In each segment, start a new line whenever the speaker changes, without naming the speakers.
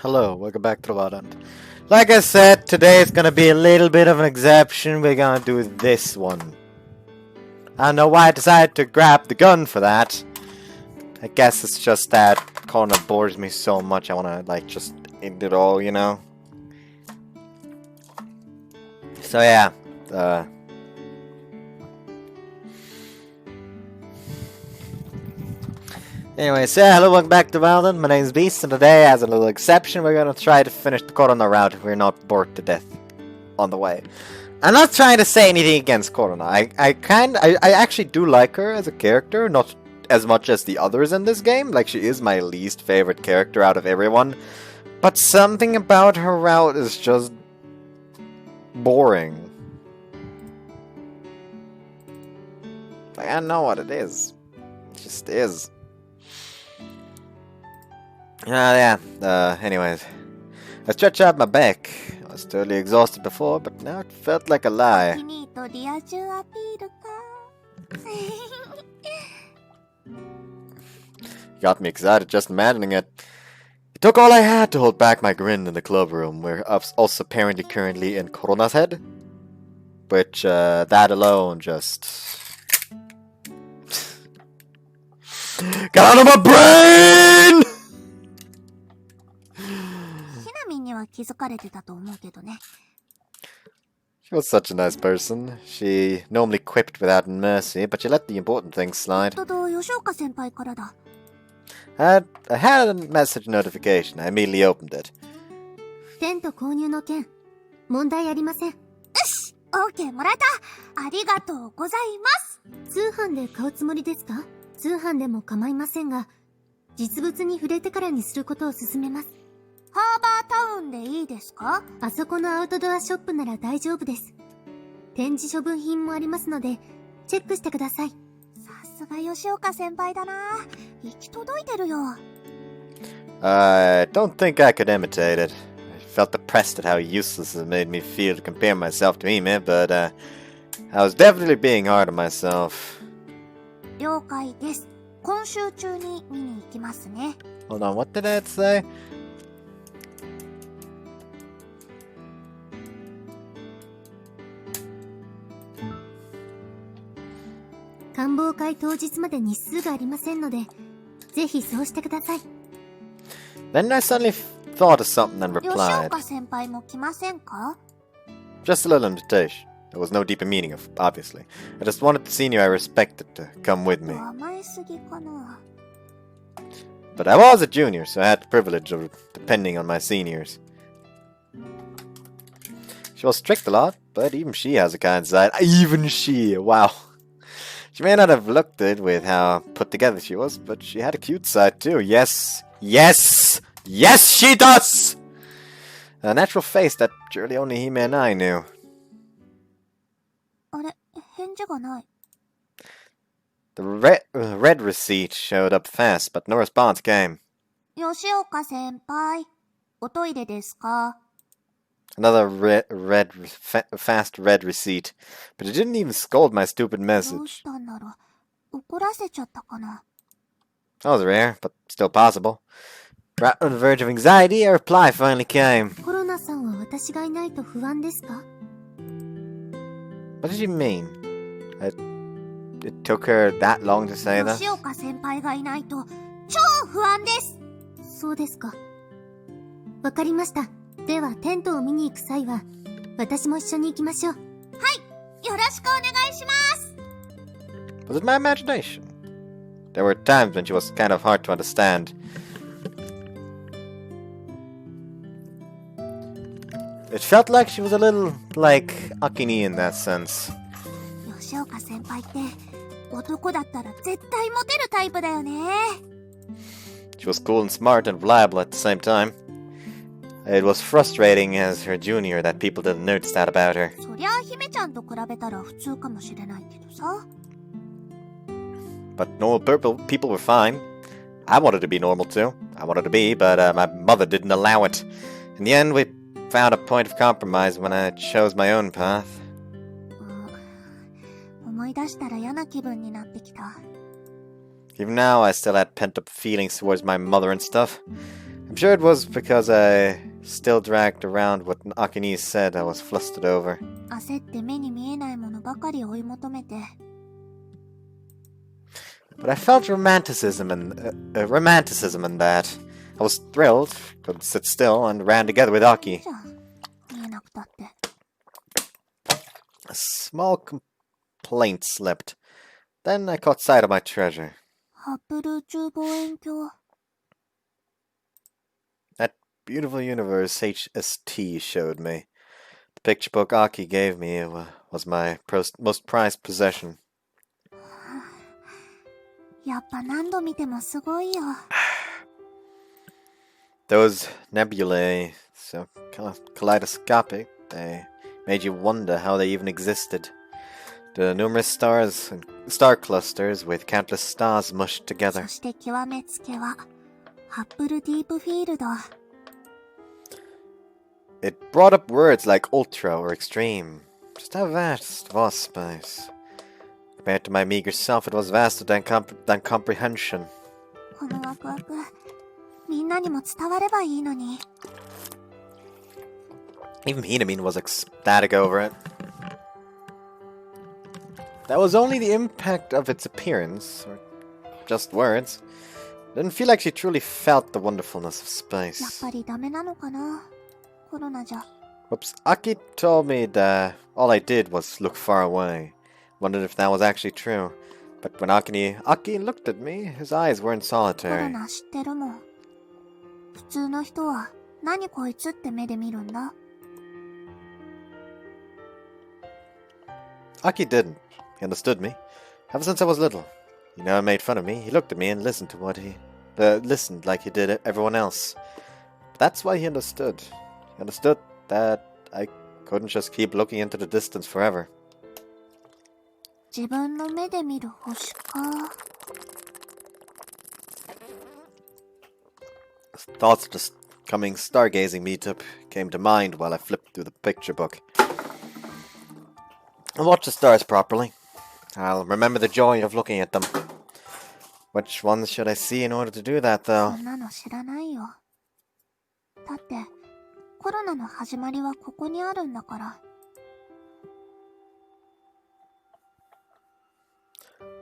Hello, welcome back to the Wild Hunt. Like I said, today is gonna be a little bit of an exception. We're gonna do this one. I don't know why I decided to grab the gun for that. I guess it's just that Korona bores me so much. I wanna like just end it all, you know. So yeah, Anyway, so hello, welcome back to Wild Hunt. My name is Beast, and today, as a little exception, we're gonna try to finish the Korona-Route. We're not bored to death on the way. I'm not trying to say anything against Korona. I actually do like her as a character, not as much as the others in this game. Like, she is my least favorite character out of everyone. But something about her route is just boring. Like, I don't know what it is. It just is. Anyways. I stretched out my back. I was totally exhausted before, but now it felt like a lie. Got me excited just imagining it. It took all I had to hold back my grin in the club room, where I was also apparently currently in Korona's head. Which, that alone just... Got out of my brain! She was such a nice person. She normally quipped without mercy, but she let the important things slide. I had a message notification. I immediately opened it. I don't think I could imitate it. I felt depressed at how useless it made me feel to compare myself to Ime, but I was definitely being hard on myself. Hold on, what did that say? Then I suddenly thought of something and replied. Just a little invitation. There was no deeper meaning, obviously. I just wanted the senior I respected to come with me. But I was a junior, so I had the privilege of depending on my seniors. She was strict a lot, but even she has a kind side. Even she! Wow. She may not have looked it with how put together she was, but she had a cute side too. Yes! Yes! Yes, she does! A natural face that surely only Hime and I knew. The red receipt showed up fast, but no response came. Another fast red receipt, but it didn't even scold my stupid message. That was rare, but still possible. Right on the verge of anxiety, a reply finally came. What did you mean? It took her that long to say that? Was it my imagination? There were times when she was kind of hard to understand. It felt like she was a little like Akini in that sense. She was cool and smart and reliable at the same time. It was frustrating as her junior that people didn't notice that about her. But normal people were fine. I wanted to be normal too. I wanted to be, but my mother didn't allow it. In the end, we found a point of compromise when I chose my own path. Even now, I still had pent-up feelings towards my mother and stuff. I'm sure it was because I still dragged around what Akini said I was flustered over.
焦って目に見えないものばかり追い求めて。
But I felt romanticism in that. I was thrilled, could sit still, and ran together with Aki.
じゃあ、見えなくたって。
A small complaint slipped. Then I caught sight of my treasure.
ハッブル宇宙望遠鏡。
That beautiful universe HST showed me. The picture book Aki gave me was my most prized possession.
やっぱ何度見てもすごいよ。
Those nebulae, so kaleidoscopic, they made you wonder how they even existed. The numerous stars and star clusters with countless stars mushed together.
そして極めつけは、ハッブルディープフィールド。
It brought up words like ultra or extreme. Just how vast was space? Compared to my meager self, it was vaster than comprehension.
このワクワク、みんなにも伝わればいいのに。
Even Hinamin was ecstatic over it. That was only the impact of its appearance, or just words. Didn't feel like she truly felt the wonderfulness of
やっ
space.
ぱりダメなのかな、コロナじゃ。
Whoops, Aki told me that all I did was look far away. Wondered if that was actually true. But when Aki looked at me, his eyes weren't
コロ
solitary.
ナ知ってるもん。普通の人は何こいつって目で見るんだ。
Aki didn't. He understood me. Ever since I was little. He never made fun of me. He looked at me and listened to listened like he did everyone else. That's why he understood. He understood that I couldn't just keep looking into the distance forever.
自分の目で見る星か。
Thoughts of the coming stargazing meetup came to mind while I flipped through the picture book. I'll watch the stars properly. I'll remember the joy of looking at them. Which ones should I see in order to do that,
そ
though?
んなの知らないよ。だってコロナの始まりはここにあるんだから。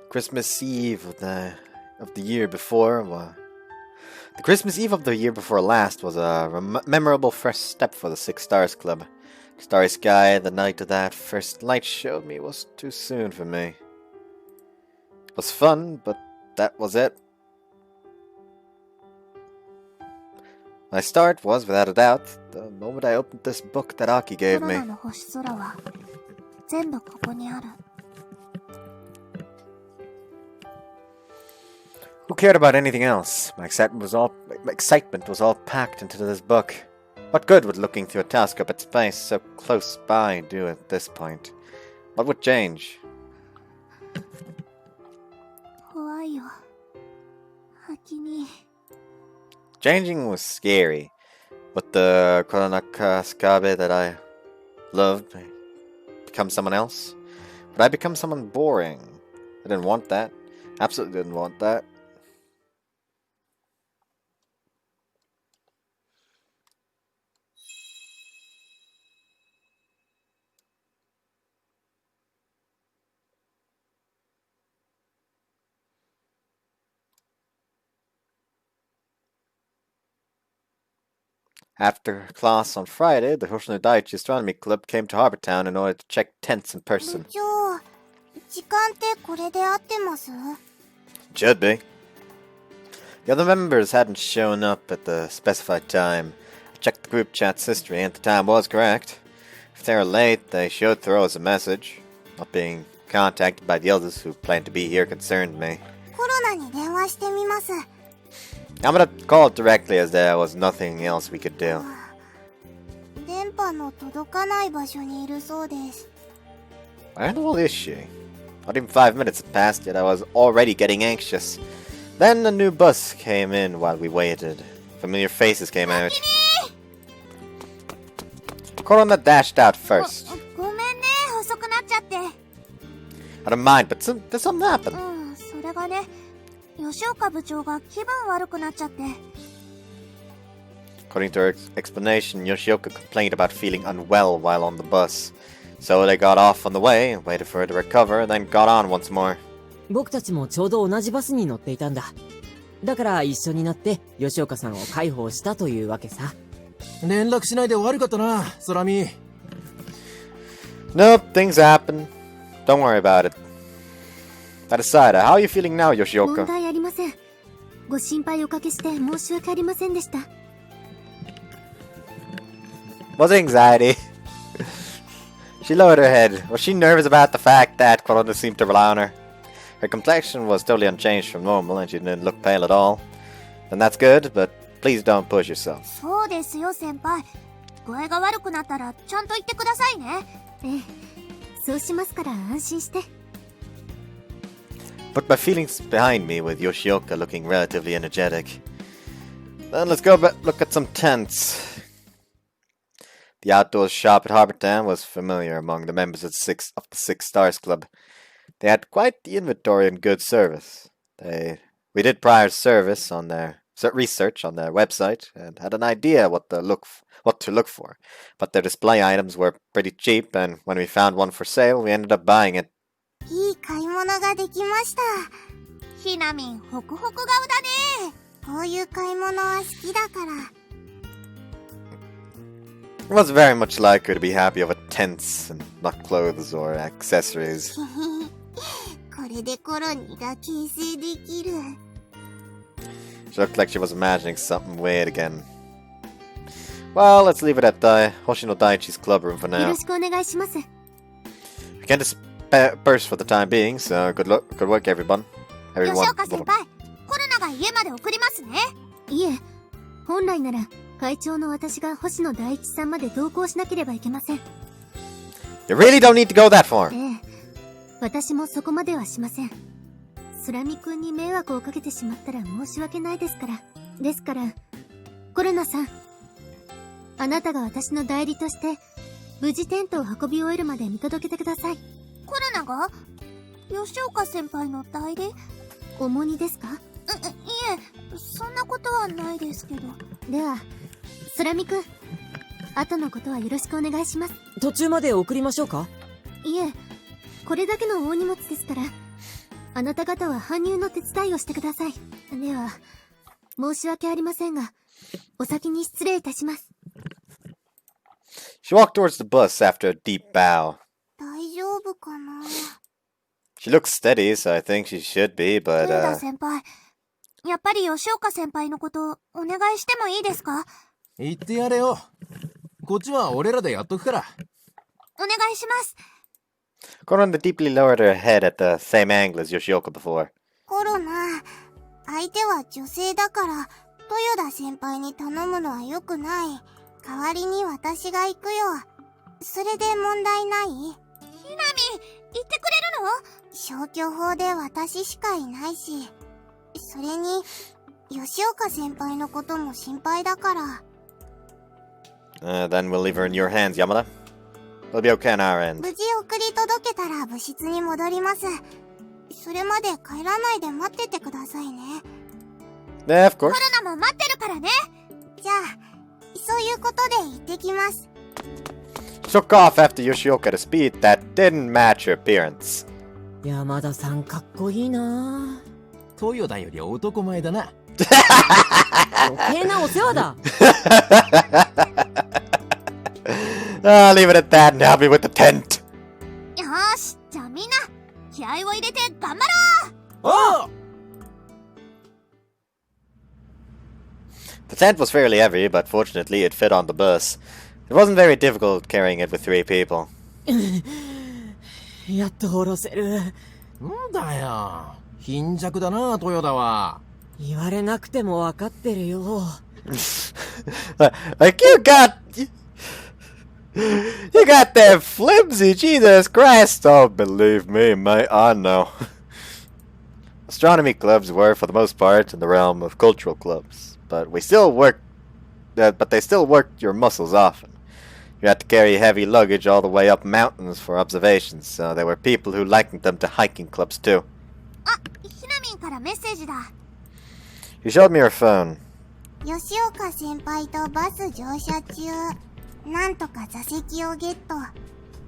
Christmas Eve of the year before, the Christmas Eve of the year before last was a memorable first step for the Six Stars Club. Starry sky the night of that first light showed me was too soon for me. It was fun, but that was it. My start was, without a doubt, the moment I opened this book that Aki
コ
gave
ロ
me.
ナの星空は全部ここにある。
Who cared about anything else? My excitement was all packed into this book. What good would looking through a telescope at space so close by do at this point? What would change?
怖いよ。秋に。
Changing was scary. Would the Korona-Route that I loved become someone else? Would I become someone boring? I didn't want that. Absolutely didn't want that. After class on Friday, the Hoshino Daiichi Astronomy Club came to Harbor Town in order to check tents in person.
部長、時間ってこれで合ってます？
Should be. The other members hadn't shown up at the specified time. I checked the group chat's history and the time was correct. If they were late, they should throw us a message. Not being contacted by the others who planned to be here concerned me.
コロナに電話してみます。
I'm gonna call it directly as there was nothing else we could do.
電波の届かない場所にいるそうです。
Where the hell is she? Not even 5 minutes had passed yet I was already getting anxious. Then a new bus came in while we waited. Familiar faces came out. Korona dashed out first.
ごめんね、遅くなっちゃって。
I don't mind, but did something happen?
それがね、吉岡部長が気分悪くなっちゃって。
According to her explanation, Yoshioka complained about feeling unwell while on the bus. So they got off on the way, waited for her to recover, and then got on once more.
僕たちもちょうど同じバスに乗っていたんだ。だから一緒になって吉岡さんを介抱したというわけさ。
連絡しないで悪かったな、空見。
Nope, things happen. Don't worry about it. That aside, how are you feeling now,
問
Yoshioka?
題ありません。ご心配おかけして申し訳ありませんでした。
Was it anxiety? She lowered her head. Was she nervous about the fact that Korona seemed to rely on her? Her complexion was totally unchanged from normal and she didn't look pale at all. Then that's good, but please don't push yourself.
そうですよ、先輩。具合が悪くなったらちゃんと言ってくださいね。ええ、そうしますから安心して。
Put my feelings behind me with Yoshioka looking relatively energetic. Then let's go look at some tents. The outdoors shop at Harbour Town was familiar among the members of the Six Stars Club. They had quite the inventory and good service. We did prior service on their research on their website and had an idea what to look for. But their display items were pretty cheap, and when we found one for sale, we ended up buying it.
いい買い物ができました。ひなみん、ホクホク顔だね。こういう買い物は好きだから。
It was very much like her to be happy over tents and not clothes or accessories.
これでコロニーが形成できる。
She looked like she was imagining something weird again. Well, let's leave it at Hoshino Daiichi's club room for
よ
now.
ろしくお願いします。
We can't disperse for the time being, so good work, everyone.
吉岡先輩、コロナが家まで送りますね。いえ、本来なら会長の私が星野大一さんまで同行しなければいけません。
You really don't need to go that far.
ええ、私もそこまではしません。空見くんに迷惑をかけてしまったら申し訳ないですから。ですから、コロナさん、あなたが私の代理として無事テントを運び終えるまで見届けてください。コロナが吉岡先輩の代理？重荷ですか？いえ、そんなことはないですけど。では、空見くん、後のことはよろしくお願いします。
途中まで送りましょうか？
いえ、これだけの大荷物ですから、あなた方は搬入の手伝いをしてください。では、申し訳ありませんが、お先に失礼いたします。
She walked towards the bus after a deep bow.
大丈夫かな？
She looks steady, so I think she should be, but
先輩、やっぱり吉岡先輩のことお願いしてもいいですか？
言ってやれよ。こっちは俺らでやっとくから。
お願いします。
Korona deeply lowered her head at the same angle as Yoshioka before.
コロナ、相手は女性だから、豊田先輩に頼むのは良くない。代わりに私が行くよ。それで問題ない？ひなみ、言ってくれるの？消去法で私しかいないし、それに、吉岡先輩のことも心配だから。
Then we'll leave her in your hands, Yamada. We'll be okay on our end.
無事送り届けたら部室に戻ります。それまで帰らないで待っててくださいね。
Yeah, of course.
コロナも待ってるからね。じゃあ、そういうことで行ってきます。
She took off after Yoshioka at a speed that didn't match her appearance.
山田さんかっこいいな。
豊田より男前だな。
余計なお世話だ。
I'll leave it at that and help me with the tent.
よーし、じゃあみんな、気合を入れて頑張ろう。
ああ
The tent was fairly heavy, but fortunately it fit on the bus. It wasn't very difficult carrying it with 3 people.
やっと下ろせる。
んだよ。貧弱だな、豊田は。
言われなくてもわかってるよ。
Like you got that flimsy, Jesus Christ. Oh, believe me, mate, I know. Astronomy clubs were, for the most part, in the realm of cultural clubs, but they still worked your muscles often. You had to carry heavy luggage all the way up mountains for observations, so there were people who likened them to hiking clubs too.
あ、ひなみんからメッセージだ。
You showed me your phone.
吉岡先輩とバス乗車中、なんとか座席をゲット。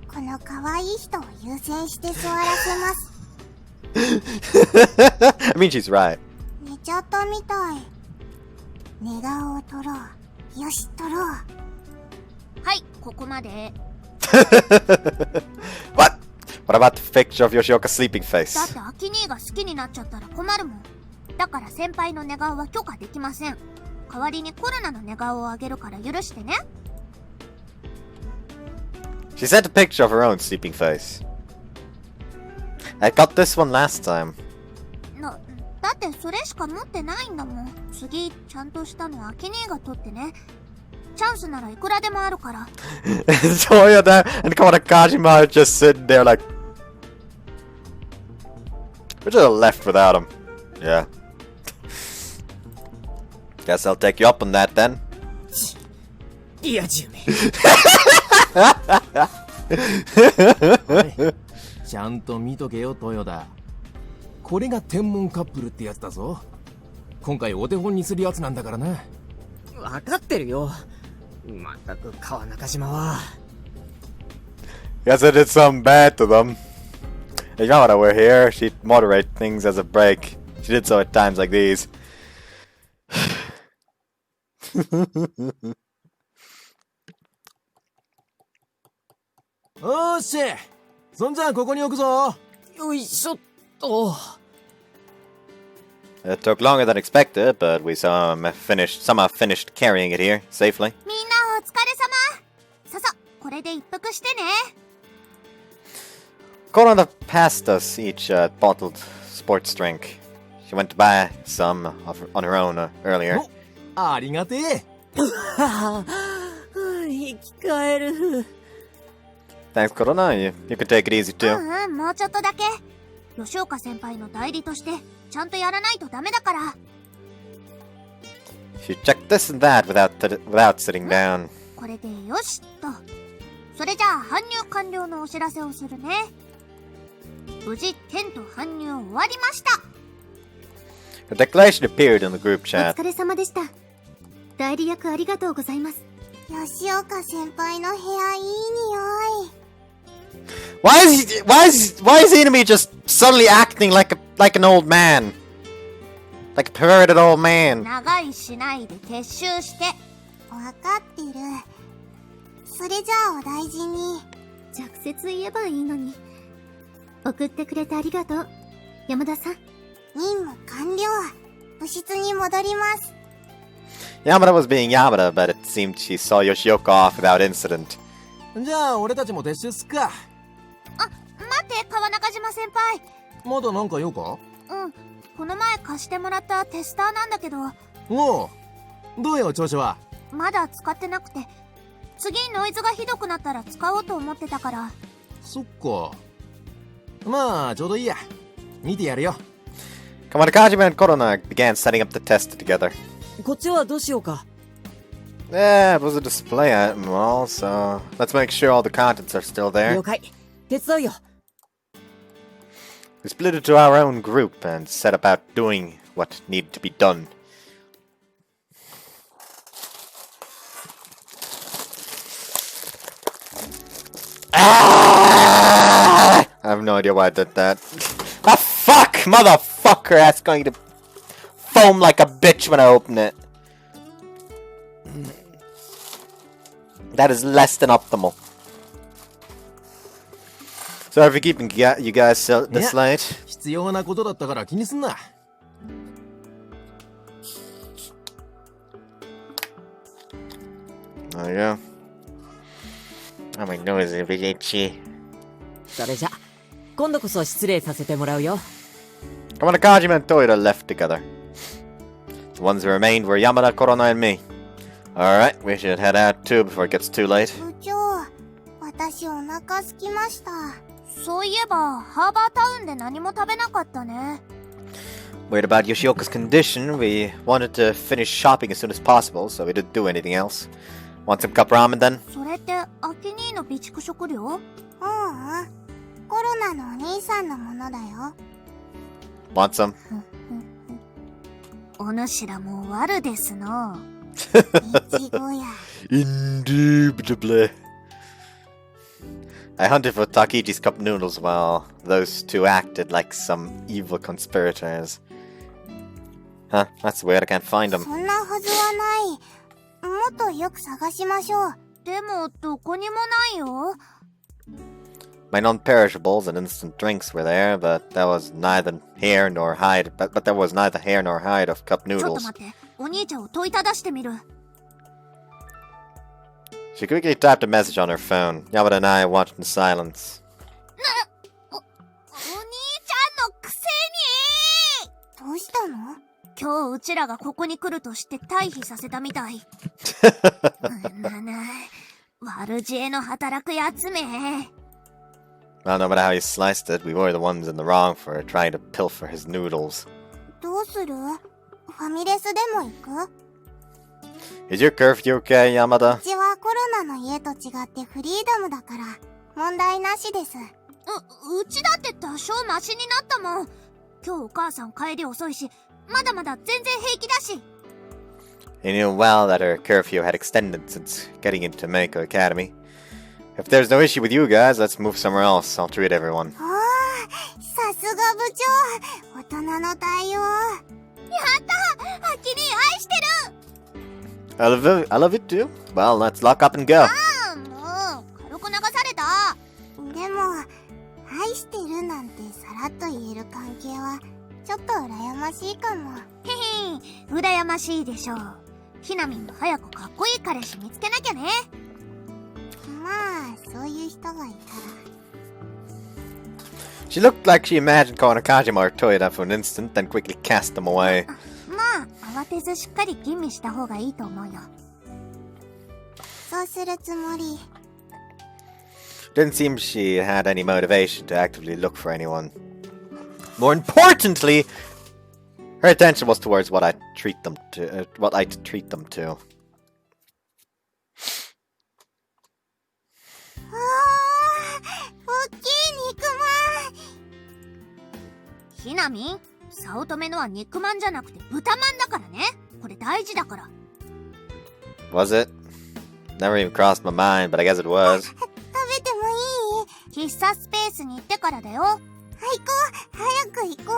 この可愛い人を優先して座らせます。
I mean, she's right.
寝ちゃったみたい。寝顔を撮ろう。よし、撮ろう。はい、ここまで。
What? What about the picture of Yoshioka's sleeping
だ
face?
ってアキ兄が好きになっちゃったら困るもん。だから先輩の寝顔は許可できません。代わりにコロナの寝顔をあげるから許してね。
She sent a picture of her own sleeping face. I got this one last time.
だってそれしか持ってないんだもん。次、ちゃんとしたのアキ兄が撮ってね。チャンスならいくらでもあるから。
Toyoda and Korona-Kajima are just sitting there like... We just left without him. Yeah. Guess I'll take you up on that then.
いやじゅめ。
ちゃんと見とけよ、豊田。これが天文カップルってやつだぞ。今回お手本にするやつなんだからな。
わかってるよ。まったく川中島は。
Guess I did something bad to them. You know what, we're here. She'd moderate things as a break. She did so at times like these.
おーし、そんじゃここに置くぞ。
よいしょっと。
It took longer than expected, but we somehow finished carrying it here safely.
みんなお疲れ様。これで一服してね。
Korona passed us each a bottled sports drink. She went to buy some on her own earlier.
ありがてえ。
生き返る。
Thanks, Korona. You can take it easy too.
もうちょっとだけ。吉岡先輩の代理としてちゃんとやらないとダメだから。
She checked this and that without sitting down.
これでよしと。それじゃあ搬入完了のお知らせをするね。無事テント搬入終わりました。
Her declaration appeared in the group
お
chat.
疲れ様でした。代理役ありがとうございます。吉岡先輩の部屋いい匂い。
Why is the enemy just suddenly acting like an old man? Like a perverted old man.
長いしないで撤収して。わかってる。それじゃあお大事に。直接言えばいいのに。送ってくれてありがとう。山田さん。任務完了。部室に戻ります。
Yamada was being Yamada, but it seemed she saw Yoshioka off without incident.
じゃあ俺たちも撤収すっか。
待って川中島先輩。
まだなんか用か？
この前貸してもらったテスターなんだけど。
おう、どうよ調子は？
まだ使ってなくて、次ノイズがひどくなったら使おうと思ってたから。
そっか。まあちょうどいいや。見てやるよ。
Korona-Kajima and Korona began setting up the test together.
こっちはどうしようか。
Yeah, it was a display item all, so let's make sure all the contents are still there.
了解。手伝うよ。
We split into our own group and set about doing what needed to be done. I have no idea why I did that. Ah, fuck! Motherfucker! That's going to foam like a bitch when I open it. That is less than optimal. Sorry for keeping you guys this late.
必要なことだったから気にすんな。
There you go. Oh, my nose is a bit itchy.
それじゃ、今度こそ失礼させてもらうよ。
Korona-Kajima and Toyoda left together. The ones who remained were Yamada, Korona, and me. Alright, we should head out too before it gets too late.
部長、私お腹空きました。そういえば、ハーバータウンで何も食べなかったね。
Worried about Yoshioka's condition, we wanted to finish shopping as soon as possible, so we didn't do anything else. Want some cup ramen then?
それって、アキ兄の備蓄食料？コロナのお兄さんのものだよ。
Want some?
お主らも悪ですの。いちごや。
Indubitably. I hunted for Takichi's cup noodles while those two acted like some evil conspirators. Huh, that's weird, I can't find them.
そんなはずはない。もっとよく探しましょう。でも、どこにもないよ。
My non-perishables and instant drinks were there, but that was neither hair nor hide. But there was neither hair nor hide of cup
ちょっと
noodles.
待って、お兄ちゃんを問いただしてみる。
She quickly typed a message on her phone. Yamada and I watched in silence.
お兄ちゃんのくせに！どうしたの？今日うちらがここに来るとして退避させたみたい。悪知恵の働くやつめ。
Well, no matter how you sliced it, we were the ones in the wrong for trying to pilfer his noodles.
どうする？ファミレスでも行く？
Is your curfew okay, Yamada?
うちはコロナの家と違ってフリーダムだから問題なしです。うちだって多少マシになったもん。今日お母さん帰り遅いし、まだまだ全然平気だし。
He knew well that her curfew had extended since getting into Mako Academy. If there's no issue with you guys, let's move somewhere else. I'll treat everyone.
ああ、さすが部長。大人の対応。やった！アキに愛してる！
I love it too. Well, let's lock up and go.
もう、軽く流された。でも、愛してるなんてさらっと言える関係は、ちょっと羨ましいかも。へへ、羨ましいでしょう。ひなみんも早くかっこいい彼氏見つけなきゃね。まあ、そういう人がいたら。
She looked like she imagined calling Kajima or Toyota for an instant, then quickly cast them away.
まあ、慌てずしっかり吟味した方がいいと思うよ。そうするつもり。
Didn't seem she had any motivation to actively look for anyone. More importantly, her attention was towards what I'd treat them to.
おっきい肉まん。ひなみん、早乙女のは肉まんじゃなくて豚まんだからね。これ大事だから。
Was it? Never even crossed my mind, but I guess it was.
食べてもいい？喫茶スペースに行ってからだよ。はい、行こう。早く行こ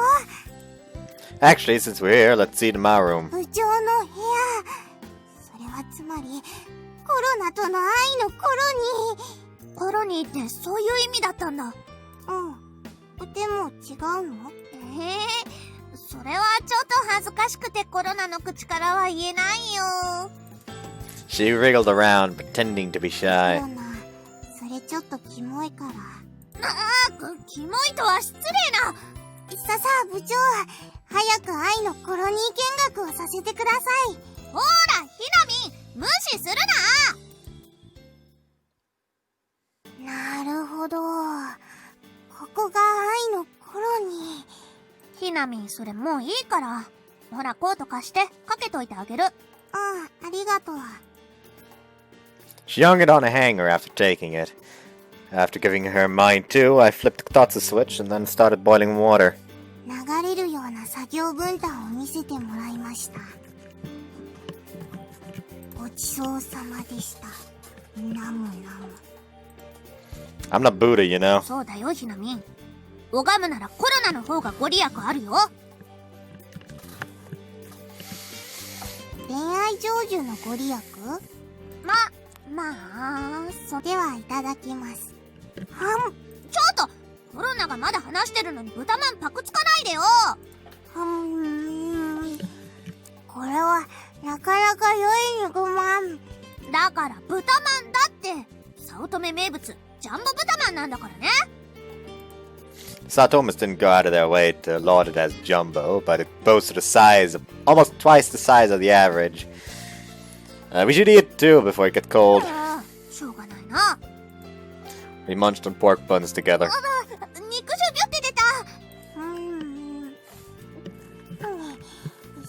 う。
Actually, since we're here, let's see to my room.
部長の部屋。それはつまり、コロナとの愛のコロニー。コロニーってそういう意味だったんだ。うん。でも違うの？それはちょっと恥ずかしくてコロナの口からは言えないよ。
She wriggled around, pretending to be
コ
shy.
ロナ、それちょっとキモいから。キモいとは失礼な。さあ部長、早く愛のコロニー見学をさせてください。ほら、ひなみん、無視するな。なるほど。ここが愛のコロニー。ひなみん、それもういいから。ほら、コート貸して、かけといてあげる。ありがとう。
She hung it on a hanger after taking it. After giving her mine too, I flipped the Tatsu switch and then started boiling water.
流れるような作業分担を見せてもらいました。ごちそうさまでした。ナムナム。
I'm not Buddha, you know.
そうだよ、ひなみん。拝むならコロナの方がご利益あるよ。恋愛成就のご利益？まあ、ではいただきます。ちょっと！コロナがまだ話してるのに豚まんパクつかないでよ。これはなかなか良い肉まん。だから豚まんだって。早乙女名物ジャンボ豚まんなんだからね。
Satomas didn't go out of their way to laud it as jumbo, but it boasted a size of almost twice the size of the average. We should eat it too before it gets cold.
しょうがないな。
We munched on pork buns together.
肉汁ビュって出た。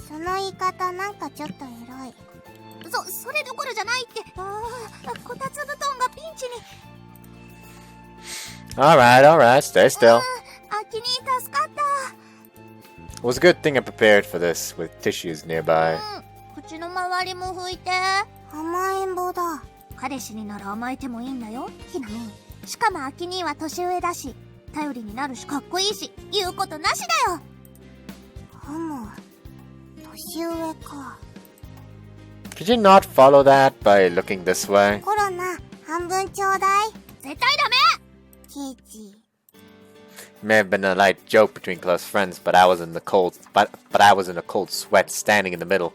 その言い方なんかちょっとエロい。それどころじゃないって。こたつ布団がピンチに。
Alright, stay still.
秋に助かった。
was a good thing I prepared for this with tissues nearby.
口の周りも拭いて。甘えん坊だ。彼氏になら甘えてもいいんだよ、ひなみ。しかもアキ兄は年上だし、頼りになるしかっこいいし、言うことなしだよ。年上か。
Could you not follow that by looking this way?
コロナ、半分ちょうだい。絶対ダメ。ケチ。
It may have been a light joke between close friends, but I was in the cold. But I was in a cold sweat, standing in the middle.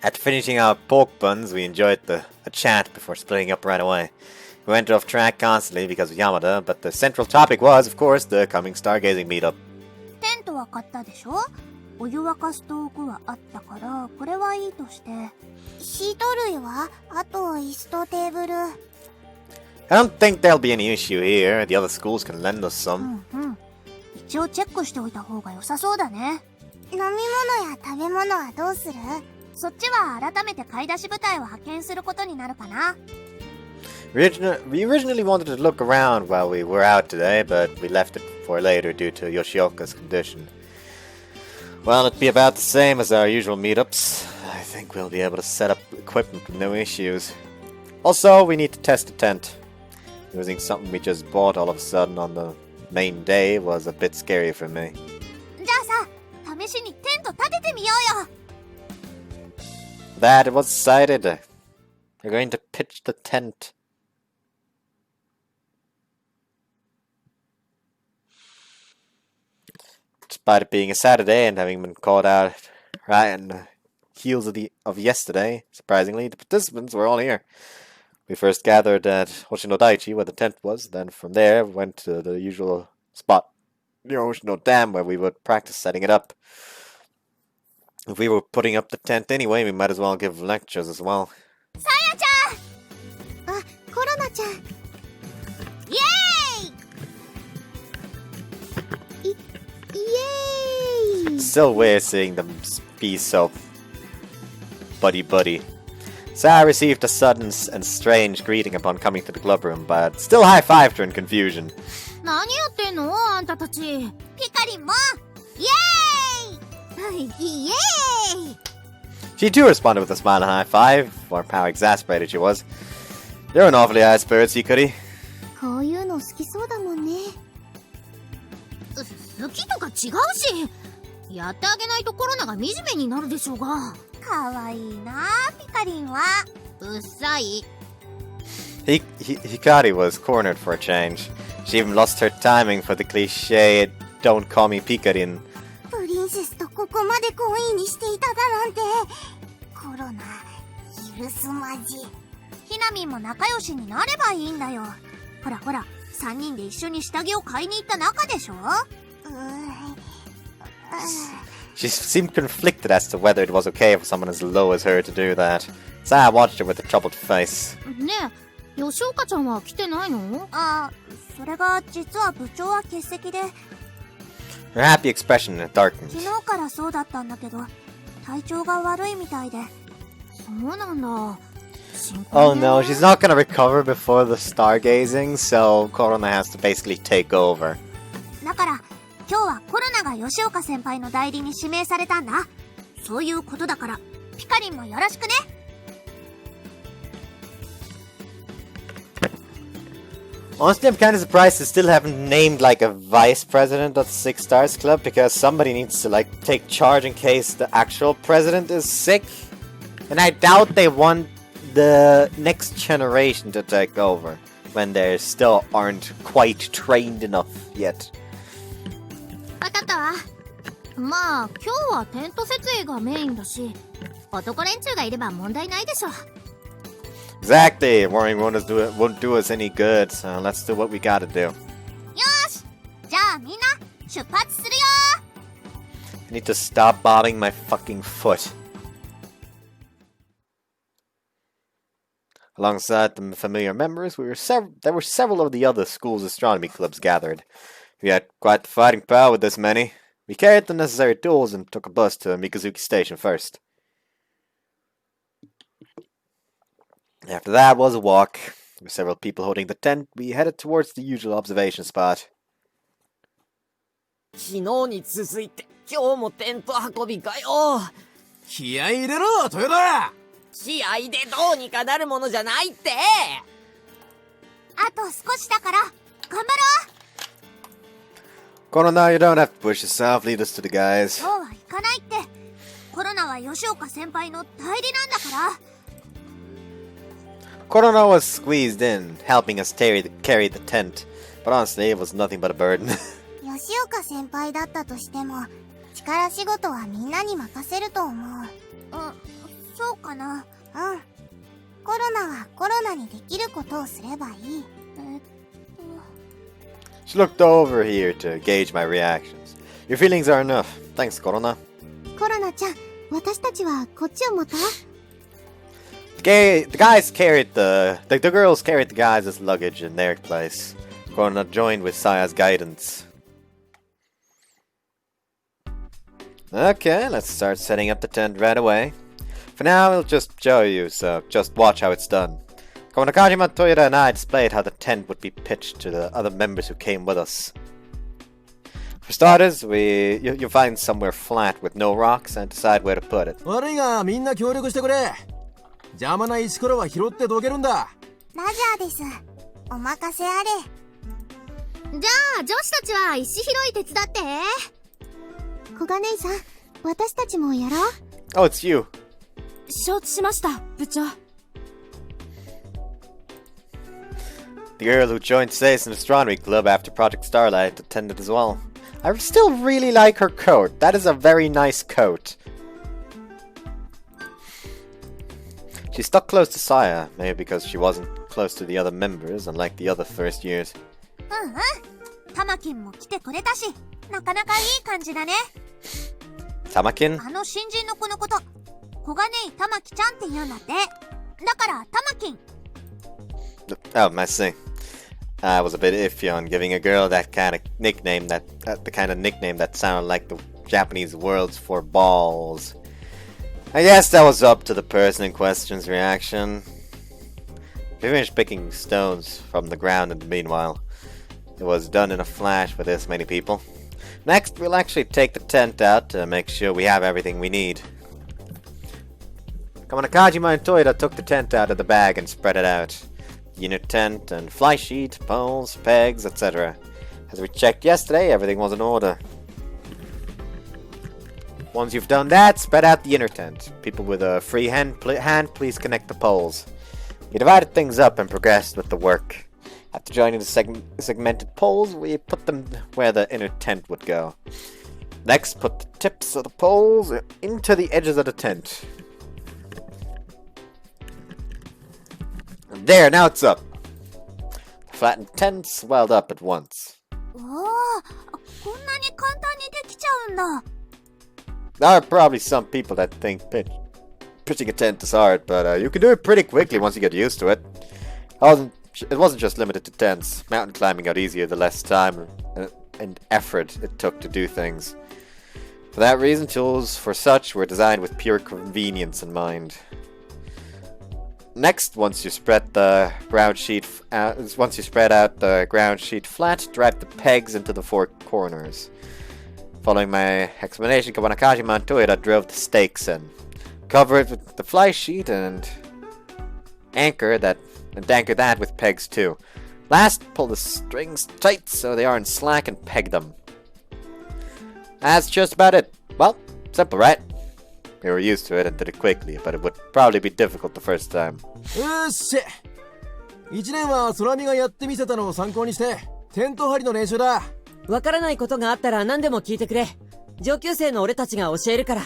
After finishing our pork buns, we enjoyed a chat before splitting up right away. We went off track constantly because of Yamada, but the central topic was, of course, the coming stargazing meetup.
テントは買ったでしょ？お湯沸かす道具はあったから、これはいいとして。シート類は？あと椅子とテーブル。
I don't think there'll be any issue here. The other schools can lend us some.
一応チェックしておいた方が良さそうだね。飲み物や食べ物はどうする？そっちは改めて買い出し部隊を派遣することになるかな。
We originally wanted to look around while we were out today, but we left it for later due to Yoshioka's condition. Well, it'd be about the same as our usual meetups. I think we'll be able to set up equipment with no issues. Also, we need to test the tent. Using something we just bought all of a sudden on the main day was a bit scary for me.
じゃあさ、試しにテント立ててみようよ。
That it was decided. We're going to pitch the tent. Despite it being a Saturday and having been caught out right in the heels of yesterday, surprisingly, the participants were all here. We first gathered at Hoshino-daichi, where the tent was, then from there went to the usual spot near Hoshino Dam, where we would practice setting it up. If we were putting up the tent anyway, we might as well give lectures as well.
Saya-chan! あ、コロナちゃん。イエーイ！イエーイ！
Still weird seeing them be so buddy-buddy. Saya received a sudden and strange greeting upon coming to the club room, but still high-fived her in confusion.
何やってんのあんたたち。ピカリンもイエーイ！イエーイ！
She too responded with a smile and a high five, for how exasperated she was. You're an awfully high spirit, Hikari.
こういうの好きそうだもんね。好きとか違うし、やってあげないとコロナが惨めになるでしょうが。かわいいなピカリンは。うっさい。
Hikari was cornered for a change. She even lost her timing for the cliche, "Don't call me Pikarin."
プリンセスとここまで好意にしていただなんて。コロナ、許すまじ。ひなみんも仲良しになればいいんだよ。ほらほら、3人で一緒に下着を買いに行った仲でしょ。
She seemed conflicted as to whether it was okay for someone as low as her to do that. Saya watched her with a troubled face.
ねえ、吉岡ちゃんは来てないの？あ、それが実は部長は欠席で。
Her happy expression darkened.
昨日からそうだったんだけど、体調が悪いみたいで。そうなんだ。
Oh no, she's not gonna recover before the stargazing, so Korona has to basically take over.
だから、今日はコロナが吉岡先輩の代理に指名されたんだ。そういうことだから、ピカリンもよろしくね。
Honestly, I'm kind of surprised they still haven't named like a vice president of the Six Stars Club, because somebody needs to like take charge in case the actual president is sick. And I doubt they want the next generation to take over when they still aren't quite trained enough yet.
わかったわ。まあ、今日はテント設営がメインだし、男連中がいれば問題ないでしょ。
Exactly, worrying won't do us any good, so let's do what we gotta do.
よし！じゃあみんな、出発するよ！
I need to stop bobbing my fucking foot. Alongside the familiar members, there were several of the other school's astronomy clubs gathered. We had quite the fighting power with this many. We carried the necessary tools and took a bus to Mikazuki Station first. After that was a walk. With several people holding the tent, we headed towards the usual observation spot.
昨日に続いて今日もテント運びかよ。
気合い入れろ豊田。
気合でどうにかなるものじゃないって。
あと少しだから、頑張ろう。
Korona, you don't have to push yourself. Lead us to the guys.
そうはいかないって。コロナは吉岡先輩の代理なんだから。
Korona was squeezed in, helping us carry the tent. But honestly, it was nothing but a burden.
吉岡先輩だったとしても、力仕事はみんなに任せると思う。そうかな。コロナはコロナにできることをすればいい。
She looked over here to gauge my reactions. Your feelings are enough. Thanks, Korona.
コロナちゃん、私たちはこっちを持とう。
The guys carried the girls carried the guys' luggage in their place. Korona joined with Saya's guidance. Okay, let's start setting up the tent right away. For now, we'll just show you, so just watch how it's done. Korona-Kajima, Toyota, and I displayed how the tent would be pitched to the other members who came with us. For starters, you'll find somewhere flat with no rocks and decide where to put it.
悪いがみんな協力してくれ。邪魔な石ころは拾ってどけるんだ。
ラジャーです。お任せあれ。じゃあ女子たちは石拾い手伝って。小金井さん、私たちもやろう。
Oh, it's you.
承知しました、部長。
The girl who joined today's astronomy club after Project Starlight attended as well. I still really like her coat. That is a very nice coat. She stuck close to Saya, maybe because she wasn't close to the other members, unlike the other first years.
タマキンも来てくれたし、なかなかいい感じだね。
Tamakin?
あの新人の子のこと、小金井たまきちゃんって言うんだって。だからタマキン。
Oh, I see. I was a bit iffy on giving a girl that kind of nickname, the kind of nickname that sounded like the Japanese words for balls. I guess that was up to the person in question's reaction. We finished picking stones from the ground in the meanwhile. It was done in a flash for this many people. Next, we'll actually take the tent out to make sure we have everything we need. Korona-Kajima and Toyota took the tent out of the bag and spread it out. Unit tent and fly sheet, poles, pegs, etc. As we checked yesterday, everything was in order. Once you've done that, spread out the inner tent. People with a free hand, please connect the poles. We divided things up and progressed with the work. After joining the segmented poles, we put them where the inner tent would go. Next, put the tips of the poles into the edges of the tent. And there, now it's up. The flattened tent swelled up at once.
おー、こんなに簡単にできちゃうんだ。
There are probably some people that think pitching a tent is hard, but you can do it pretty quickly once you get used to it. It wasn't just limited to tents. Mountain climbing got easier the less time and effort it took to do things. For that reason, tools for such were designed with pure convenience in mind. Next, once you spread out the ground sheet flat, drive the pegs into the four corners. Following my explanation, Korona-Kajima and Toyota drove the stakes in. Cover it with the fly sheet and anchor that with pegs too. Last, pull the strings tight so they aren't slack and peg them. That's just about it. Well, simple, right? We were used to it and did it quickly, but it would probably be difficult the first time.
よっしゃ。1年は空見がやってみせたのを参考にして、テント張りの練習だ。
わからないことがあったら何でも聞いてくれ。上級生の俺たちが教えるから。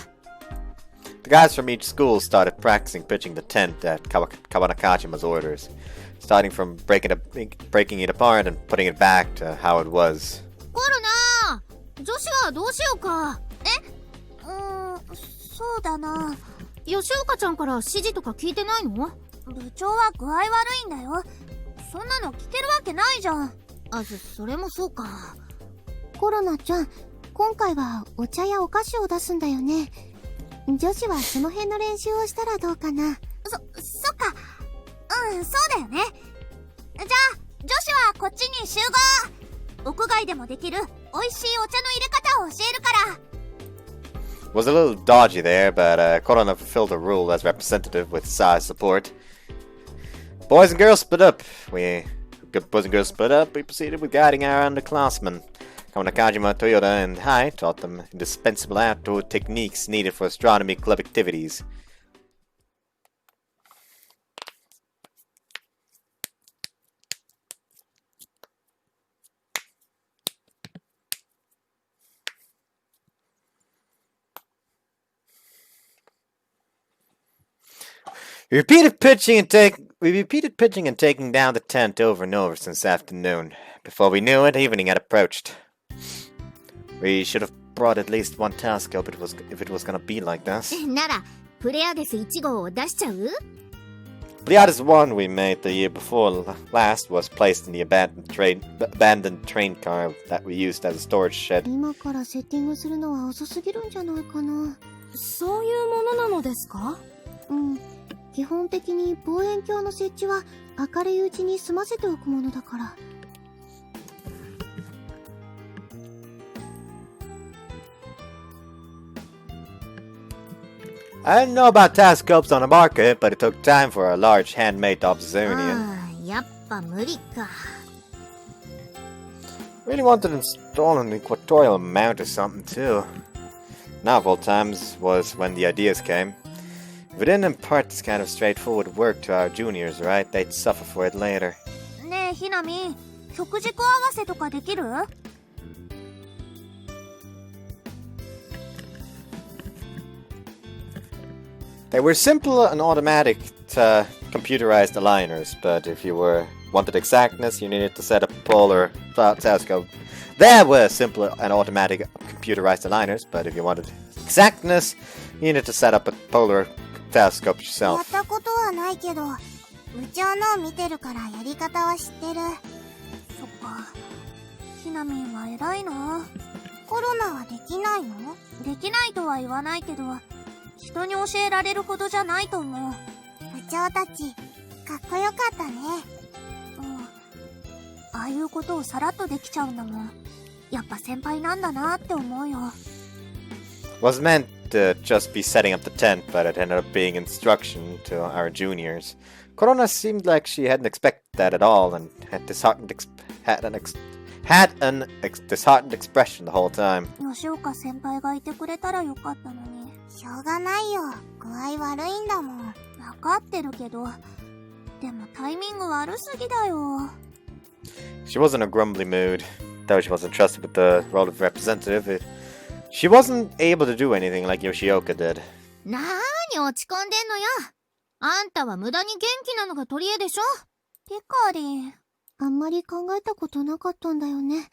The guys from each school started practicing pitching the tent at Korona-Kajima's orders, starting from breaking it apart and putting it back to how it was.
コロナ、女子はどうしようか。そうだな。吉岡ちゃんから指示とか聞いてないの？部長は具合悪いんだよ。そんなの聞けるわけないじゃん。それもそうか。コロナちゃん、今回はお茶やお菓子を出すんだよね。女子はその辺の練習をしたらどうかな。そっか。そうだよね。じゃあ、女子はこっちに集合。屋外でもできる美味しいお茶の入れ方を教えるから。
Was a little dodgy there, but Korona fulfilled the role as representative with Sai's support. Boys and girls split up. We proceeded with guiding our underclassmen. Kajima, Toyota, and Hai taught them indispensable outdoor techniques needed for astronomy club activities. We repeated pitching and taking down the tent over and over since afternoon. Before we knew it, evening had approached. We should have brought at least one telescope if it was gonna be like this.
なら、プレアデス1号を出しちゃう？
Pleiades 1 we made the year before last was placed in the abandoned train car that we used as a storage shed.
今からセッティングするのは遅すぎるんじゃないかな。そういうものなのですか？うん。基本的に望遠鏡の設置は明るいうちに済ませておくものだから。
I didn't know about telescopes on the market, but it took time for a large handmade Observanian.
ああ、やっぱ無理か。
Really wanted to install an equatorial mount or something too. Now of all times was when the ideas came. If we didn't impart this kind of straightforward work to our juniors, right, they'd suffer for it later.
ねえ、ひなみ、曲軸合わせとかできる？
They were simple and automatic computerized aligners, but if you wanted exactness, you needed to set up a polar telescope. There were simple and automatic computerized aligners, but if you wanted exactness, you needed to set up a polar telescope
やっ
yourself.
たことはないけど、部長のを見てるからやり方は知ってる。そっか。ひなみんは偉いな。コロナはできないの？できないとは言わないけど、人に教えられるほどじゃないと思う。部長たち、かっこよかったね。うん。ああいうことをさらっとできちゃうんだもん。やっぱ先輩なんだなって思うよ。
Was meant to just be setting up the tent, but it ended up being instruction to our juniors. Korona seemed like she hadn't expected that at all, and had disheartened disheartened expression the whole time.
吉岡先輩がいてくれたらよかったのに。しょうがないよ。具合悪いんだもん。わかってるけど、でもタイミング悪すぎだよ。
She was in a grumbly mood, though she wasn't trusted with the role of representative. She wasn't able to do anything like Yoshioka did.
なーに落ち込んでんのよ。あんたは無駄に元気なのが取り柄でしょ。ピカリ。あんまり考えたことなかったんだよね。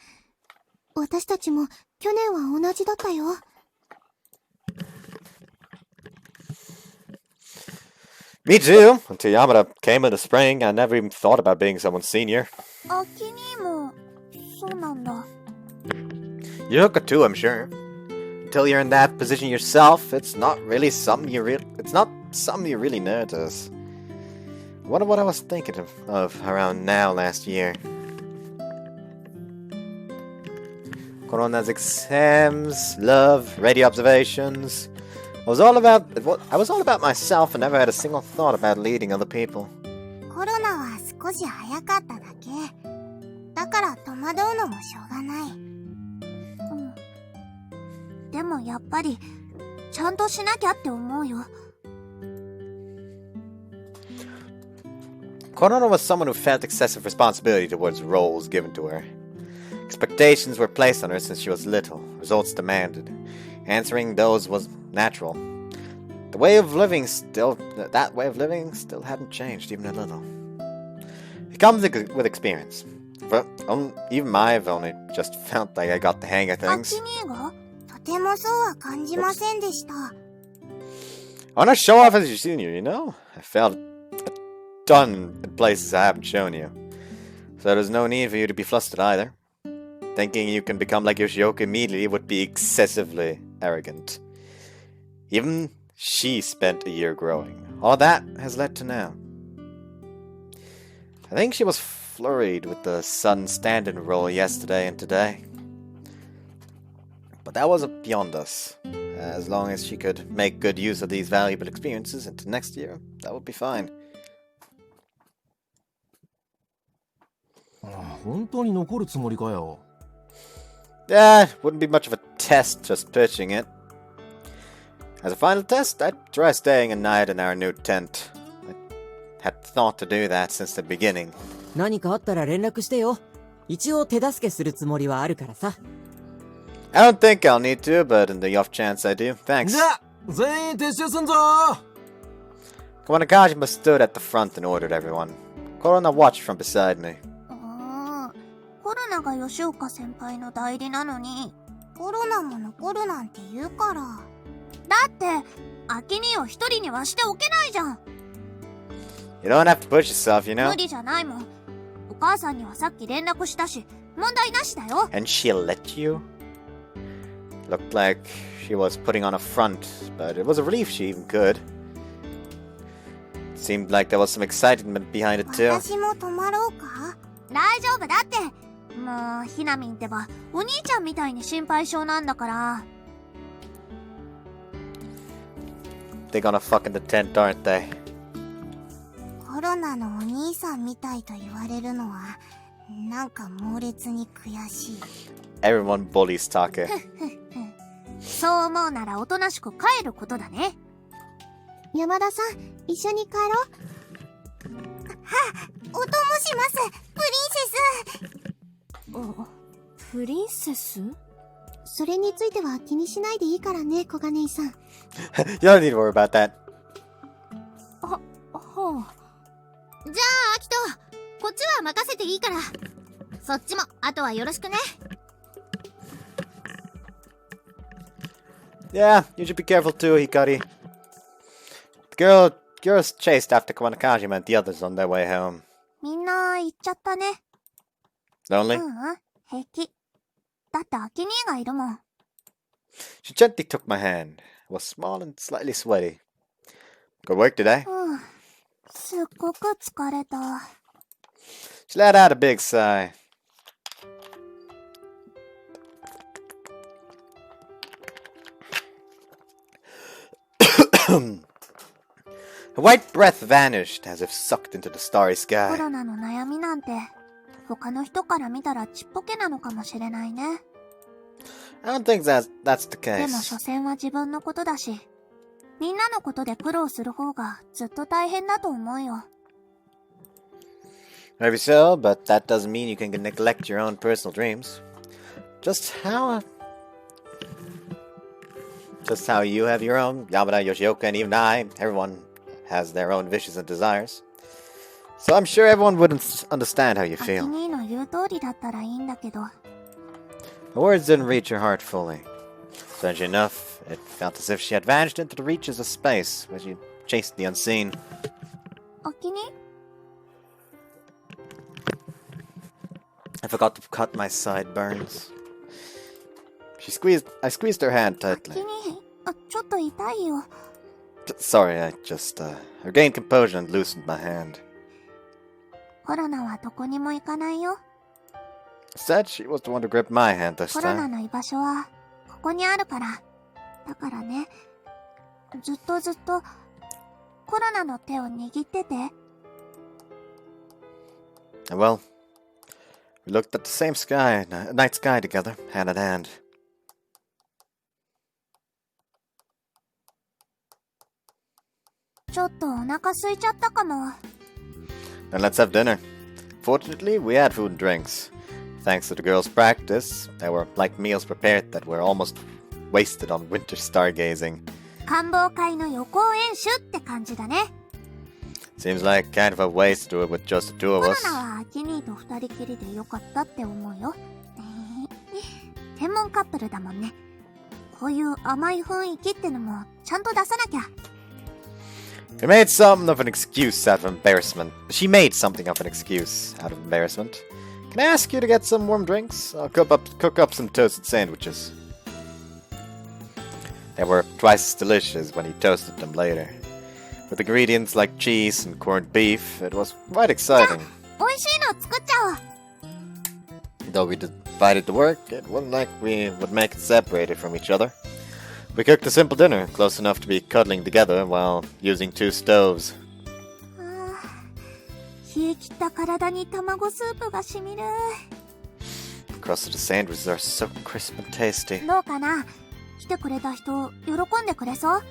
私たちも去年は同じだったよ。
Me too. Until Yamada came in the spring, I never even thought about being someone's senior.
あきにも、そうなんだ。
Yoka too, I'm sure. Until you're in that position yourself, it's not something you really notice. I wonder what I was thinking of around now last year. Korona's exams, love, radio observations. I was all about myself and never had a single thought about leading other people.
コロナは少し早かっただけ。だから戸惑うのもしょうがない。うん。でもやっぱり、ちゃんとしなきゃって思うよ。
Korona was someone who felt excessive responsibility towards roles given to her. Expectations were placed on her since she was little, results demanded. Answering those was natural. That way of living still hadn't changed even a little. It comes with experience. But even I've only just felt like I got the hang of things.
アキ兄がとてもそうは感じませんでした。
I want to show off as your senior, you know? I felt done in places I haven't shown you. So there's no need for you to be flustered either. Thinking you can become like Yoshioka immediately would be excessively arrogant. Even she spent a year growing. All that has led to now. I think she was flurried with the sudden stand-in role yesterday and today. But that was beyond us. As long as she could make good use of these valuable experiences into next year, that would be fine.
本当に残るつもりかよ。
Yeah, it wouldn't be much of a test just pitching it. As a final test, I'd try staying a night in our new tent. I had thought to do that since the beginning.
何かあったら連絡してよ。一応手助けするつもりはあるからさ。
I don't think I'll need to, but in the off chance I do, thanks.
じゃあ、全員撤収すんぞ。
Korona-Kajima stood at the front and ordered everyone. Korona watched from beside me.
コロナが吉岡先輩の代理なのに、コロナも残るなんて言うから。だって、アキ兄を一人にはしておけないじゃん。
You don't have to push yourself, you know?
無理じゃないもん。お母さんにはさっき連絡したし、問題なしだよ。
And she'll let you? Looked like she was putting on a front, but it was a relief she even could. Seemed like there was some excitement behind it too.
私も泊まろうか？大丈夫だって。もう、ひなみんってば、お兄ちゃんみたいに心配性なんだから。
They're gonna fuck in the tent, aren't they?
コロナのお兄さんみたいと言われるのは、なんか猛烈に悔しい。
Everyone bullies Take.
そう思うならおとなしく帰ることだね。山田さん、一緒に帰ろう。お供します、プリンセス。プリンセス？それについては気にしないでいいからね、小金井さん。
You don't need to worry about that.
はあ。じゃあ、アキト、こっちは任せていいから。そっちも、あとはよろしくね。
Yeah, you should be careful too, Hikari. The girls chased after Korona-Kajima and the others on their way home.
みんな行っちゃったね。
Lonely?
平気。だってアキ兄がいるもん。
She gently took my hand. It was small and slightly sweaty. Good work today?
すっごく疲れた。
She let out a big sigh. Her white breath vanished as if sucked into the starry
コ
sky.
ロナの悩みなんて、他の人から見たらちっぽけなのかもしれないね。
I don't think that's the
でも
case.
所詮は自分のことだし、みんなのことで苦労する方がずっと大変だと思うよ。
Maybe so, but that doesn't mean you can neglect your own personal dreams. Just how you have your own, Yamada, Yoshioka, and even I, everyone has their own wishes and desires. So I'm sure everyone wouldn't understand how you
アキ
feel.
兄の言う通りだったらいいんだけど。
The words didn't reach her heart fully. Strangely enough, it felt as if she had vanished into the reaches of space, where she chased the unseen.
アキ兄？
I forgot to cut my sideburns. I squeezed her hand
アキ
tightly.
兄、ちょっと痛いよ。
Sorry, I just, regained composure and loosened my hand.
コロナはどこにも行かないよ。
Said she was the one to grip my hand this
コロナ
time.
の居場所は、ここにあるから。だからね、ずっとずっと、コロナの手を握ってて。
Well, we looked at the same sky, night sky together, hand in hand.
ちょっとお腹空いちゃったかも。
Then let's have dinner. Fortunately, we had food and drinks. Thanks to the girls' practice, there were like meals prepared that were almost wasted on winter stargazing.
官房会の予行演習って感じだね。
Seems like kind of a waste to do it with just the two
コ
of
ロ
us.
ナはアキ兄と二人きりでよかったって思うよ。天文カップルだもんね。こういう甘い雰囲気ってのもちゃんと出さなきゃ。
We made something of an excuse out of embarrassment. She made something of an excuse out of embarrassment. Can I ask you to get some warm drinks? I'll cook up some toasted sandwiches. They were twice as delicious when he toasted them later. With ingredients like cheese and corned beef, it was quite exciting.
美味しいの作っちゃおう。
Though we divided the work, it wasn't like we would make it separated from each other. We cooked a simple dinner, close enough to be cuddling together while using 2 stoves.
冷え切った体に卵スープがしみる。
The crust of the sandwiches are so crisp and tasty.
どうかな？来てくれた人、喜んでくれそう？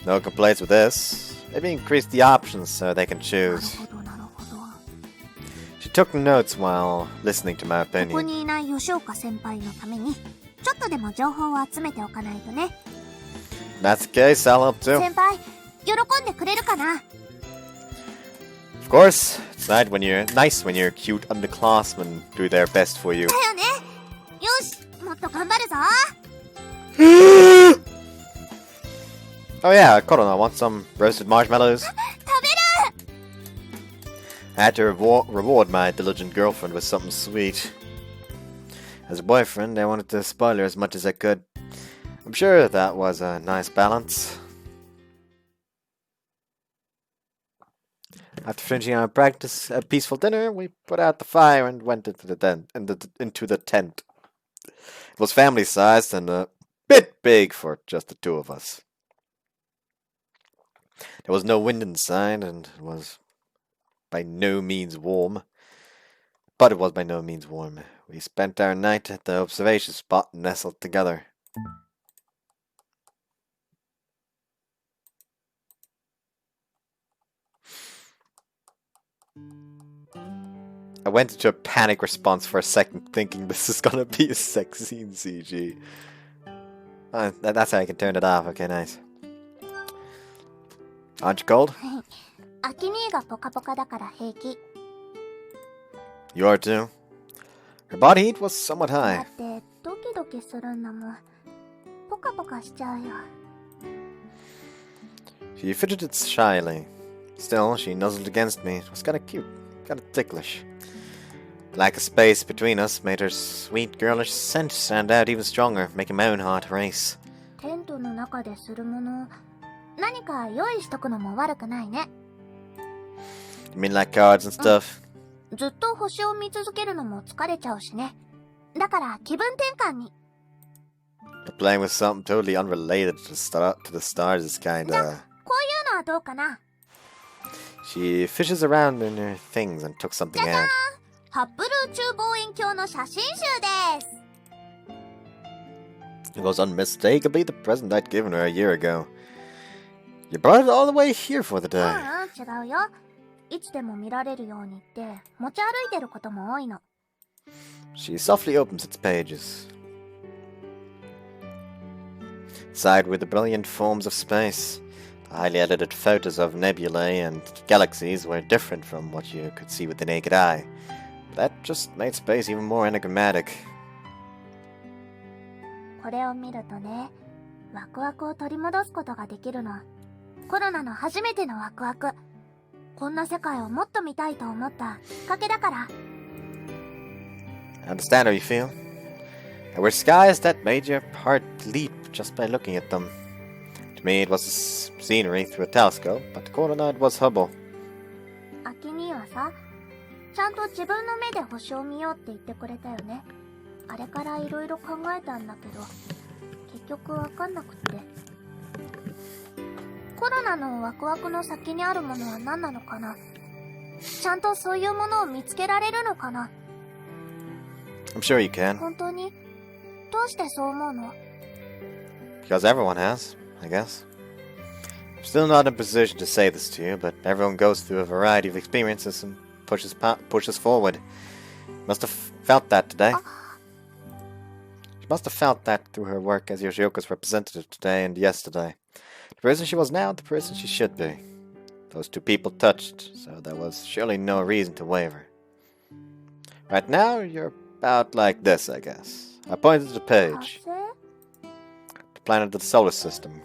No complaints with this. Maybe increase the options so they can
なる
choose.
ほど、なるほど。
She took notes while listening to my
ここ
opinion.
にいない吉岡先輩のために、ちょっとでも情報を集めておかないとね。
That's the case, I'll help too.
先輩、喜んでくれるかな？
Of course, it's nice when your cute underclassmen do their best for you.
だよね。よし、もっと頑張るぞ。
Oh yeah, Korona, want some roasted marshmallows?
食べる。
I had to reward my diligent girlfriend with something sweet. As a boyfriend, I wanted to spoil her as much as I could. I'm sure that was a nice balance. After finishing our peaceful dinner, we put out the fire and went into the tent. It was family-sized and a bit big for just the 2 of us. There was no wind inside, and it was by no means warm. But it was by no means warm. We spent our night at the observation spot nestled together. I went into a panic response for a second, thinking this is gonna be a sex scene CG. That's how I can turn it off. Okay, nice. Aren't you cold?
アキ兄がポカポカだから平気。
You are too. Her body heat was somewhat
だ
high.
ってドキドキするんだもん。ポカポカしちゃうよ。
She fidgeted shyly. Still, she nuzzled against me. It was kinda cute, kinda ticklish. The lack of space between us made her sweet, girlish scent stand out even stronger, making my own heart race.
テントの中でするもの、何か用意しとくのも悪くないね。
You mean like cards and stuff?
ずっと星を見続けるのも疲れちゃうしね。だから気分転換に。
But playing with something totally unrelated to the stars is
じゃあ、
kinda...
こういうのはどうかな？
She fishes around in her things and took something out.
ハッブル宇宙望遠鏡の写真集です。
It was unmistakably the present I'd given her a year ago. You brought it all the way here for the
う
day.
ん、違うよ。いつでも見られるようにって持ち歩いてることも多いの。
She softly opens its pages. Inside were the brilliant forms of space. The highly edited photos of nebulae and galaxies were different from what you could see with the naked eye. That just made space even more enigmatic.
これを見るとね、ワクワクを取り戻すことができるの。コロナの初めてのワクワク。こんな世界をもっと見たいと思ったきっかけだから。
I understand how you feel. There were skies that made your heart leap just by looking at them. To me, it was scenery through a telescope, but to Korona, it was Hubble.
アキ兄はさ、ちゃんと自分の目で星を見ようって言ってくれたよね。あれからいろいろ考えたんだけど、結局わかんなくって。コロナのワクワクの先にあるものは何なのかな？ちゃんとそういうものを見つけられるのかな？
I'm sure you can,
本当に？どうしてそう思うの？
because everyone has, I guess. I'm still not in a position to say this to you, but everyone goes through a variety of experiences and pushes forward. Must have felt that today. She must have felt that through her work as Yoshioka's representative today and yesterday. The person she was now, the person she should be. Those 2 people touched, so there was surely no reason to waver. Right now, you're about like this, I guess. I pointed to the
火
page.
星？
The planet of the solar system.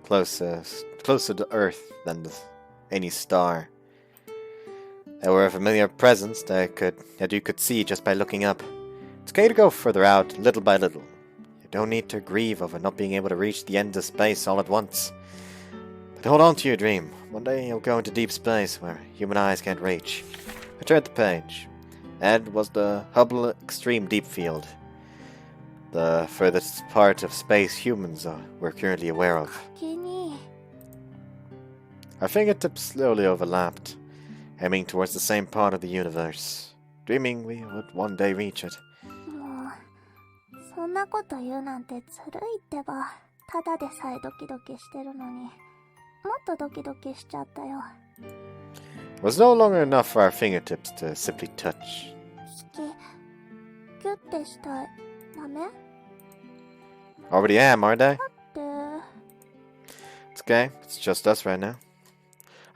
Closer to Earth than any star. There were familiar presence that you could see just by looking up. It's okay to go further out, little by little. You don't need to grieve over not being able to reach the end of space all at once. But hold on to your dream. One day you'll go into deep space where human eyes can't reach. I turned the page. and was the Hubble Extreme Deep Field, the furthest part of space humans were currently aware of.
先に
Our fingertips slowly overlapped, aiming towards the same part of the universe, dreaming we would one day reach it.
もうそんなこと言うなんてずるいってば。ただでさえドキドキしてるのにもっとドキドキしちゃったよ。
It was no longer enough for our fingertips to simply touch.
好きキュッてしたい。ダメ？
Already am, aren't I?
って
It's okay, it's just us right now.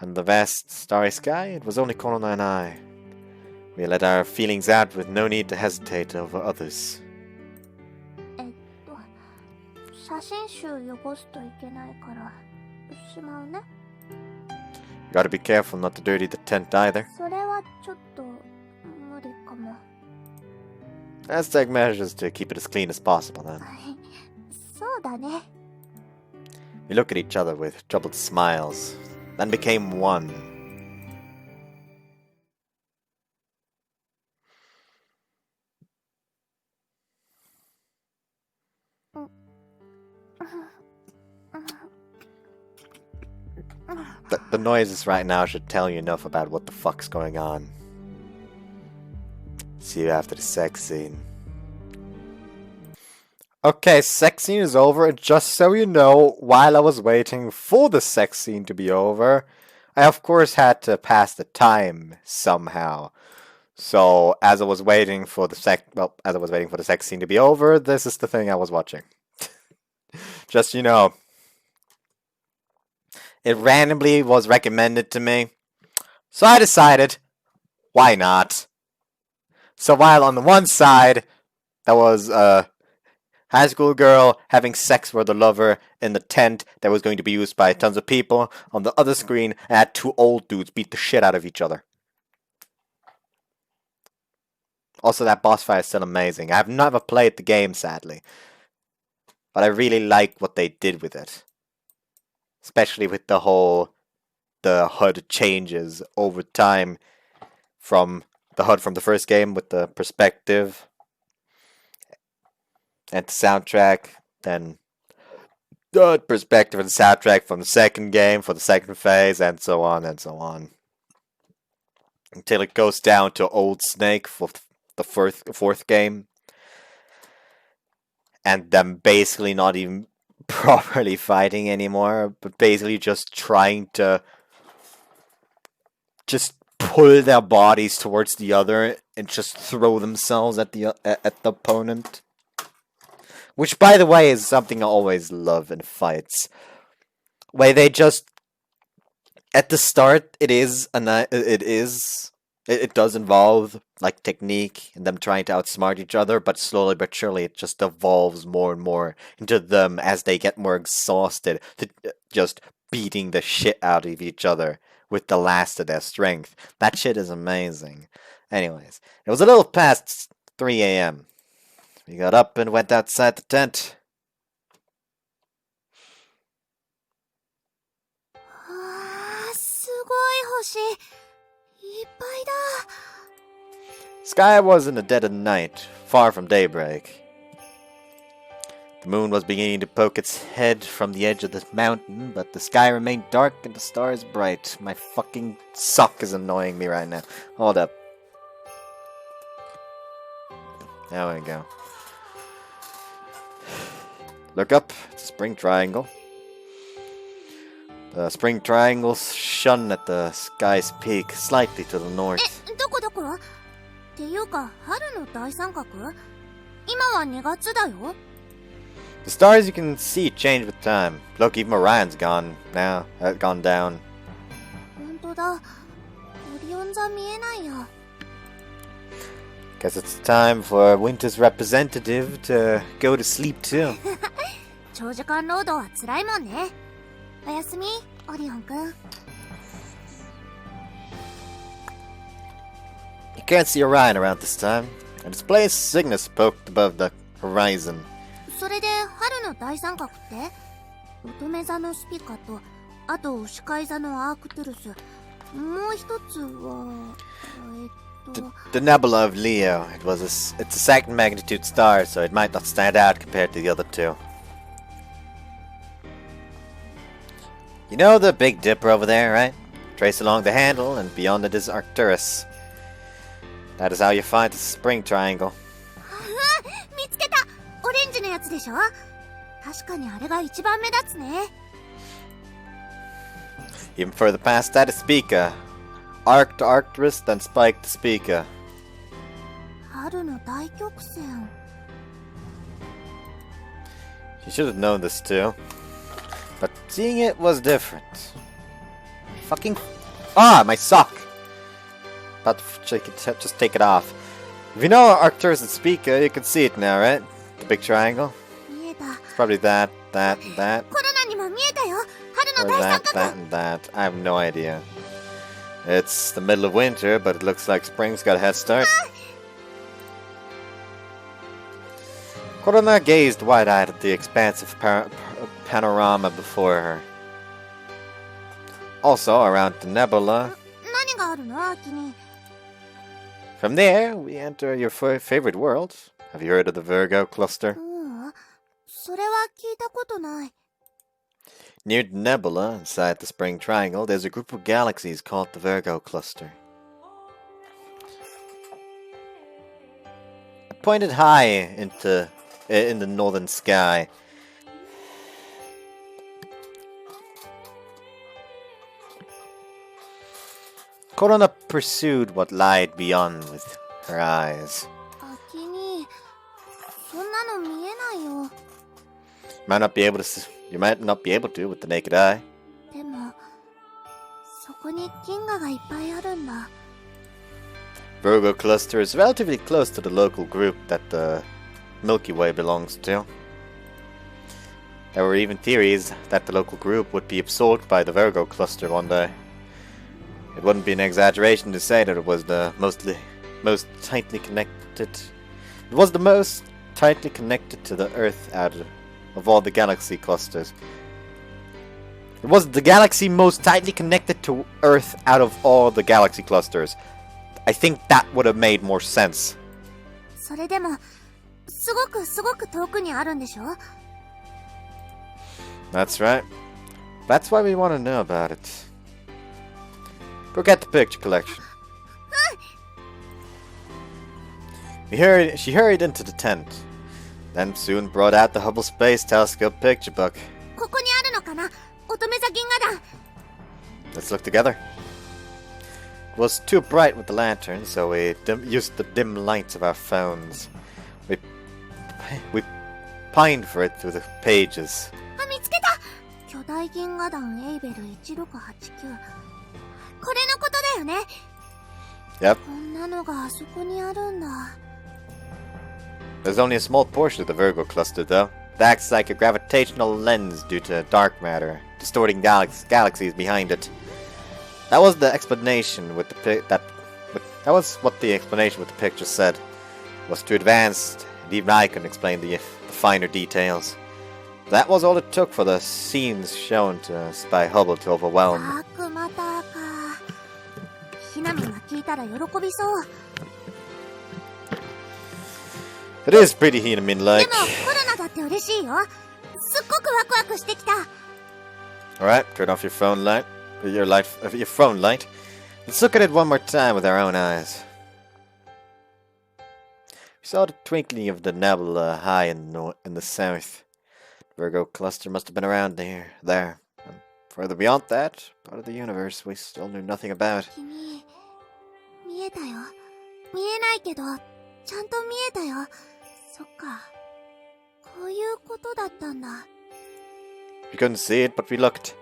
Under the vast, starry sky, it was only Korona and I. We let our feelings out with no need to hesitate over others.
写真集汚すといけないからしまうね。
You gotta be careful not to dirty the tent either.
それはちょっと無理かも。
Let's take measures to keep it as clean as possible then.
そうだね。
We look at each other with troubled smiles, then became one. The noises right now should tell you enough about what the fuck's going on. See you after the sex scene. Okay, sex scene is over, and just so you know, while I was waiting for the sex scene to be over, I of course had to pass the time somehow. So as I was waiting for the sex scene to be over, this is the thing I was watching. Just you know. It randomly was recommended to me, so I decided, why not? So while on the one side, there was a high school girl having sex with a lover in the tent that was going to be used by tons of people, on the other screen, I had two old dudes beat the shit out of each other. Also, that boss fight is still amazing. I have never played the game, sadly, but I really like what they did with it. Especially with the HUD changes over time from the HUD from the first game with the perspective and the soundtrack, then the perspective and soundtrack from the second game for the second phase, and so on and so on. Until it goes down to Old Snake for the fourth game. And them basically not even properly fighting anymore, but basically just trying to just pull their bodies towards the other and just throw themselves at the opponent. Which, by the way, is something I always love in fights. Where they just at the start, it does involve like technique and them trying to outsmart each other, but slowly but surely it just evolves more and more into them as they get more exhausted to just beating the shit out of each other with the last of their strength. That shit is amazing. Anyways, it was a little past 3 a.m. We got up and went outside the tent. Sky was in the dead of night, far from daybreak. The moon was beginning to poke its head from the edge of the mountain, but the sky remained dark and the stars bright. My fucking sock is annoying me right now. Hold up. There we go. Look up, it's a spring triangle. The spring triangles shone at the sky's peak, slightly to the north.
どこどこ？っていうか、春の大三角？今は2月だよ。
The stars you can see change with time. Look, even Orion's gone now. Gone down.
本当だ。オリオン座見えないや。
Guess it's time for Winter's representative to go to sleep too.
長時間労働は辛いもんね。おやすみ、オリオンくん。
You can't see Orion around this time, and its blaze Cygnus poked above the horizon.
それで春の大三角って？乙女座のスピカと、あと牛飼い座のアークトゥルス。もう一つは、
The nebula of Leo. It's a second magnitude star, so it might not stand out compared to the other two. You know the Big Dipper over there, right? Trace along the handle, and beyond it is Arcturus. That is how you find the spring triangle.
見つけた。オレンジのやつでしょ。確かにあれが一番目立つね。
Even further past that is Spica. Arc to Arcturus, then Spike to Spica.
春の大曲線。
You should have known this too. But seeing it was different. Fucking... Ah, my sock! About to just take it off. If you know Arcturus and Spica, you can see it now, right? The big triangle.
見えた。
It's probably that, that, and that.
コロナにも見えたよ。
Or that, that, and that. I have no idea. It's the middle of winter, but it looks like spring's got a head start. Korona gazed wide-eyed at the expansive panorama before her. Also, around the nebula.
何があるの、秋に。
From there, we enter your favorite world. Have you heard of the Virgo cluster?
それは聞いたことない。
Near the nebula, inside the spring triangle, there's a group of galaxies called the Virgo cluster. Pointed high in the northern sky. Korona pursued what lied beyond with her eyes.
秋に、そんなの見えないよ。
You might not be able to with the naked eye.
でも、そこに銀河がいっぱいあるんだ。
Virgo cluster is relatively close to the local group that the Milky Way belongs to. There were even theories that the local group would be absorbed by the Virgo cluster one day. It wouldn't be an exaggeration to say that it was the most tightly connected. It was the most tightly connected to the Earth out of all the galaxy clusters. It was the galaxy most tightly connected to Earth out of all the galaxy clusters. I think that would have made more sense.
それでも、すごく遠くにあるんでしょ？
That's right. That's why we want to know about it. Go get the picture collection. She hurried into the tent, then soon brought out the Hubble Space Telescope picture book.
ここにあるのかな？乙女座銀河団。
Let's look together. It was too bright with the lantern, so we used the dim lights of our phones. We pined for it through the pages.
あ、見つけた！巨大銀河団エイベル1689。これのことだよね。
Yep.
こんなのがあそこにあるんだ。
There's only a small portion of the Virgo cluster, though. It acts like a gravitational lens due to dark matter, distorting galaxies behind it. That was the explanation with the that was what the explanation with the picture said. It was too advanced, and even I couldn't explain the finer details. That was all it took for the scenes shown to us by Hubble to overwhelm.
ダークマターか。ひなみが聞いたら喜びそう。
It is pretty Hinamin-like.
でもコロナだって嬉しいよ。すっごくワクワクしてきた。
Alright, turn off your phone light. Your phone light. Let's look at it one more time with our own eyes. We saw the twinkling of the nebula high in the south. The Virgo cluster must have been around there. And further beyond that, part of the universe we still knew nothing about.
君、見えたよ。見えないけど、ちゃんと見えたよ。そっか。こういうことだったんだ。
We couldn't see it, but we looked.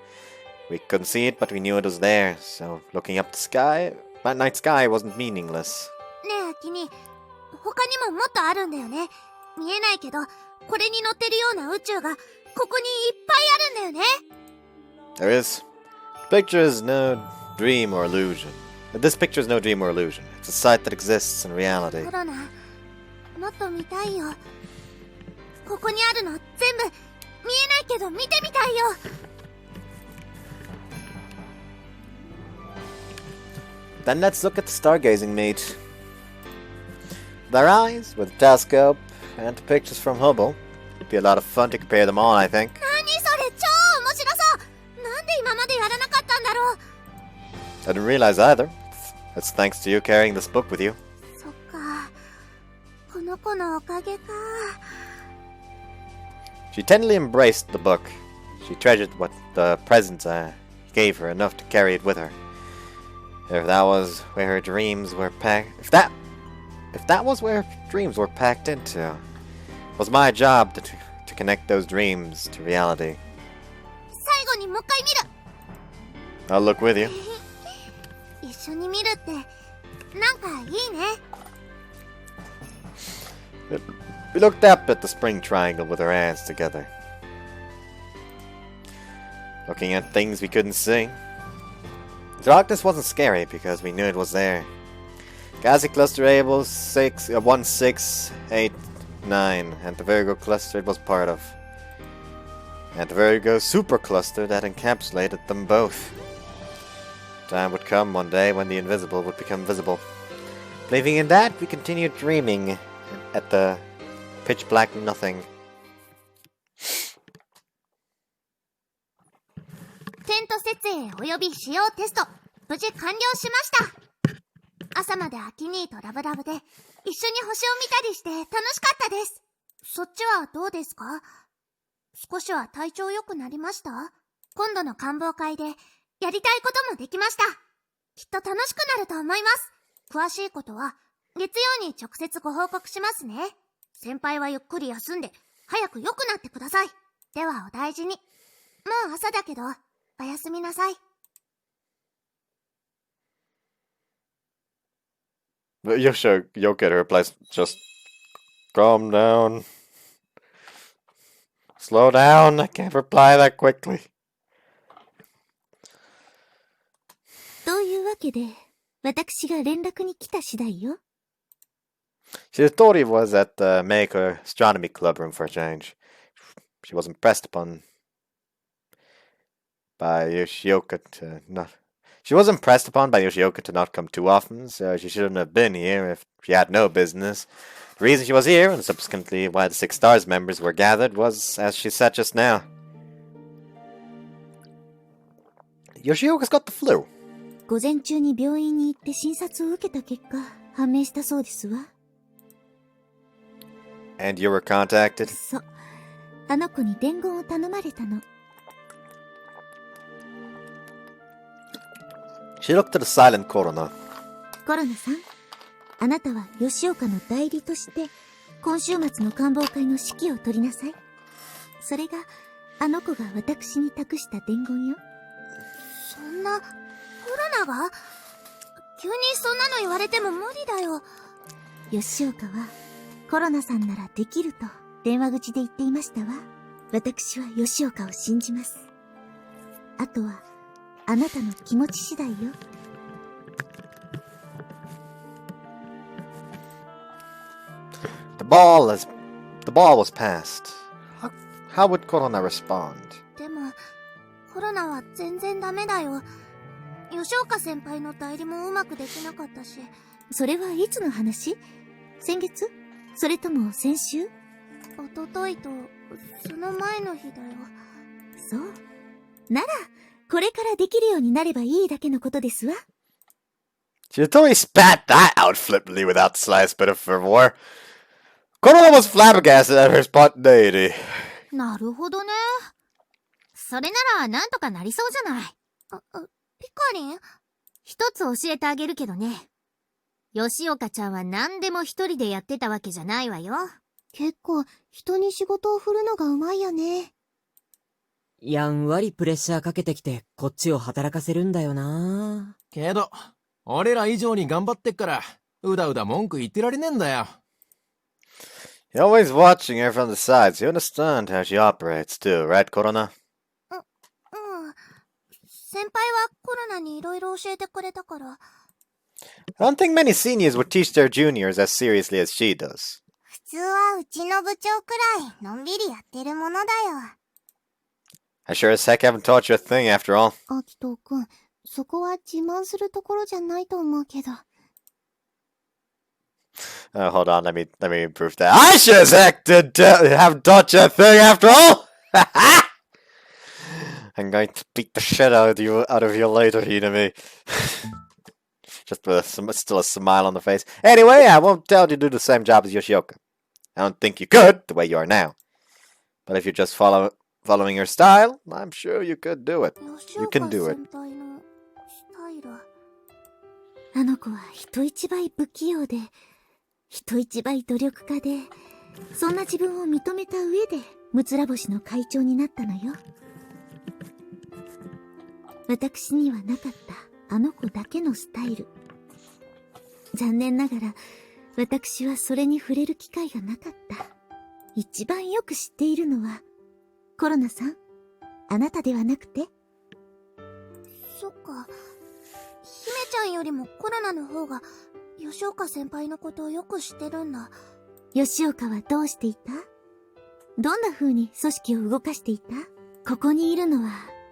We couldn't see it, but we knew it was there. So, looking up the sky, that night sky wasn't meaningless.
ねえ、君、他にももっとあるんだよね。見えないけど、これに乗ってるような宇宙が、ここにいっぱいあるんだよね。
There is. The picture is no dream or illusion. This picture is no dream or illusion. It's a sight that exists in reality.
コロナ、もっと見たいよ。ここにあるの全部、見えないけど見てみたいよ。
Then let's look at the stargazing mate. their eyes with a telescope and the pictures from Hubble. It'd be a lot of fun to compare them all, I think.
何それ、超面白そう。なんで今までやらなかったんだろう。
I didn't realize either. That's thanks to you carrying this book with you.
そっか。この子のおかげか。
She tenderly embraced the book. She treasured what the presents I gave her enough to carry it with her. If that was where her dreams were packed, if that was where her dreams were packed into, it was my job to connect those dreams to reality.
最後にもう一回見る。
I'll look with you.
一緒に見るってなんかいいね。
We looked up at the spring triangle with our hands together, looking at things we couldn't see. The darkness wasn't scary because we knew it was there. Galaxy Cluster Able 1689, and the Virgo cluster it was part of. And the Virgo supercluster that encapsulated them both. Time would come one day when the invisible would become visible. Believing in that, we continued dreaming at the pitch black nothing.
テント設営および使用テスト無事完了しました。朝までアキニーとラブラブで一緒に星を見たりして楽しかったです。そっちはどうですか？少しは体調良くなりました？今度の観望会でやりたいこともできました。きっと楽しくなると思います。詳しいことは月曜に直接ご報告しますね。先輩はゆっくり休んで早く良くなってください。ではお大事に。もう朝だけどおやすみなさい。
Yoka replies, just calm down. Slow down, I can't reply that quickly.
というわけで、私が連絡に来た次第よ。
She thought he was at the Maker Astronomy Club room for a change. She was impressed upon by Yoshioka to not. She was impressed upon by Yoshioka to not come too often, so she shouldn't have been here if she had no business. The reason she was here, and subsequently why the Six Stars members were gathered, was as she said just now. Yoshioka's got the flu.
午前中に病院に行って診察を受けた結果、判明したそうですわ。
And you were contacted?
そう。あの子に伝言を頼まれたの。
She looked at the silent Korona.
コロナさん、あなたは吉岡の代理として今週末の観望会の指揮を取りなさい。それがあの子が私に託した伝言よ。そんな、コロナが？急にそんなの言われても無理だよ。吉岡はコロナさんならできると電話口で言っていましたわ。私は吉岡を信じます。あとはあなたの気持ち次第よ。
The ball was passed. How would Korona respond?
でも、コロナは全然ダメだよ。吉岡先輩の代理もうまくできなかったし。それはいつの話？先月？それとも先週？一昨日と、その前の日だよ。そう。なら、これからできるようになればいいだけのことですわ。
She totally spat that out flippantly without the slightest bit of fervor. Korona was flabbergasted at her spontaneity.
なるほどね。それならなんとかなりそうじゃない。ピカリン？一つ教えてあげるけどね。吉岡ちゃんは何でも一人でやってたわけじゃないわよ。結構人に仕事を振るのがうまいよね。
やんわりプレッシャーかけてきてこっちを働かせるんだよな。
けど、俺ら以上に頑張ってっから、うだうだ文句言ってられねえんだよ。
You're always watching her from the sides. You understand how she operates too, right, Korona?
先輩はコロナにいろいろ教えてくれたから。
I don't think many seniors would teach their juniors as seriously as she does.
普通はうちの部長くらいのんびりやってるものだよ。
I sure as heck haven't taught you a thing after all.
アキト君、そこは自慢するところじゃないと思うけど。
Hold on, let me improve that. I should have taught you a thing after all. I'm going to beat the shit out of you later, Hinami. Just with still a smile on the face. Anyway, I won't tell you to do the same job as Yoshioka. I don't think you could, the way you are now. But if you just following your style, I'm sure you could do it. You can do it.
あの子は人一倍不器用で、人一倍努力家で、そんな自分を認めた上で、むつら星の会長になったのよ。私にはなかったあの子だけのスタイル。残念ながら、私はそれに触れる機会がなかった。一番よく知っているのは、コロナさん、あなたではなくて。そっか。姫ちゃんよりもコロナの方が、吉岡先輩のことをよく知ってるんだ。吉岡はどうしていた？どんな風に組織を動かしていた？ここにいるのは、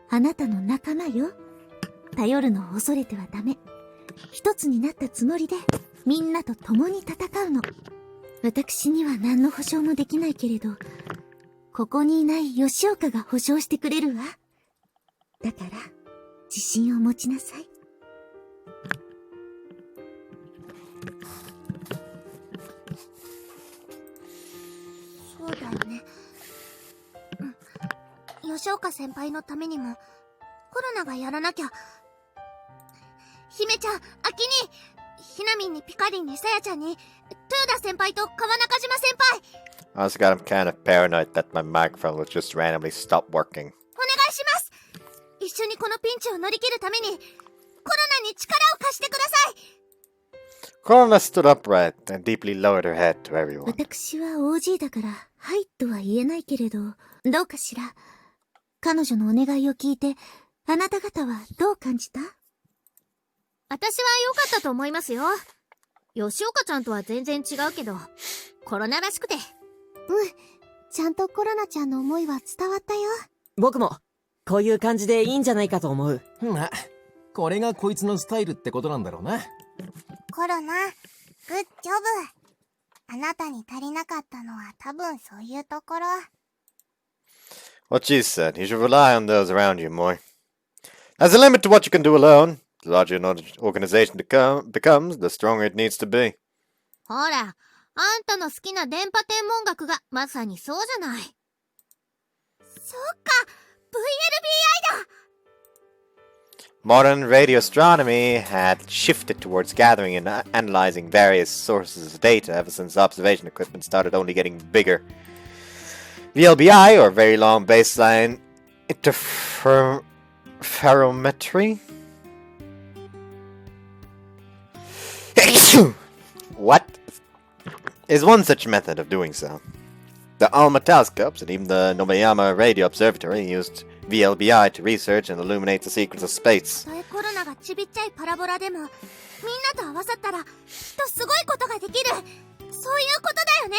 あなたの仲間よ。頼るのを恐れてはダメ。一つになったつもりで、みんなと共に戦うの。私には何の保証もできないけれど、ここにいない吉岡が保証してくれるわ。だから、自信を持ちなさい。そうだよね。吉岡先輩のためにも、コロナがやらなきゃ。姫ちゃん、アキに、ひなみんにピカリンにさやちゃんに、豊田先輩と川中島先輩。
Honestly, God, I'm kind of paranoid that my microphone will just randomly stop working.
お願いします。一緒にこのピンチを乗り切るために、コロナに力を貸してください。
Korona stood upright and deeply lowered her head to everyone.
私は OG だから、はいとは言えないけれど、どうかしら。彼女のお願いを聞いて、あなた方はどう感じた？
私は良かったと思いますよ。吉岡ちゃんとは全然違うけど、コロナらしくて。
ちゃんとコロナちゃんの思いは伝わったよ。
僕も、こういう感じでいいんじゃないかと思う。
ま、これがこいつのスタイルってことなんだろうな。
コロナ、グッジョブ。あなたに足りなかったのは多分そういうところ。
What you said, you should rely on those around you more. There's a limit to what you can do alone. The larger an organization becomes, the stronger it needs to be.
ほら、あんたの好きな電波天文学がまさにそうじゃない。そっ
か、VLBI だ。
Modern radio astronomy had shifted towards gathering and analyzing various sources of data ever since observation equipment started only getting bigger. VLBI, or Very Long Baseline Interferometry? What? Is one such method of doing so. The ALMA telescopes and even the Nobayama Radio Observatory used VLBI to research and illuminate the secrets of space.
たとえコロナがちびっちゃいパラボラでも、みんなと合わさったら、きっとすごいことができる。そういうことだよね。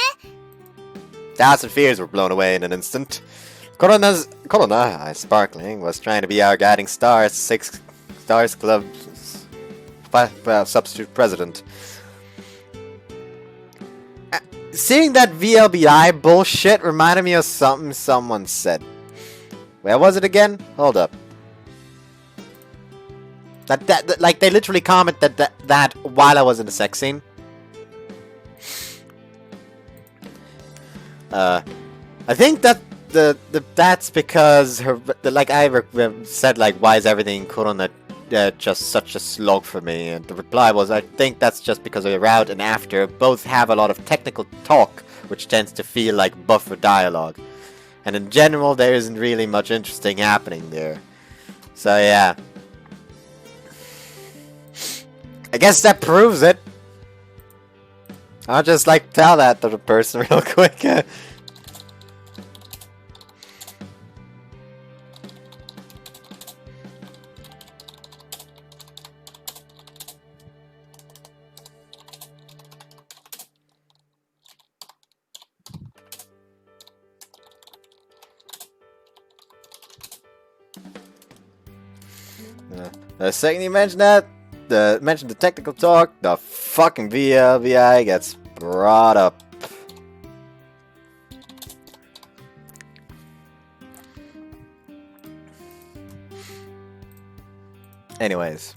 Doubts and fears were blown away in an instant. Korona, sparkling, was trying to be our guiding star, Six Stars Club's substitute president. Seeing that VLBI bullshit reminded me of something someone said. Where was it again? Hold up. That like they literally commented that while I was in the sex scene. I think that that's because I said like, why is everything in Korona just such a slog for me? And the reply was, I think that's just because the route and after both have a lot of technical talk, which tends to feel like buffer dialogue. And in general, there isn't really much interesting happening there. So yeah. I guess that proves it. I'll just like tell that to the person real quick. The second you mention that, mention the technical talk, the fucking VLBI gets brought up. Anyways.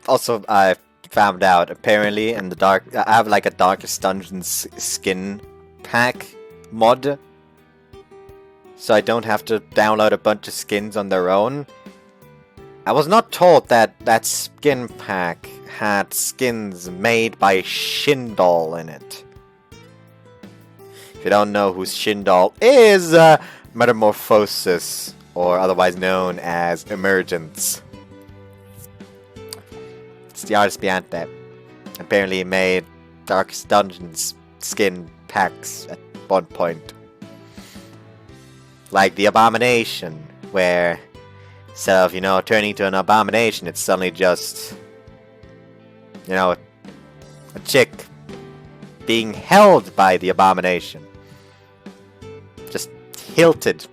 Also, I found out, apparently, in the dark... I have like a Darkest Dungeons skin pack mod. So I don't have to download a bunch of skins on their own. I was not told that that skin pack had skins made by Shindal in it. If you don't know who Shindal is, Metamorphosis, or otherwise known as Emergence. It's the artist behind that. Apparently he made Darkest Dungeons skin packs at one point. Like the Abomination, where instead of, you know, turning into an abomination, it's suddenly just, you know, a chick being held by the Abomination. Just hilted.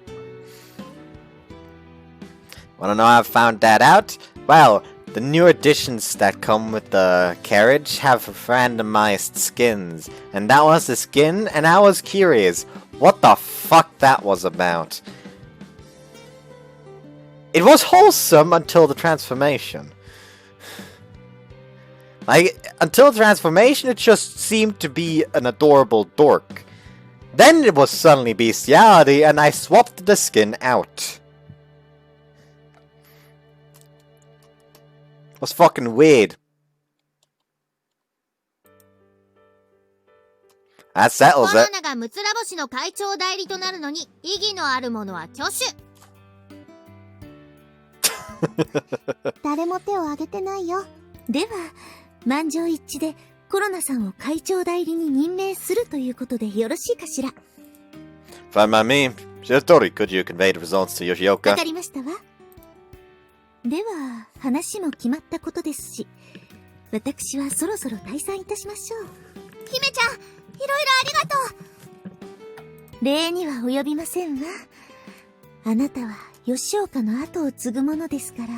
Wanna know how I found that out? Well, the new editions that come with the carriage have randomized skins. And that was the skin, and I was curious what the fuck that was about. It was wholesome until the transformation. Like, until the transformation, it just seemed to be an adorable dork. Then it was suddenly bestiality, and I swapped the skin out. It was fucking weird. That settles
コロ
it.
ナがムツラ星の会長代理となるのに意義のあるものは挙手。
誰も手を挙げてないよ。では、満場一致でコロナさんを会長代理に任命するということでよろしいかしら。
Fine by me. Shiratori, could you convey the results to
わ
Yoshioka?
かりましたわ。では、話も決まったことですし、私はそろそろ退散いたしましょう。姫ちゃん、いろいろありがとう。礼には及びませんわ。あなたは吉岡の後を継ぐものですから、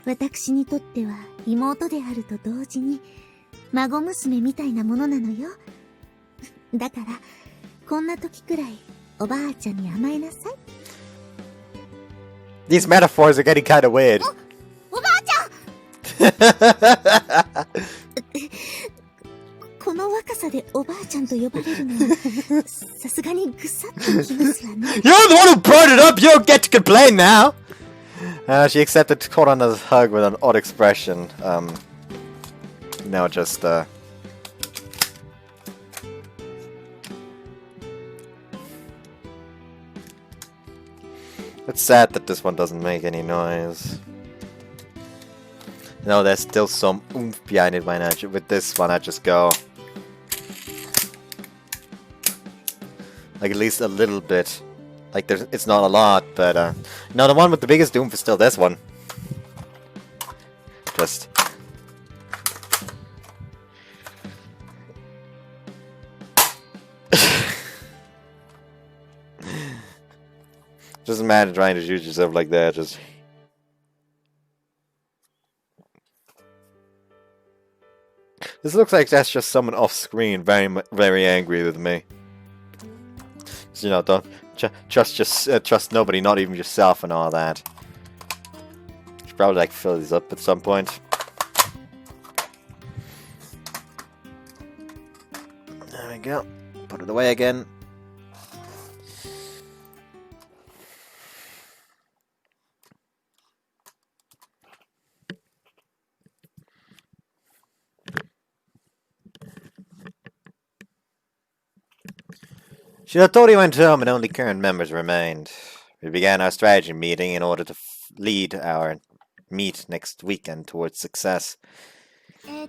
私にとっては妹であると同時に孫娘みたいなものなのよ。だからこんな時くらいおばあちゃんに甘えなさい。
These metaphors are getting kind of weird.
おばあちゃん
この若さでおばあちゃんと呼ばれるのはさすがにぐさっときますわね。
You're the one who brought it up! You don't get to complain now! She accepted Korona's hug with an odd expression. Now just, It's sad that this one doesn't make any noise. No, there's still some oomph behind it when with this one I just go. Like at least a little bit. Like it's not a lot, but no, the one with the biggest oomph is still this one. Just just imagine trying to shoot yourself like that. Just this looks like that's just someone off screen, very angry with me. So, you know, don't trust nobody, not even yourself, and all that. Should probably like fill these up at some point. There we go. Put it away again. Shiratori went home and only current members remained. We began our strategy meeting in order to lead our meet next weekend towards success.
官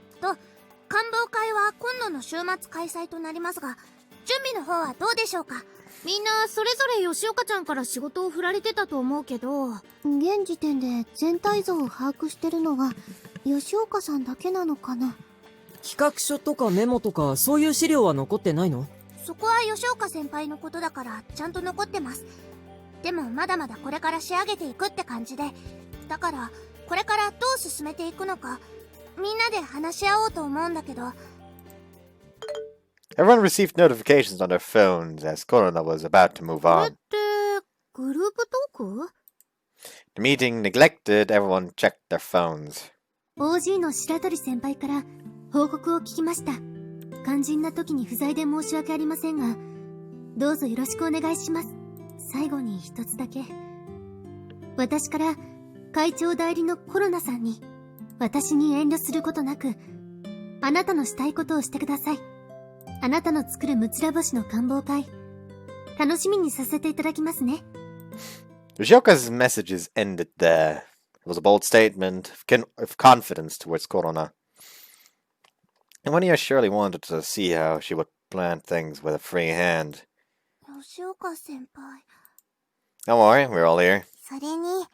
房会は今度の週末開催となりますが、準備の方はどうでしょうか。みんなそれぞれ吉岡ちゃんから仕事を振られてたと思うけど、
現時点で全体像を把握してるのは吉岡さんだけなのかな。
企画書とかメモとかそういう資料は残ってないの？
そこは吉岡先輩のことだからちゃんと残ってます。でもまだまだこれから仕上げていくって感じで、だからこれからどう進めていくのかみんなで話し合おうと思うんだけど、
Everyone received notifications on their phones as Korona was about to move
これっ
on.
て、グループトーク？
The meeting neglected, everyone checked their phones.
OG の白鳥先輩から報告を聞きました。肝心な時に不在で申し訳ありませんが、どうぞよろしくお願いします。最後に一つだけ。私から会長代理のコロナさんに、私に遠慮することなく、あなたのしたいことをしてください。あなたの作るムツラ星の観望会、楽しみにさせていただきますね。
Yoshioka's messages ended there. It was a bold statement of confidence towards Korona. And when he surely wanted to see how she would plan things with a free hand.
吉岡先輩。
Don't worry, we're all here.
それに、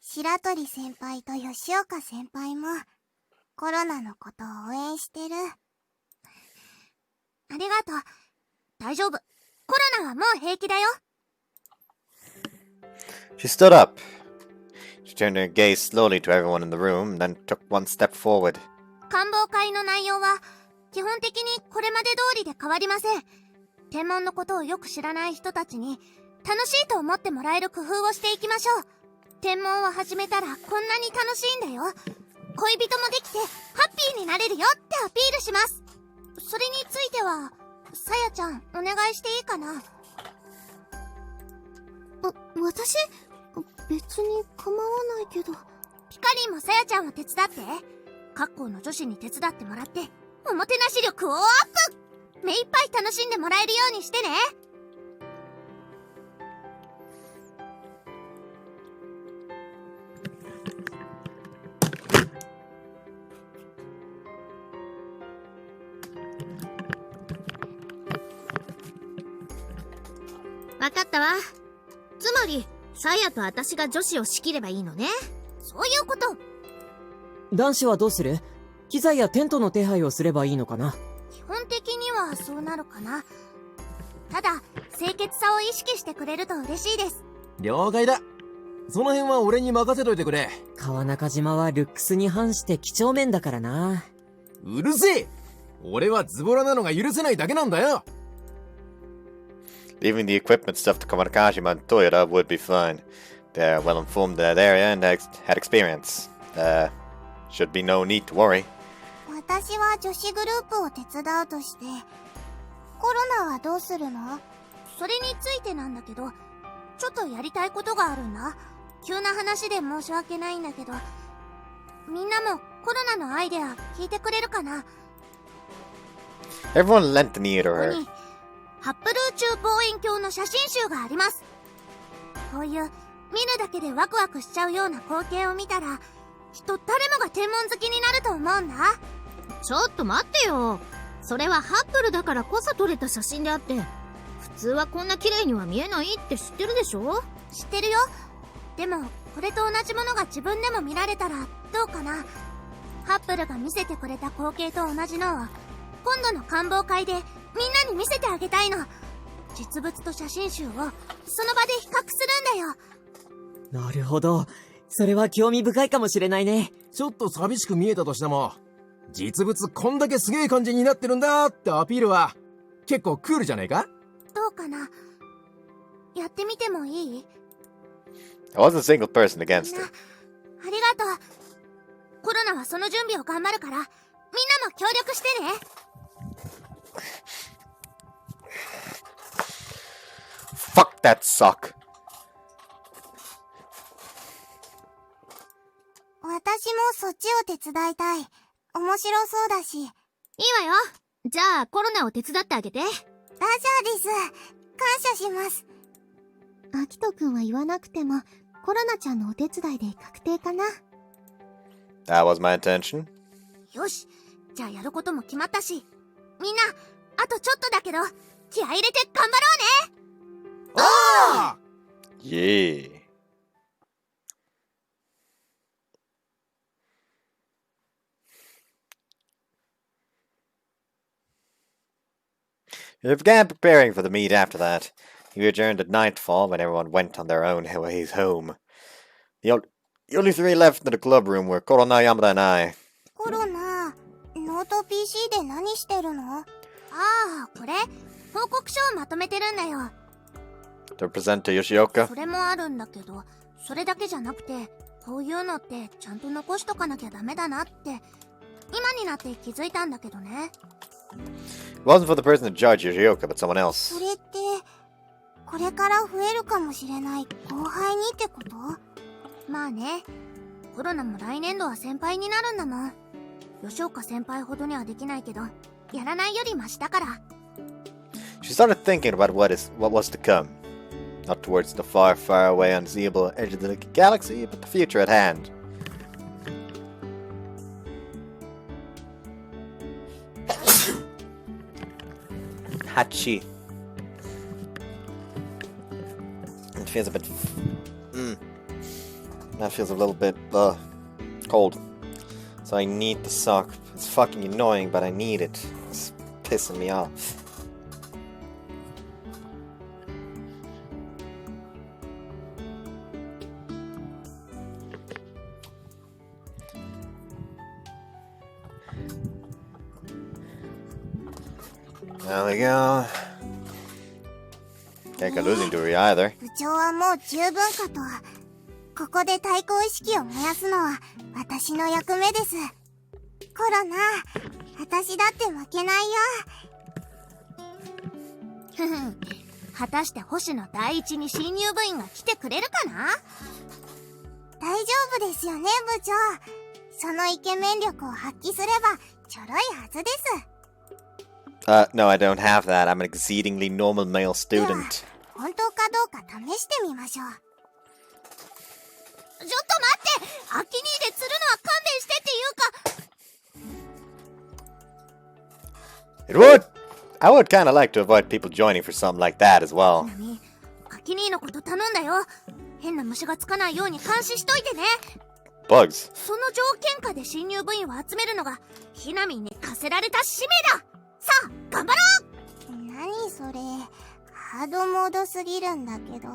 白鳥先輩と吉岡先輩も、コロナのことを応援してる。ありがとう。大丈夫。コロナはもう平気だよ。
She stood up. She turned her gaze slowly to everyone in the room, then took one step forward.
観望会の内容は、基本的にこれまで通りで変わりません。天文のことをよく知らない人たちに、楽しいと思ってもらえる工夫をしていきましょう。天文を始めたらこんなに楽しいんだよ。恋人もできて、ハッピーになれるよってアピールします。それについては、さやちゃん、お願いしていいかな？私？別に構わないけど。ピカリンもさやちゃんを手伝って。各校の女子に手伝ってもらって、おもてなし力をアップ！目いっぱい楽しんでもらえるようにしてね。わかったわ。つまり、さやと私が女子を仕切ればいいのね。そういうこと。
男子はどうする？機材やテントの手配をすればいいのかな？
基本的にはそうなるかな。ただ、清潔さを意識してくれると嬉しいです。
了解だ。その辺は俺に任せといてくれ。
川中島はルックスに反して几帳面だからな。
うるせえ！俺はズボラなのが許せないだけなんだよ。
Leaving the equipment stuff to Komonokashima and Toyota would be fine. They're well informed in that area and had experience. Should be no need to worry.
私は女子グループを手伝うとして、コロナはどうするの？それについてなんだけど、ちょっとやりたいことがあるんだ。急な話で申し訳ないんだけど、みんなもコロナのアイデア聞いてくれるかな？
Everyone lent an ear to
ここ
her.
に、ハップル宇宙望遠鏡の写真集があります。こういう、見るだけでワクワクしちゃうような光景を見たら、きっと誰もが天文好きになると思うんだ。ちょっと待ってよ。それはハッブルだからこそ撮れた写真であって、普通はこんな綺麗には見えないって知ってるでしょ？知ってるよ。でも、これと同じものが自分でも見られたらどうかな。ハッブルが見せてくれた光景と同じのを、今度の観望会でみんなに見せてあげたいの。実物と写真集をその場で比較するんだよ。
なるほど。それは興味深いかもしれないね。
ちょっと寂しく見えたとしても、実物こんだけすげえ感じになってるんだってアピールは結構クールじゃないか？
どうかな。やってみてもいい？
I wasn't a single person
み
against
んな、
it.
ありがとう。コロナはその準備を頑張るから、みんなも協力してね。
Fuck that sock.
私もそっちを手伝いたい。面白そうだし。いいわよ。じゃあコロナを手伝ってあげて。ラジャーです。感謝します。アキトくんは言わなくても、コロナちゃんのお手伝いで確定かな。
That was my intention.
よし。じゃあやることも決まったし。みんな、あとちょっとだけど、気合い入れて頑張ろうね。
ああ！
Yeah. They began preparing for the meet after that. He adjourned at nightfall when everyone went on their own ways home. The only three left in the club room were Korona, Yamada, and I.
コロナ、ノート PC で何してるの？ああ、これ報告書をまとめてるんだよ。
To present to Yoshioka?
それもあるんだけど、それだけじゃなくて、こういうのってちゃんと残しとかなきゃダメだなって今になって気づいたんだけどね。
It wasn't for the person to judge Yoshioka, but someone else.
それってこれから増えるかもしれない後輩にってこと？まあね、コロナも来年度は先輩になるんだもん。吉岡先輩ほどにはできないけど、やらないよりマシだから。
She started thinking about what was to come. Not towards the far, far away, unseeable edge of the galaxy, but the future at hand. Hachi. It feels a bit... That feels a little bit, cold. So I need the sock. It's fucking annoying, but I need it. It's pissing me off. There we go. Can't go losing to her either.
部長はもう十分かと。ここで対抗意識を燃やすのは私の役目です。コロナ、私だって負けないよ。ふふん、果たして星野第一に新入部員が来てくれるかな？大丈夫ですよね、部長。そのイケメン力を発揮すればちょろいはずです。
No, I don't have that. I'm an exceedingly normal male student.
本当かどうか試してみましょう。ちょっと待って、アキ兄で釣るのは勘弁してっていうか。
It would! I would kinda like to avoid people joining for something like that as well.
アキ兄のこと頼んだよ。変な虫がつかないように監視しといてね。
Bugs.
その条件下で新入部員を集めるのがひなみんに課せられた使命だ。さあ、頑張ろう。何それ、ハードモードすぎるんだけど。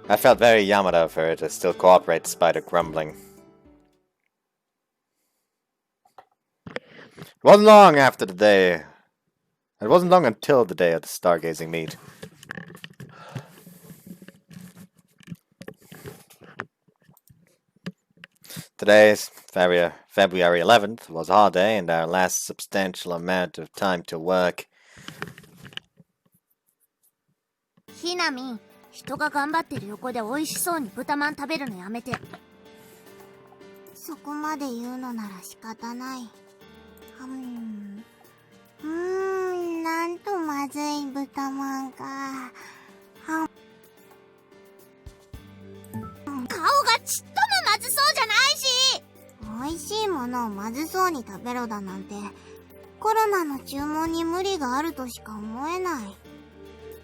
I felt very Yamada of her to still cooperate despite her grumbling. It wasn't long after the day. It wasn't long until the day of the stargazing meet. Today's February 11th was a holiday and our last substantial amount of time to work.
ひなみん、人が頑張ってる横で美味しそうに豚まん食べるのやめて。そこまで言うのなら仕方ない。なんとまずい豚まんか。顔がちっともまずそうじゃないし。美味しいものをまずそうに食べろだなんて、コロナの注文に無理があるとしか思えない。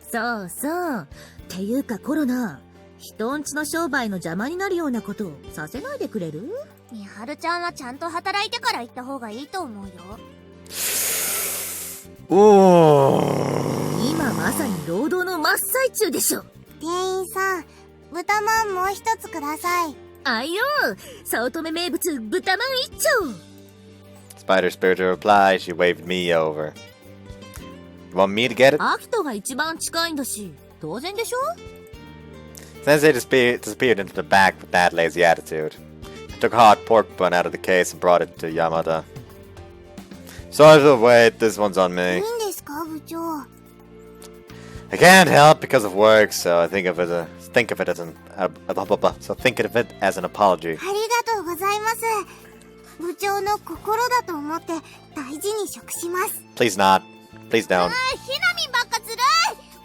そうそう。っていうかコロナ、人んちの商売の邪魔になるようなことをさせないでくれる？
みはるちゃんはちゃんと働いてから行った方がいいと思うよ。
今まさに労働の真っ最中でしょ。
店員さん、豚まんもう一つください。
あいよ、早乙女名物豚まん一丁。
Spider Spirit to reply, she waved me over. You want me to get it?
アキトが一番近いんだし、当然でしょ？
Sensei disappeared into the back with that lazy attitude. I took a hot pork bun out of the case and brought it to Yamada. Sorry to wait, this one's on
い
me.
いんですか、部長。
I can't help because of work, so think of it as an apology.
ありがとうございます。部長の心だと思って大事に食します。
Please not. Please don't.
ひなみんばっかずるい。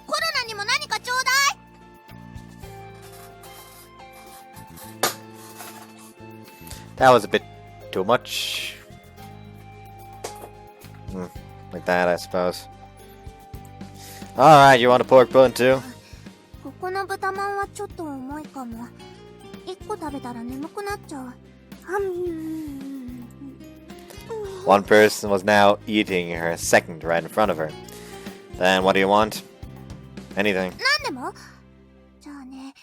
コロナにも何かちょうだい。
That was a bit too much. Like that, I suppose. Alright, you want a pork bun too?
ここの豚まんはちょっと重いかも。一個食べたら眠くなっちゃう。
One person was now eating her second right in front of her. Then what do you want? Anything.
なんでも？じゃあね、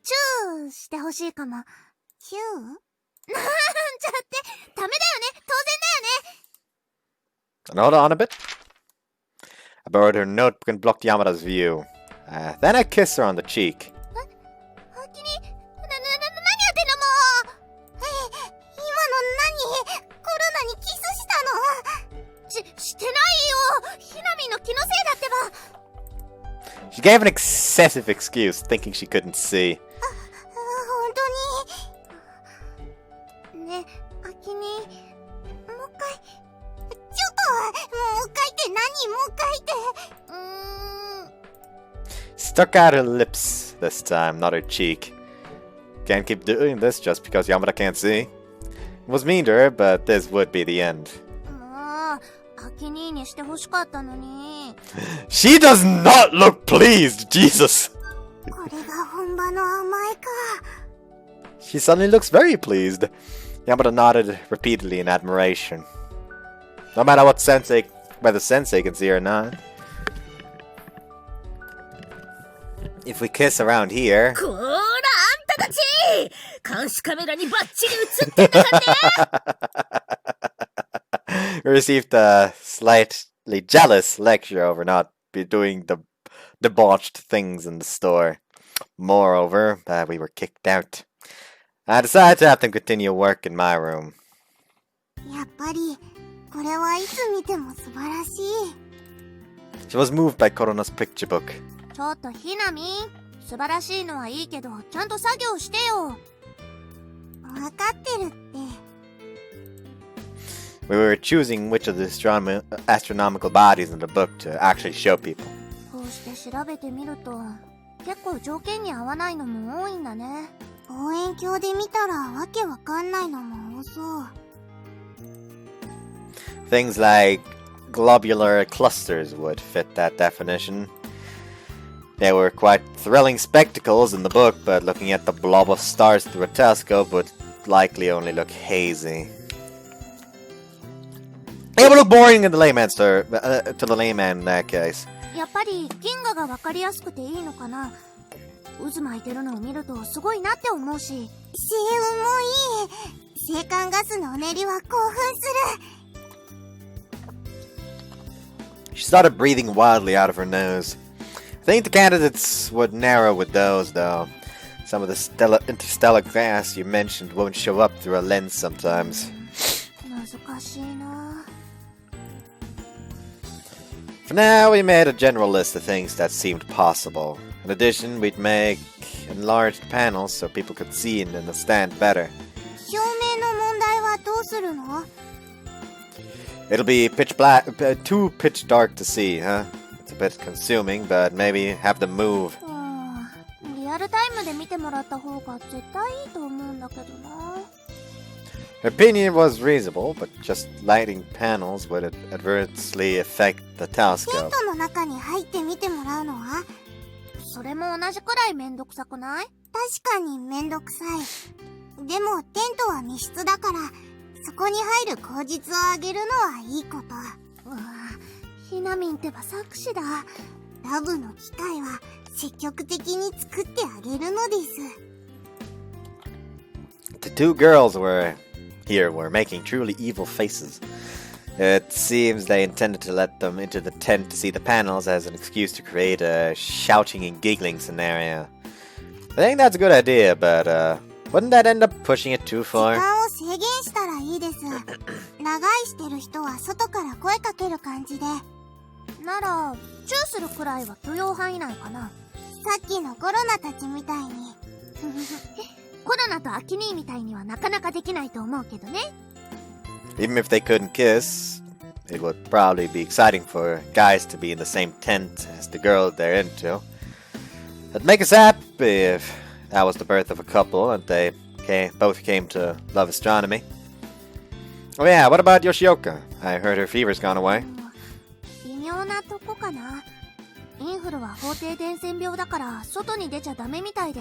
チューしてほしいかも。チュー？なんちゃって、ダメだよね、当然だよね。
And hold on a bit. I borrowed her notebook and blocked Yamada's view. Then I kissed her on the cheek.
あきに、何やってんのもう。今の何？コロナにキスしたの？してないよ。ひなみんの気のせいだってば。
She gave an excessive excuse, thinking she couldn't see.
本当に。ね、あきに、もう一回。ちょっと、もう一回って何？もう一回って。
Stuck out her lips this time, not her cheek. Can't keep doing this just because Yamada can't see. It was mean to her, but this would be the end.
もう、あきににしてほしかったのに。
She does not look pleased, Jesus!
これが本場の甘えか。
She suddenly looks very pleased. Yamada nodded repeatedly in admiration. No matter whether Sensei can see her or not. If we kiss around here...
こーら、あんたたち監視カメラにバッチリ映ってんだからね
We received a slightly jealous lecture over not be doing the debauched things in the store. Moreover, we were kicked out. I decided to have them continue work in my room.
やっぱり、これはいつ見ても素晴らしい。
She was moved by Korona's picture book.
ちょっとひなみん、素晴らしいのはいいけど、ちゃんと作業してよ。わかってるって。
We were choosing which of the astronomical bodies in the book to actually show people.
こうして調べてみると、結構条件に合わないのも多いんだね。望遠鏡で見たらわけわかんないのも多そう。
Things like globular clusters would fit that definition. They were quite thrilling spectacles in the book, but looking at the blob of stars through a telescope would likely only look hazy. It would look boring in the layman's to the layman in that case.
やっぱり銀河がわかりやすくていいのかな。渦巻いてるのを見るとすごいなって思うし。星雲もいい。星間ガスのうねりは興奮する。
She started breathing wildly out of her nose. I think the candidates would narrow with those, though. Some of the interstellar gas you mentioned won't show up through a lens sometimes.
難しいな。
For now, we made a general list of things that seemed possible. In addition, we'd make enlarged panels so people could see and understand better.
照明の問題はどうするの？
It'll be pitch black, too pitch dark to see, huh? It's a bit consuming, but maybe have them move.
リアルタイムで見てもらった方が絶対いいと思うんだけどな。
Her opinion was reasonable, but just lighting panels would adversely affect the
テン
telescope.
トの中に入って見てもらうのは？それも同じくらいめんどくさくない？確かにめんどくさい。でもテントは密室だから、そこに入る口実をあげるのはいいこと。ひなみんってば作詞だ。ラブの機会は積極的に作ってあげるのです。
The two girls were making truly evil faces. It seems they intended to let them into the tent to see the panels as an excuse to create a shouting and giggling scenario. I think that's a good idea, but wouldn't that end up pushing it too
時
far?
間を制限したらいいです。長居してる人は外から声かける感じで。なら、チューするくらいは許容範囲内かな。さっきのコロナたちみたいに。コロナとアキニーみたいにはなかなかできないと思うけどね。
Even if they couldn't kiss, it would probably be exciting for guys to be in the same tent as the girl they're into. It'd make us happy if that was the birth of a couple and they both came to love astronomy. Oh yeah, what about Yoshioka? I heard her fever's gone away.
微妙なとこかな。インフルは法定伝染病だから外に出ちゃダメみたいで。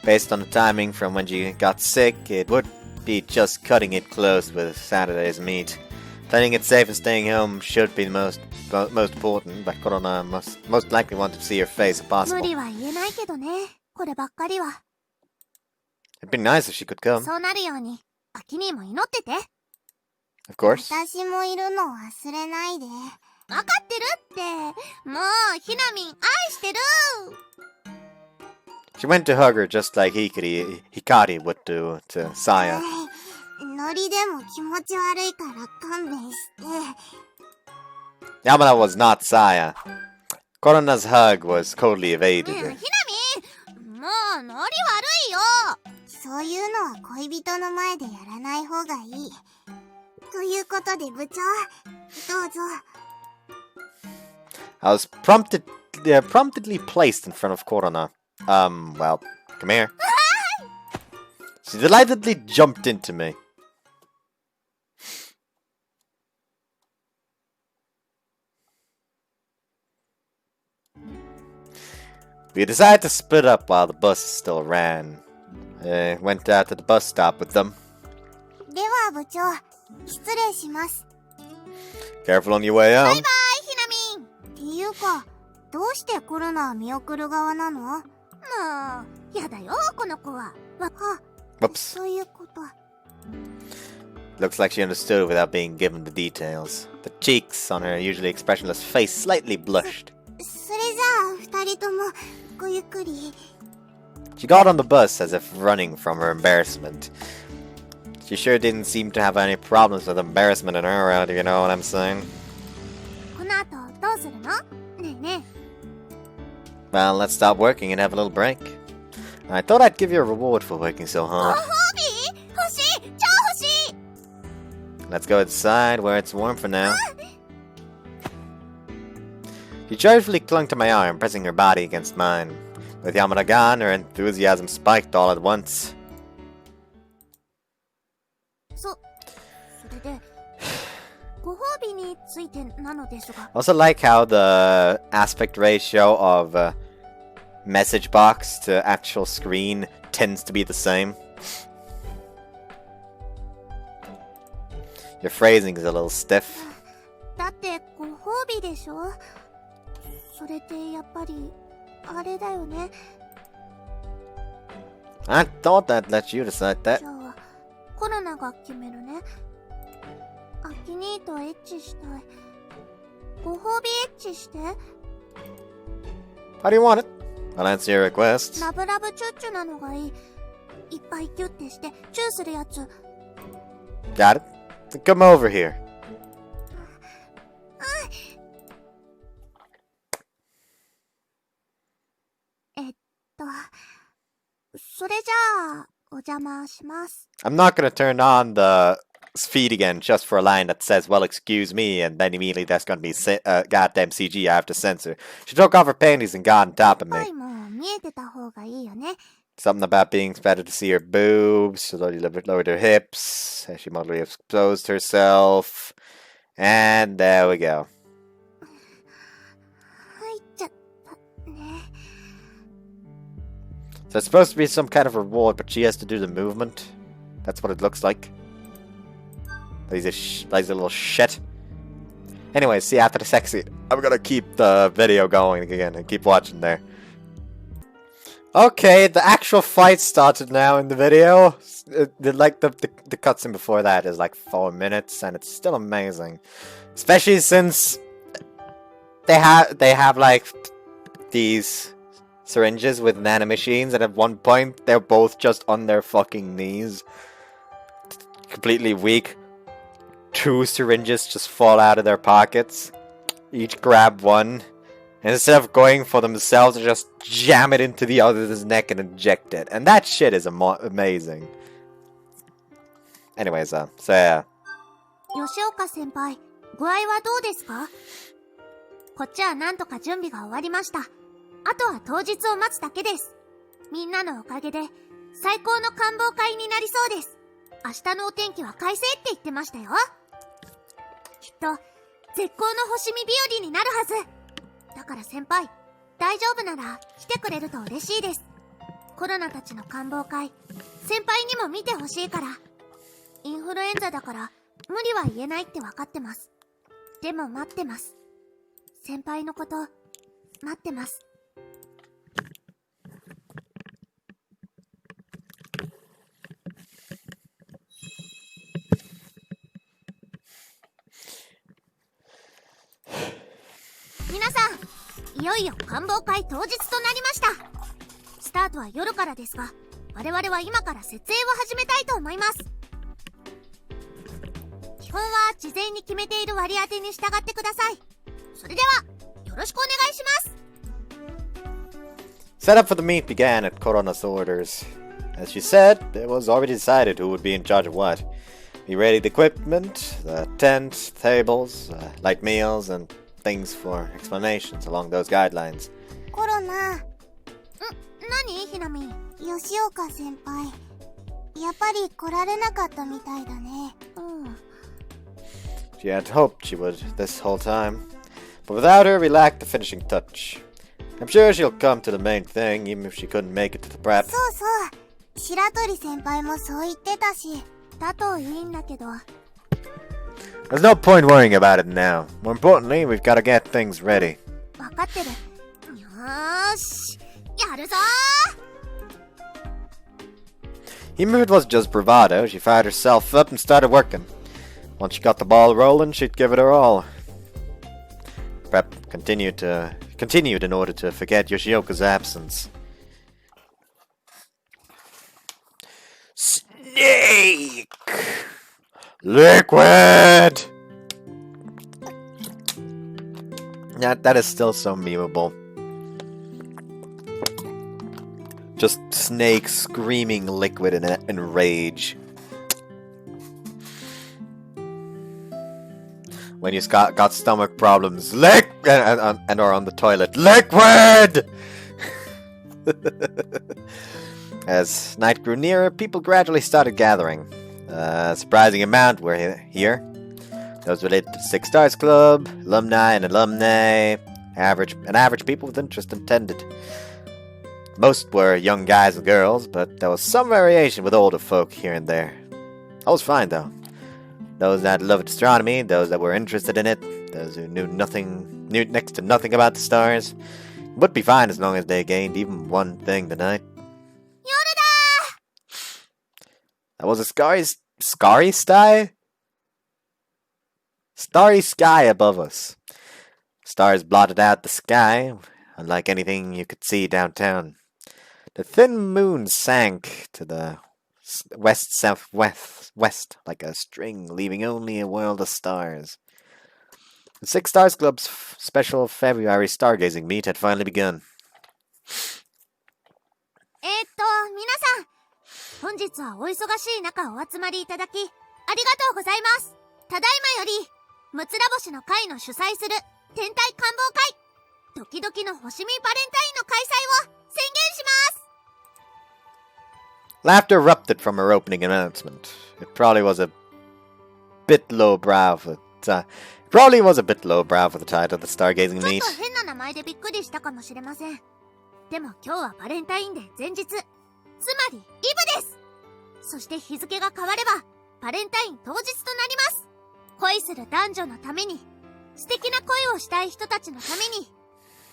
Based on the timing from when she got sick, it would be just cutting it close with Saturday's meet. Playing it safe and staying home should be the most important, but Korona must most likely want to see her face if
無
possible.
理は言えないけどね。こればっかりは。
It'd be nice if she could come.
そうなるように、アキニーも祈ってて。
Of course.
私もいるの忘れないで。わかってるって。もう、ひなみん愛してる。
She went to hug her just like Hikari would do to Saya.
ノリでも気持ち悪いから勘弁して。
Yamada was not Saya. Korona's hug was coldly evaded.
ひなみん、もうノリ悪いよ。そういうのは恋人の前でやらない方がいい。ということで部長、どうぞ。
I was promptly placed in front of Korona. Well, come here. She delightedly jumped into me. We decided to split up while the bus still ran. I went out to the bus stop with them.
では部長、失礼します。
Careful on your way
バ
home.
イバイ、ひなみん。っていうか、どうしてコロナは見送る側なの？もう、やだよ、この子は。
Whoops.
そういうこと。
Looks like she understood without being given the details. The cheeks on her usually expressionless face slightly blushed.
それじゃあ、二人とも、ごゆっくり。
She got on the bus as if running from her embarrassment. She sure didn't seem to have any problems with embarrassment in her world, if you know what I'm saying.
この後、どうするの？ねえねえ。
Well, let's stop working and have a little break. I thought I'd give you a reward for working so
ご褒
hard.
美？欲しい！超欲しい！
Let's go inside where it's warm for now. She joyfully clung to my arm, pressing her body against mine. With Yamada gone, her enthusiasm spiked all at once.
それで、ご褒美についてなのですが。
Also like how the aspect ratio of message box to actual screen tends to be the same. Your phrasing is a little stiff.
だってご褒美でしょ？それってやっぱりあれだよね。
I thought I'd let you decide that.
じゃあコロナが決めるね。アキ兄とエッチしたい。ご褒美エッチして。
How do you want it? I'll answer your request.
ラブラブチュッチュなのがいい。いっぱいキュッてしてチューするやつ。
Got it? Then come over here.
それじゃあお邪魔します。
I'm not gonna turn on the feed again just for a line that says, well, excuse me, and then immediately that's gonna be goddamn CG I have to censor. She took off her panties and got on top of
パ
me.
イも見えてた方がいいよね。
Something about being better to see her boobs, slowly lowered her hips, as she moderately exposed herself. And there we go.
入っちゃったね。
So it's supposed to be some kind of reward, but she has to do the movement. That's what it looks like. Lazy little shit. Anyway, see after the sex scene. I'm gonna keep the video going again and keep watching there. Okay, the actual fight started now in the video. The cutscene before that is like 4 minutes, and it's still amazing, especially since they have like these syringes with nanomachines, and at one point they're both just on their fucking knees, completely weak. 2 syringes just fall out of their pockets. Each grab one. And instead of going for themselves, they just jam it into the other's neck and inject it. And that shit is amazing. Anyways, so yeah.
吉岡先輩、具合はどうですか？こっちはなんとか準備が終わりました。あとは当日を待つだけです。みんなのおかげで最高の観望会になりそうです。明日のお天気は快晴って言ってましたよ。きっと絶好の星見日和になるはず。だから先輩、大丈夫なら来てくれると嬉しいです。コロナたちの観望会、先輩にも見てほしいから。インフルエンザだから無理は言えないって分かってます。でも待ってます。先輩のこと待ってます。いよいよ観望会当日となりました。スタートは夜からですが、我々は今から設営を始めたいと思います。基本は事前に決めている割り当てに従ってください。それではよろしくお願いします。
Setup for the meet began at Korona's orders. As she said, it was already decided who would be in charge of what. We readied the equipment, the tent, tables, light meals, and things for explanations along those guidelines.
コロナ。何ひなみ。吉岡先輩。やっぱり来られなかったみたいだね。
She had hoped she would this whole time, but without her we lacked the finishing touch. I'm sure she'll come to the main thing, even if she couldn't make it to the prep.
そうそう。白鳥先輩もそう言ってたし。だといいんだけど。
There's no point worrying about it now. More importantly, we've got to get things ready.
わかってる。よーし。やるぞー。
Even if it was just bravado, she fired herself up and started working. Once she got the ball rolling, she'd give it her all. Prep continued in order to forget Yoshioka's absence. Snake! Liquid! That is still so memeable. Just Snake screaming liquid in rage. When you've got stomach problems, and are on the toilet, liquid! As night grew nearer, people gradually started gathering. A surprising amount were here. Those related to Six Stars Club, alumni and alumnae, average people with interest attended. Most were young guys and girls, but there was some variation with older folk here and there. All was fine though. Those that loved astronomy, those that were interested in it, those who knew next to nothing about the stars, would be fine as long as they gained even one thing tonight. That was a starry sky above us. Stars blotted out the sky, unlike anything you could see downtown. The thin moon sank to the west like a string, leaving only a world of stars. The Six Stars Club's special February stargazing meet had finally begun.
皆さん、本日はお忙しい中お集まりいただき、ありがとうございます。ただいまより、むつら星の会の主催する天体観望会、ドキドキの星見バレンタインの開催を宣言します。
Laughter erupted from her opening announcement. It probably was a bit lowbrow for the title of the stargazing
ちょっ
meet.
と変な名前でびっくりしたかもしれません。でも今日はバレンタインデー前日、つまりイブです。そして日付が変わればバレンタイン当日となります。恋する男女のために、素敵な恋をしたい人たちのために、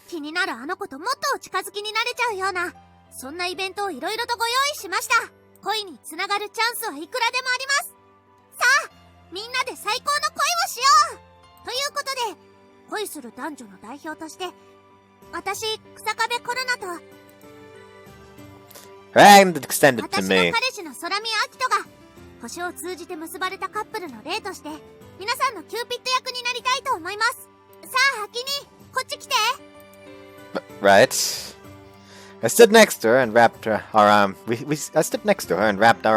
気になるあの子ともっとお近づきになれちゃうような、そんなイベントをいろいろとご用意しました。恋につながるチャンスはいくらでもあります。さあ、みんなで最高の恋をしようということで、恋する男女の代表として、私、日下部コロナと、
Her hand extended to
私の
me.
彼氏の空見アキトが、星を通じて結ばれたカップルの例として、皆さんのキューピッド役になりたいと思います。さあ、先に、こっち来て。
Right. I stood next to her and wrapped our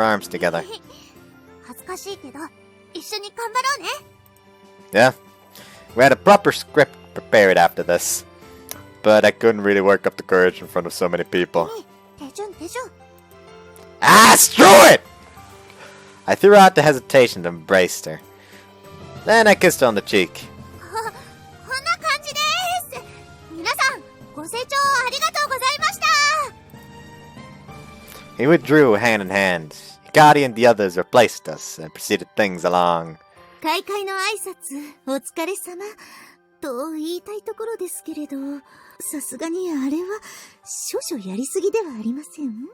arms together.
恥ずかしいけど、一緒に頑張ろうね。
Yeah. We had a proper script prepared after this. But I couldn't really work up the courage in front of so many people.
手順。
Ah, screw it! I threw out the hesitation and embraced her. Then I kissed her on the cheek.
こんな感じです。皆さん、ご清聴ありがとうございました。
He withdrew hand in hand. Hikari and the others replaced us and proceeded things along.
開会の挨拶、お疲れ様。と言いたいところですけれど、さすがにあれは少々やりすぎではありません？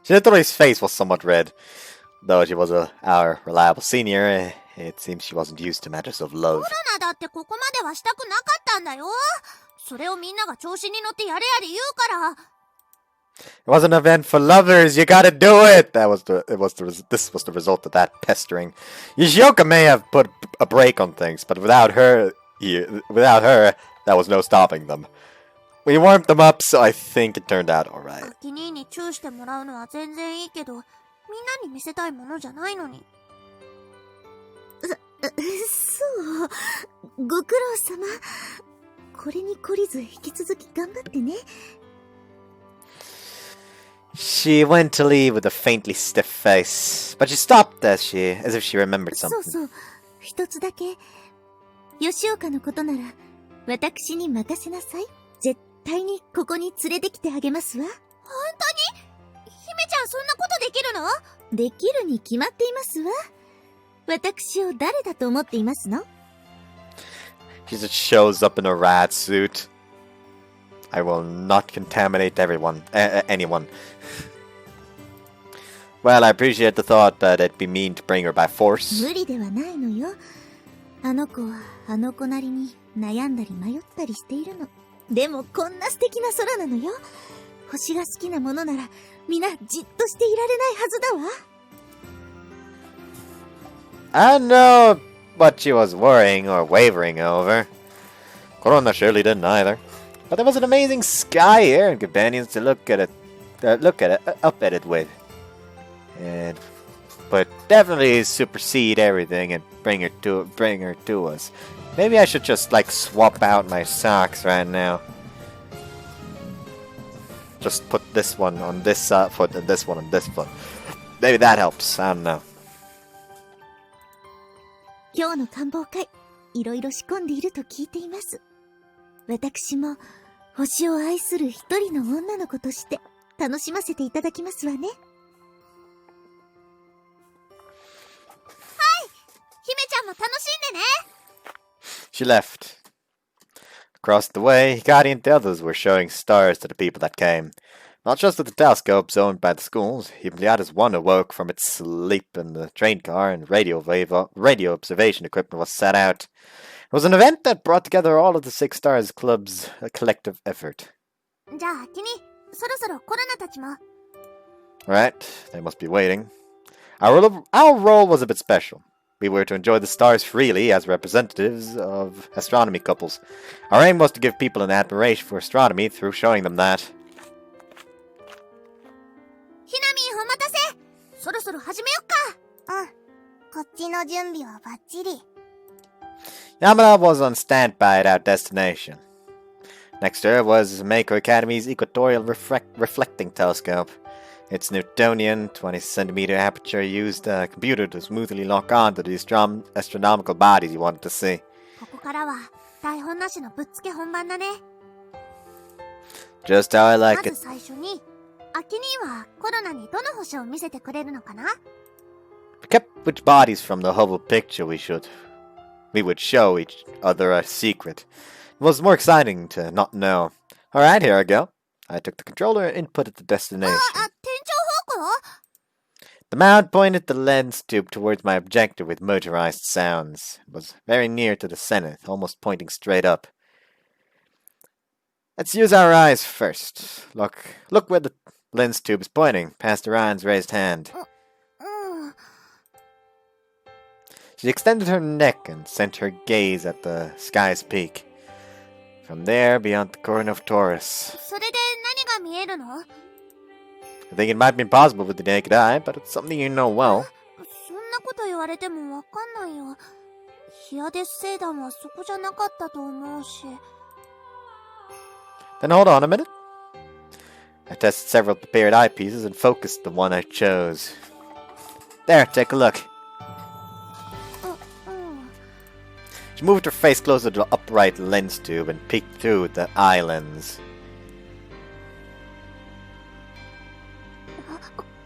Shinitori's face was somewhat red. Though she was our reliable senior, it seems she wasn't used to matters of love.
コロナだってここまではしたくなかったんだよ。それをみんなが調子に乗ってやれやれ言うから。
It was an event for lovers. You gotta do it. This was the result of that pestering. Yoshioka may have put a break on things, but without her, there was no stopping them. We warmed them up, so I think it turned out alright.
アキ兄にチューしてもらうのは全然いいけど、みんなに見せたいものじゃないのに。
そう。ご苦労様。これに懲りず引き続き頑張ってね。
She went to leave with a faintly stiff face, but she stopped as if she remembered
そう
something.
そう。一つだけ。吉岡のことなら、私に任せなさい。絶対にここに連れてきてあげますわ。
本当に？姫ちゃんそんなことできるの？
できるに決まっていますわ。私を誰だと思っていますの？
She just shows up in a rat suit. I will not contaminate anyone. Well, I appreciate the thought that it'd be mean to bring her by force.
無理ではないのよ。あの子はあの子なりに悩んだり迷ったりしているの。でもこんな素敵な空なのよ。星が好きなものなら皆じっとしていられないはずだわ。
I know what she was worrying or wavering over. Korona surely didn't either. But there was an amazing sky here and companions to look at it, up at it with. But definitely supersede everything and bring her to us. Maybe I should just like swap out my socks right now. Just put this one on this foot and this one on this foot. Maybe that helps. I don't know.
今日の観望会、いろいろ仕込んでいると聞いています。私も星を愛する一人の女の子として楽しませていただきますわね。
姫ちゃんも楽しんでね。
She left. Across the way, Hikari and the others were showing stars to the people that came. Not just with the telescopes owned by the schools, even the others one awoke from its sleep in the train car and radio observation equipment was set out. It was an event that brought together all of the Six Stars Club's collective effort.
じゃあアキ兄、そろそろコロナたちも。
Right, they must be waiting. Our role was a bit special. We were to enjoy the stars freely as representatives of astronomy couples. Our aim was to give people an admiration for astronomy through showing them that.
ひなみんお待たせ。そろそろ始めよっか。うん。こっちの準備はバッチリ。
Yamada was on standby at our destination. Next to her was Mako Academy's equatorial reflecting telescope. Its Newtonian 20cm aperture used a computer to smoothly lock on to the astronomical bodies you wanted to see.
ここからは台本なしのぶっつけ本番だね。
Just how I
ま
like
ず
it.
最初に、アキ兄はコロナにどの星を見せてくれるのかな？
We kept which bodies from the Hubble picture we would show each other a secret. It was more exciting to not know. Alright, here I go. I took the controller and inputted the destination.
あ、天井方向？
The mound pointed the lens tube towards my objective with motorized sounds. It was very near to the zenith, almost pointing straight up. Let's use our eyes first. Look where the lens tube is pointing, past Orion's raised hand.
うん。
She extended her neck and sent her gaze at the sky's peak. From there, beyond the corner of Taurus.
それで何が見えるの？
I think it might be impossible with the naked eye, but it's something you know well.
そんなこと言われてもわかんないよ。ヒアデス星団はそこじゃなかったと思うし。
Then hold on a minute. I tested several prepared eyepieces and focused the one I chose. There, take a look.
うん。
She moved her face closer to the upright lens tube and peeked through the eye lens.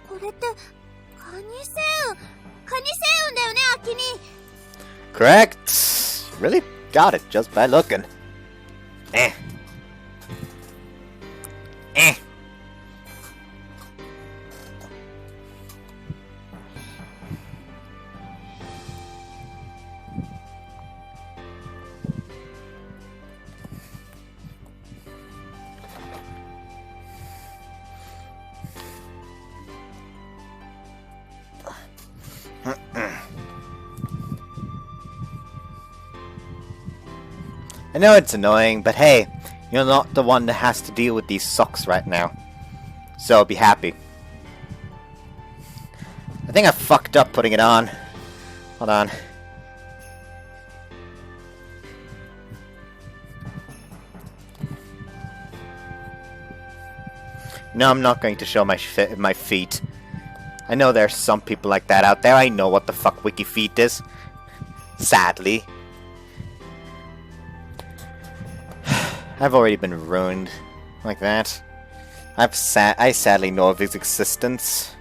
これってカニ星雲だよね、アキ兄。
Correct! Really got it just by looking. Eh. I know it's annoying, but hey, you're not the one that has to deal with these socks right now. So be happy. I think I fucked up putting it on. Hold on. No, I'm not going to show my feet. I know there's some people like that out there. I know what the fuck Wiki Feet is. Sadly. I've already been ruined like that. I sadly know of his existence.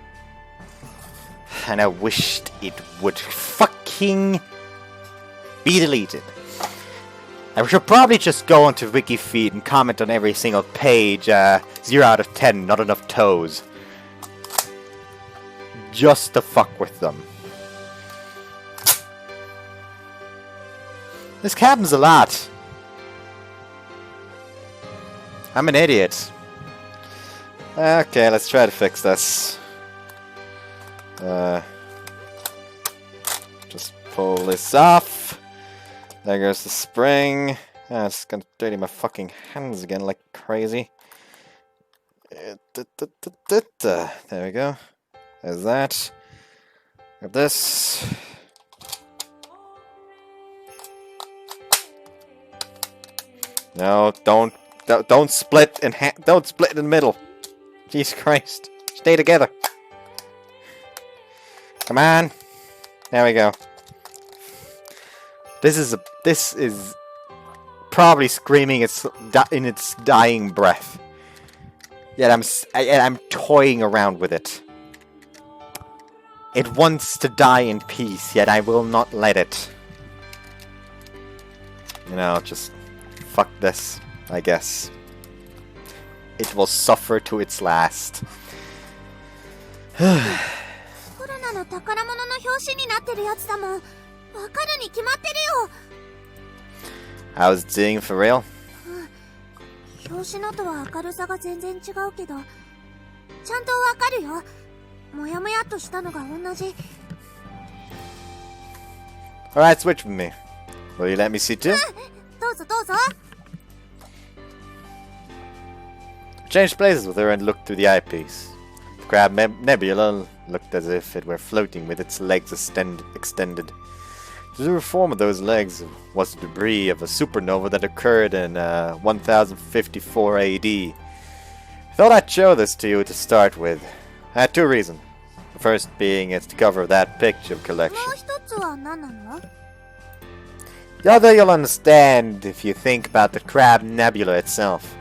And I wished it would fucking be deleted. I should probably just go onto WikiFeed and comment on every single page, 0 out of 10, not enough toes. Just to fuck with them. This happens a lot. I'm an idiot. Okay, let's try to fix this. Just pull this off. There goes the spring. Ah, it's gonna dirty my fucking hands again like crazy. There we go. There's that. Grab this. No, don't split in don't split in the middle. Jesus Christ. Stay together. Come on. There we go. This is probably screaming in its dying breath. Yet I'm toying around with it. It wants to die in peace, yet I will not let it. You know, just fuck this, I guess. It will suffer to its last. How's it doing for real? Alright, switch with me. Will you let me see too? Changed places with her and looked through the eyepiece. The crab nebula looked as if it were floating with its legs extended. The form of those legs was the debris of a supernova that occurred in 1054 AD. I thought I'd show this to you to start with. I had two reasons. The first being it's the cover of that picture collection. The other you'll understand if you think about the Crab Nebula itself.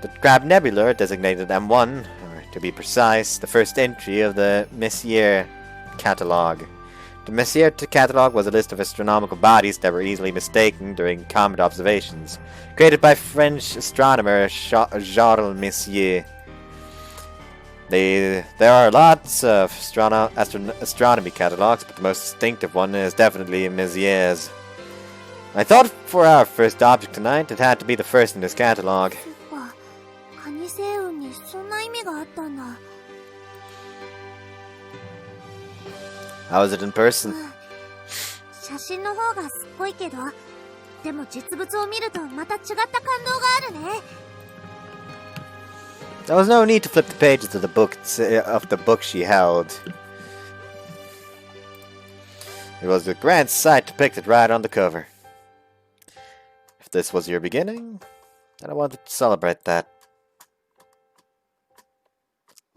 The Crab Nebula, designated M1, or to be precise, the first entry of the Messier catalogue. The Messier catalogue was a list of astronomical bodies that were easily mistaken during comet observations, created by French astronomer Charles Messier. There are lots of astronomy catalogues, but the most distinctive one is definitely Messier's. I thought for our first object tonight, it had to be the first in this catalogue. How is it in person? There was no need to flip the pages of the book she held. It was a grand sight depicted right on the cover. If this was your beginning, then I wanted to celebrate that.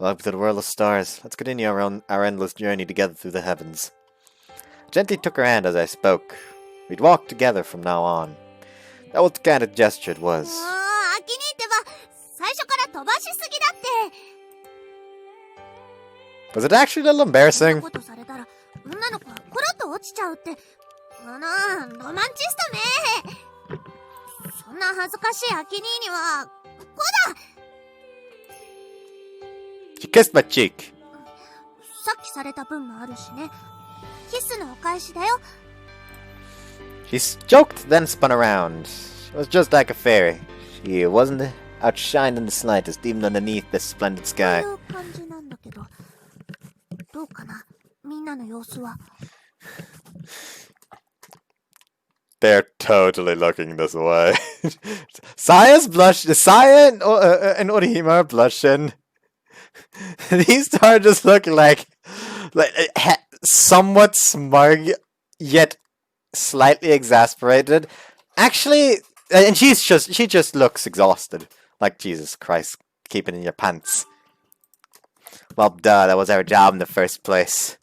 Welcome to the world of stars. Let's continue our endless journey together through the heavens. I gently took her hand as I spoke. We'd walk together from now on. That was the kind of gesture it was. Was it actually a little embarrassing? She kissed my cheek. She joked, then spun around. She was just like a fairy. She wasn't outshined in the slightest, even underneath this splendid sky. They're totally looking this way. Saya's blush. Saya and Orihime are blushing. These two are just looking like somewhat smug, yet slightly exasperated. Actually, and she just looks exhausted. Like, Jesus Christ, keep it in your pants. Well, duh, that was our job in the first place.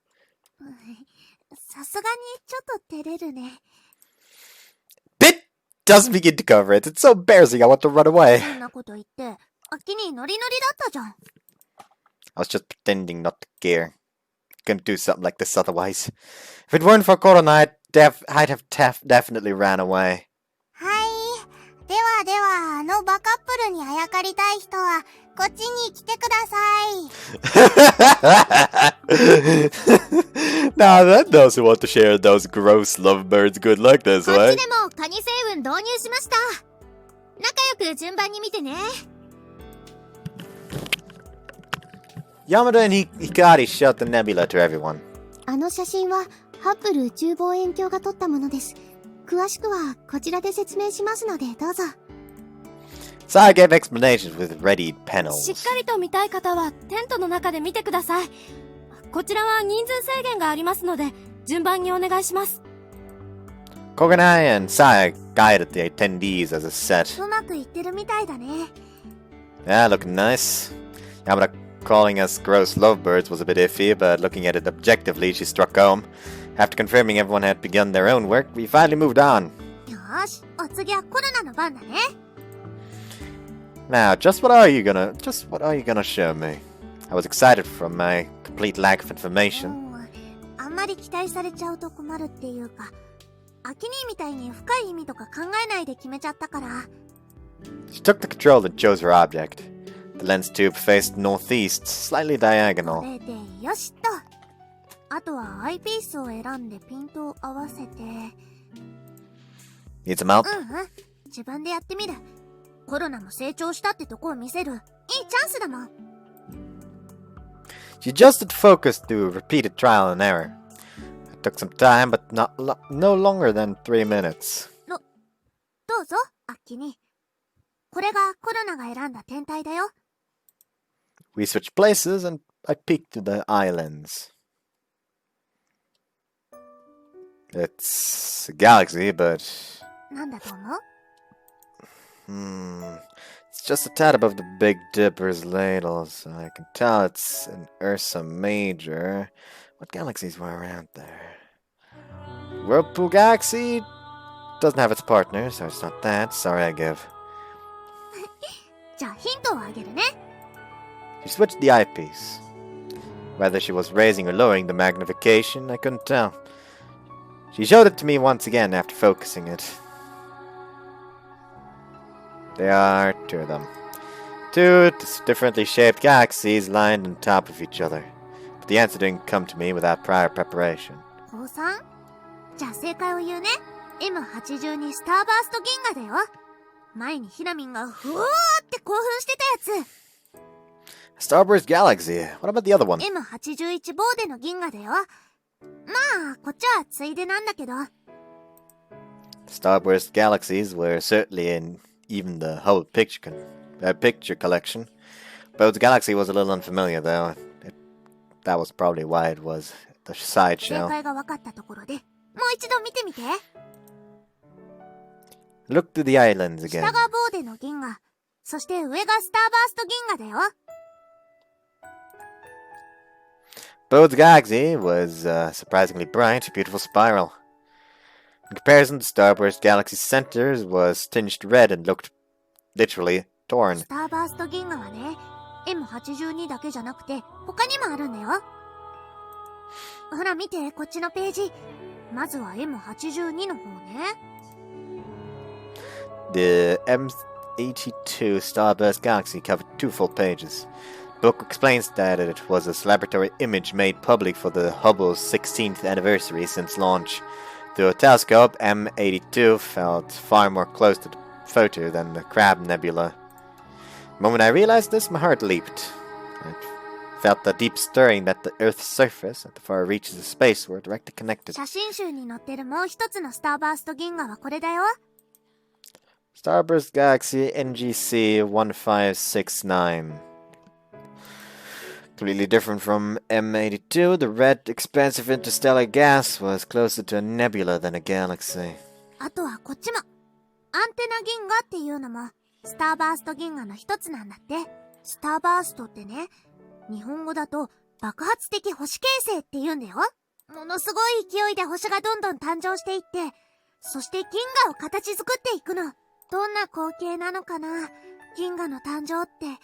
さすがにちょっと照れるね。
Bit doesn't begin to cover it. It's so embarrassing I want to run away.
そんなこと言って、秋にノリノリだったじゃん。
I was just pretending not to care. Couldn't do something like this otherwise. If it weren't for Korona, I'd have definitely ran away.
はい。ではでは、バカップルにあやかりたい人は、こっちに来てください。
Now that those who want to share those gross lovebirds good luck this
こっ
way.
ちでもカニ星雲導入しました。仲良く順番に見てね。
Yamada and Hikari showed the nebula to everyone.
あの写真はハッブル宇宙望遠鏡が撮ったものです。詳しくはこちらで説明しますのでどうぞ。
Saya gave explanations with readied panels.
しっかりと見たい方はテントの中で見てください。こちらは人数制限がありますので順番にお願いします。
Koganai and Saya guided the attendees as a set.
うまくいってるみたいだね。
Yeah, looking nice. Yamada calling us gross lovebirds was a bit iffy, but looking at it objectively, she struck home. After confirming everyone had begun their own work, we finally moved on.
よーし、お次はコロナの番だね。
Now, just what are you gonna show me? I was excited from my complete lack of information.
あんまり期待されちゃうと困るっていうか、秋兄みたいに深い意味とか考えないで決めちゃったから。
She took the control and chose her object. The lens tube faced northeast, slightly
こ
diagonal.
れでよしっと。あとはアイピースを選んでピントを合わせて。
Need some help?
自分でやってみる。コロナも成長したってとこを見せる。いいチャンスだもん。
She adjusted focus through repeated trial and error. It took some time, but no longer than 3 minutes.
どうぞ、アッキに。これがコロナが選んだ天体だよ。
We switched places and I peeked to the islands. It's a galaxy, but...
なんだと思う？
It's just a tad above the Big Dipper's ladles. I can tell it's an Ursa Major. What galaxies were around there? Whirlpool Galaxy doesn't have its partner, so it's not that. Sorry, I give.
じゃあヒントをあげるね。
She switched the eyepiece. Whether she was raising or lowering the magnification, I couldn't tell. She showed it to me once again after focusing it. There are 2 of them. 2 differently shaped galaxies lined on top of each other. But the answer didn't come to me without prior preparation.
高3？じゃあ正解を言うね。M82 スターバースト銀河だよ。前にヒラミンがふわーって興奮してたやつ。
Starburst Galaxy. What about the other one?
M81 ボーデの銀河だよ。まあ、こっちはついでなんだけど。
Starburst Galaxies were certainly in even the whole picture collection. Bode's Galaxy was a little unfamiliar, though. That was probably why it was the
正
sideshow.
解が分かったところで、もう一度見てみて。
Look to the islands
下
again.
がボーデの銀河。そして上がスターバースト銀河だよ。
Bode's Galaxy was a surprisingly bright, beautiful spiral. In comparison, the Starburst Galaxy's center was tinged red and looked literally torn.
スターバースト銀河はね、M82 だけじゃなくて、他にもあるんだよ。ほら見て、こっちのページ。まずは M82 の方ね。
The M82 Starburst Galaxy covered 2 full pages. The book explains that it was a celebratory image made public for the Hubble's 16th anniversary since launch. Through a telescope, M82 felt far more close to the photo than the Crab Nebula. The moment I realized this, my heart leaped. I'd felt the deep stirring that the Earth's surface at the far reaches of space were directly connected.
写真集に載ってるもう一つのスターバースト銀河はこれだよ。
Starburst Galaxy NGC 1569. Completely different from M82, the red, expansive interstellar gas was closer to a nebula than a galaxy.
あとはこっちも。アンテナ銀河っていうのも、スターバースト銀河の一つなんだって。スターバーストってね、日本語だと爆発的星形成って言うんだよ。ものすごい勢いで星がどんどん誕生していって、そして銀河を形作っていくの。どんな光景なのかな、銀河の誕生って。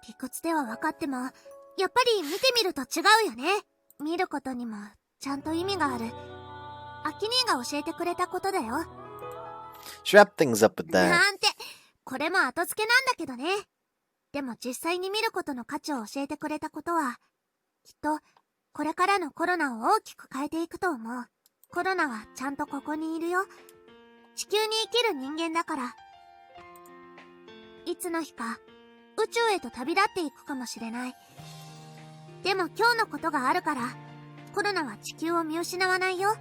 理屈では分かっても、やっぱり見てみると違うよね。見ることにもちゃんと意味がある。アキ兄が教えてくれたことだよ。
Wrap things up with that.
なんて、これも後付けなんだけどね。でも実際に見ることの価値を教えてくれたことは、きっとこれからのコロナを大きく変えていくと思う。コロナはちゃんとここにいるよ。地球に生きる人間だから。いつの日か宇宙へと旅立っていくかもしれない。でも今日のことがあるから、コロナは地球を見失わないよ。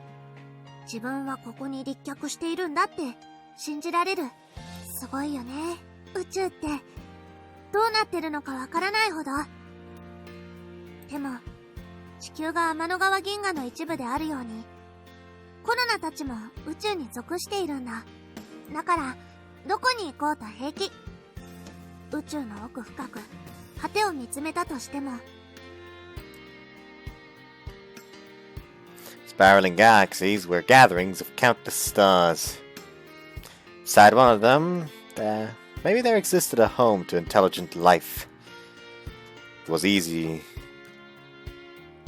自分はここに立脚しているんだって信じられる。すごいよね。宇宙ってどうなってるのかわからないほど。でも地球が天の川銀河の一部であるように、コロナたちも宇宙に属しているんだ。だからどこに行こうと平気。宇宙の奥深く果てを見つめたとしても。
Spiraling galaxies were gatherings of countless stars. Inside one of them, maybe there existed a home to intelligent life. It was easy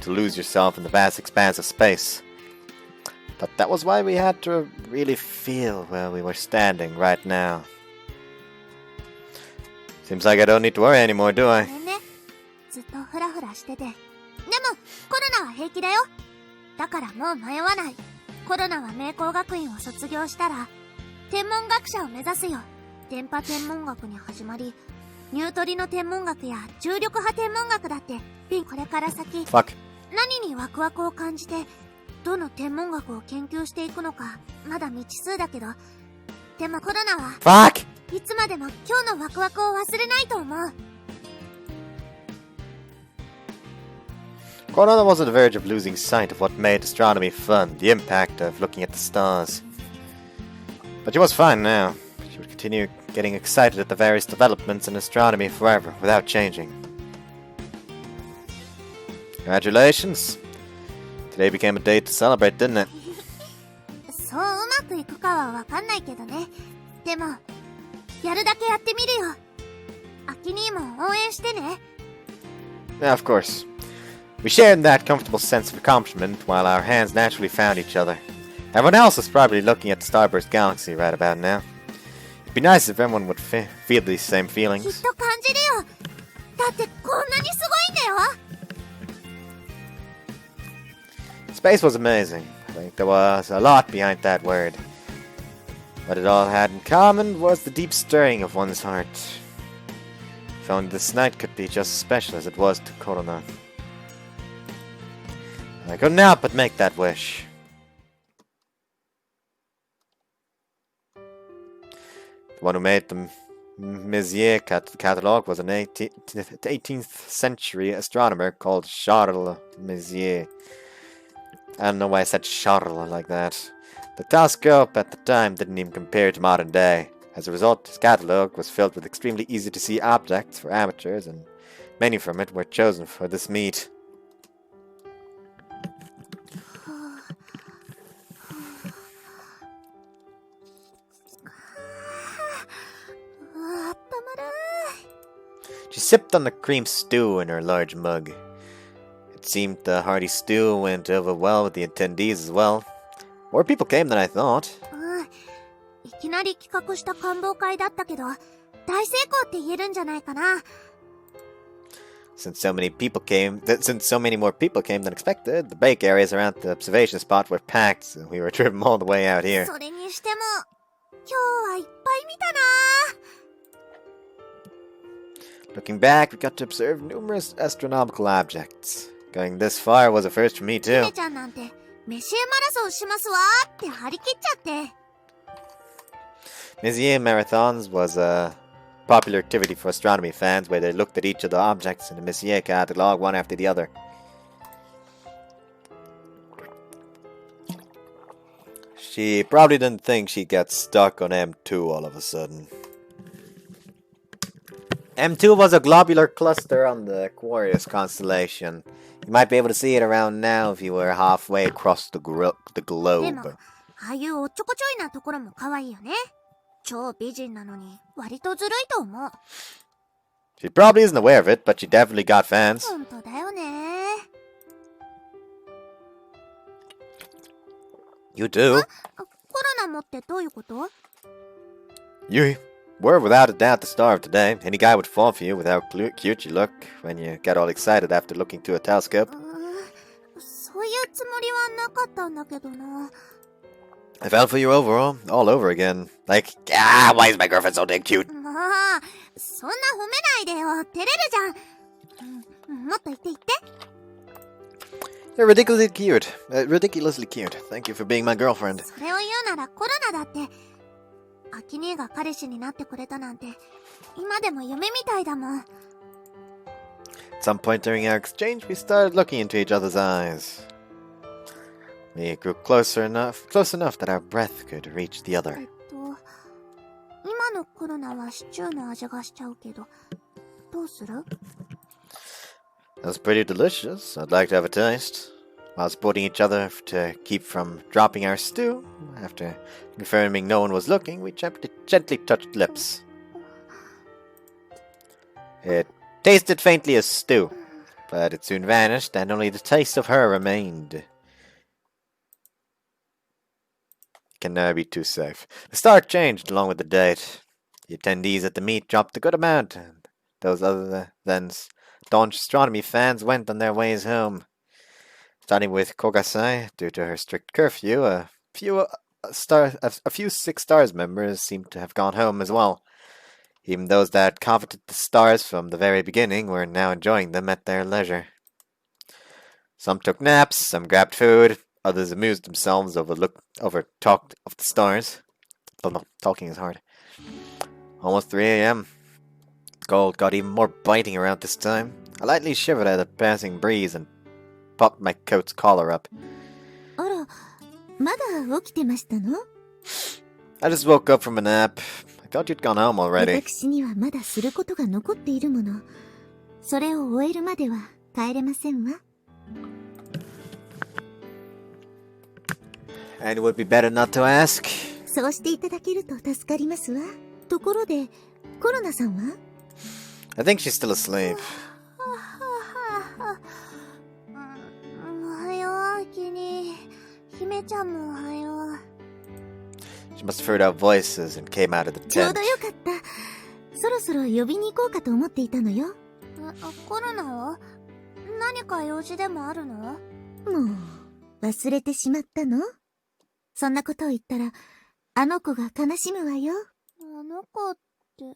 to lose yourself in the vast expanse of space. But that was why we had to really feel where we were standing right now. Seems like I don't need to worry anymore, do I?
ごめんね。ずっとフラフラしてて。でもコロナは平気だよ。だからもう迷わない。コロナは明光学院を卒業したら天文学者を目指すよ。電波天文学に始まり、ニュートリノ天文学や重力波天文学だってこれから先
Fuck.
何にワクワクを感じてどの天文学を研究していくのかまだ未知数だけど、でもコロナは
Fuck!
いつまでも今日のワクワクを忘れないと思う。
Korona was on the verge of losing sight of what made astronomy fun, the impact of looking at the stars. But she was fine now. She would continue getting excited at the various developments in astronomy forever, without changing. Congratulations! Today became a day to celebrate, didn't it?
そううまくいくかはわかんないけどね。でもやるだけやってみるよ。アキ兄も応援してね。
Yeah, of course. We shared that comfortable sense of accomplishment while our hands naturally found each other. Everyone else is probably looking at the Starburst Galaxy right about now. It'd be nice if everyone would feel these same
きっ
feelings.
と感じるよ。だってこんなにすごいんだよ。
Space was amazing. I think there was a lot behind that word. What it all had in common was the deep stirring of one's heart. If only this night could be just as special as it was to Korona. I couldn't help but make that wish. The one who made the Mézières catalogue was an 18th century astronomer called Charles Mézières. I don't know why I said Charles like that. The telescope at the time didn't even compare to modern day. As a result, his catalogue was filled with extremely easy-to-see objects for amateurs, and many from it were chosen for this meet.
あったまらー。
She sipped on the cream stew in her large mug. It seemed the hearty stew went over well with the attendees as well. More people came than I thought.
いきなり企画した観望会だったけど、大成功って言えるんじゃないかな。
Since so many more people came than expected, the break areas around the observation spot were packed, so we were driven all the way out here.
それにしても、今日はいっぱい見たな
Looking back, we got to observe numerous astronomical objects. Going this far was a first for me
ひ
too.
めちゃんなんて、メシエマラソンしますわーって張り切っちゃって。
Messier marathons was a popular activity for astronomy fans where they looked at each of the objects in the Messier catalog one after the other. She probably didn't think she'd get stuck on M2 all of a sudden. M2 was a globular cluster on the Aquarius constellation. You might be able to see it around now if you were halfway across the
で
globe.
も、ああいうおっちょこちょいなところも可愛いよね。超美人なのに、割とずるいと思う。
She probably isn't aware of it, but she definitely got fans.
ほんとだよね。
You do.
コロナもってどういうこと？
You were without a doubt the star of today. Any guy would fall for you with how cute you look when you get all excited after looking through a telescope.
そういうつもりはなかったんだけどな。
I fell for you overall, all over again. Like, why is my girlfriend so damn cute?
まあ、そんな褒めないでよ。照れるじゃん。もっと言って言って。
You're ridiculously cute. Ridiculously cute. Thank you for being my girlfriend.
それを言うならコロナだって。アキ姉が彼氏になってくれたなんて、今でも夢みたいだもん。
At some point during our exchange, we started looking into each other's eyes. We grew close enough that our breath could reach the other.
今のコロナはシチューの味がしちゃうけど、どうする？
That was pretty delicious. I'd like to have a taste. While supporting each other to keep from dropping our stew, after confirming no one was looking, we gently touched lips. It tasted faintly as stew, but it soon vanished and only the taste of her remained. Can never be too safe. The start changed along with the date. The attendees at the meet dropped a good amount, and those other than staunch astronomy fans went on their ways home. Starting with Kogasai, due to her strict curfew, a few Six Stars members seemed to have gone home as well. Even those that coveted the stars from the very beginning were now enjoying them at their leisure. Some took naps, some grabbed food, others amused themselves over talked of the stars. Oh no, talking is hard. Almost 3 a.m. The cold got even more biting around this time. I lightly shivered at a passing breeze and popped my coat's collar up.
あら、まだ起きてましたの？
I just woke up from a nap. I thought you'd gone home already.
私にはまだすることが残っているもの。それを終えるまでは帰れませんわ。
And it would be better not to ask.
そうしていただけると助かりますわ。ところで、コロナさんは？
I think she's still asleep.
おはよう、アキニ。姫ちゃんもおはよう。
She must have heard our voices and came out of the
ちょう
tent.
どよかった。そろそろ呼びに行こうかと思っていたのよ。
コロナは？何か用事でもあるの？
もう、忘れてしまったの？そんなことを言ったら、あの子が悲しむわよ。
あの子って、も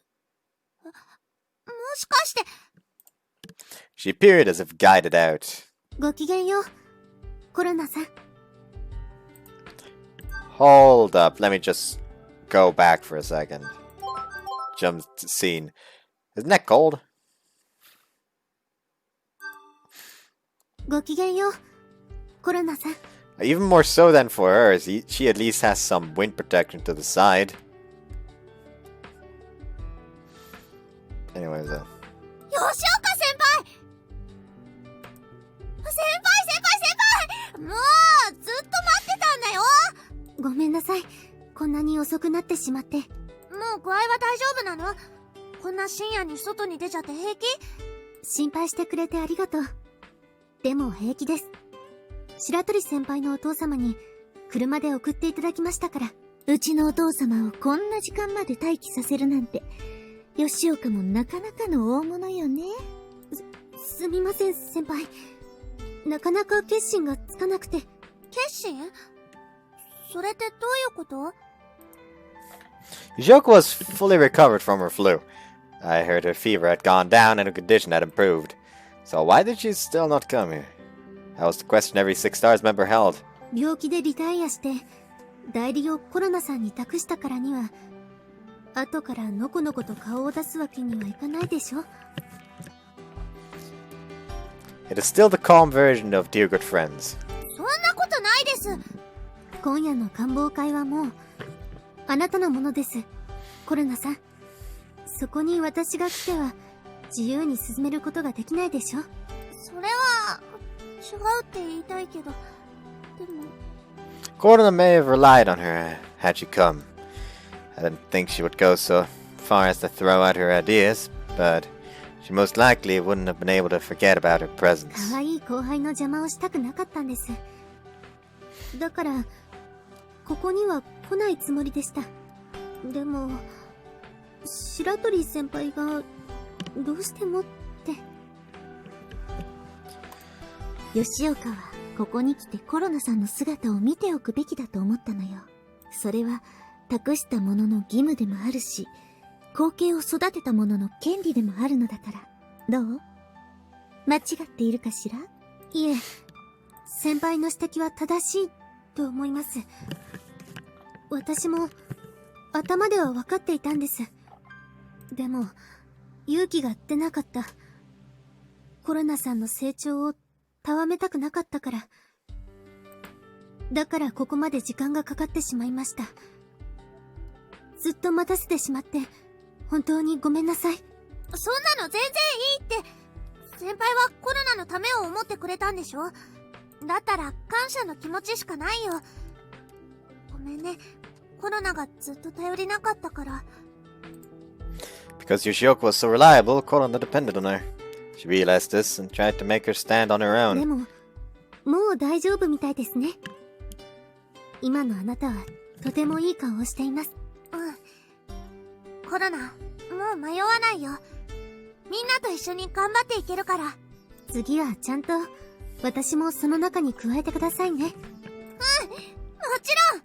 しかして。
She appeared as if guided out.
ごきげんよう、コロナさん。
Hold up, let me just go back for a second. Jump to scene. Isn't that cold?
ごきげんよう、コロナさん。
Even more so than for her, she at least has some wind protection to the side. Anyways,
吉岡先輩！もう、ずっと待ってたんだよ！
ごめんなさい。こんなに遅くなってしまって。
もう具合は大丈夫なの？こんな深夜に外に出ちゃって平気？
心配してくれてありがとう。でも平気です。白鳥先輩のお父様に車で送っていただきましたから。
うちのお父様をこんな時間まで待機させるなんて、吉岡もなかなかの大物よね。
すみません、先輩。なかなか決心がつかなくて。
決心？それってどういうこと？
Yoko was fully recovered from her flu. I heard her fever had gone down and her condition had improved. So why did she still not come here? That was the question every Six Stars member held.
病気でリタイアして、代理をコロナさんに託したからには、後からのこのこと顔を出すわけにはいかないでしょ。
It is still the calm version of Dear Good Friends.
そんなことないです。
今夜の官房会はもう、あなたのものです。コロナさん。そこに私が来ては、自由に進めることができないでしょ。
それは、違うって言いたいけど、でも...
Korona may have relied on her had she come. I didn't think she would go so far as to throw out her ideas, but she most likely wouldn't have been able to forget about her presence.
可愛い後輩の邪魔をしたくなかったんです。だから、ここには来ないつもりでした。でも、白鳥先輩が、どうしてもって。
吉岡は、ここに来てコロナさんの姿を見ておくべきだと思ったのよ。それは、託した者の義務でもあるし、後継を育てた者の権利でもあるのだから。どう？間違っているかしら？
いえ、先輩の指摘は正しいと思います。私も、頭では分かっていたんです。でも、勇気が出なかった。コロナさんの成長をたわめたくなかったから。だからここまで時間がかかってしまいました。ずっと待たせてしまって、本当にごめんなさい。
そんなの全然いいって。先輩はコロナのためを思ってくれたんでしょ？だったら感謝の気持ちしかないよ。ごめんね。コロナがずっと頼りなかったから。
Because Yoshioka was so reliable, Korona depended on her. She realized this and tried to make her stand on her
で
own.
も、もう大丈夫みたいですね。今のあなたは、とてもいい顔をしています。
うん。コロナ、もう迷わないよ。みんなと一緒に頑張っていけるから。
次はちゃんと、私もその中に加えてくださいね。
もちろん。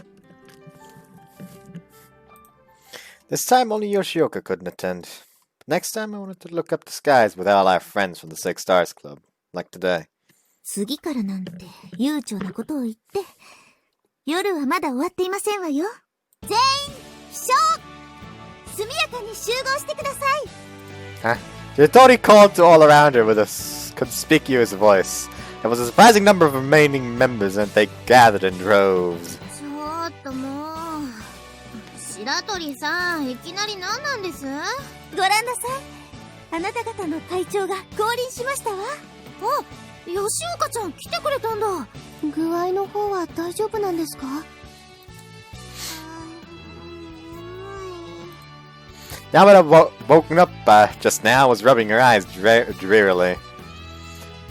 This time only Yoshioka couldn't attend. Next time I wanted to look up the skies with all our friends from the Six Stars Club, like today.
次からなんて悠長なことを言って、夜はまだ終わっていませんわよ。全員、起床！速やかに集合してください。
Huh? Yotori called to all around her with a conspicuous voice. There was a surprising number of remaining members and they gathered in droves.
ちょっともう。白鳥さん、いきなり何なんです？ご覧なさい。あなた方の会長が降臨しましたわ。あ、吉岡ちゃん来てくれたんだ。
具合の方は大丈夫なんですか？
Yamada woken up just now was rubbing her eyes drearily.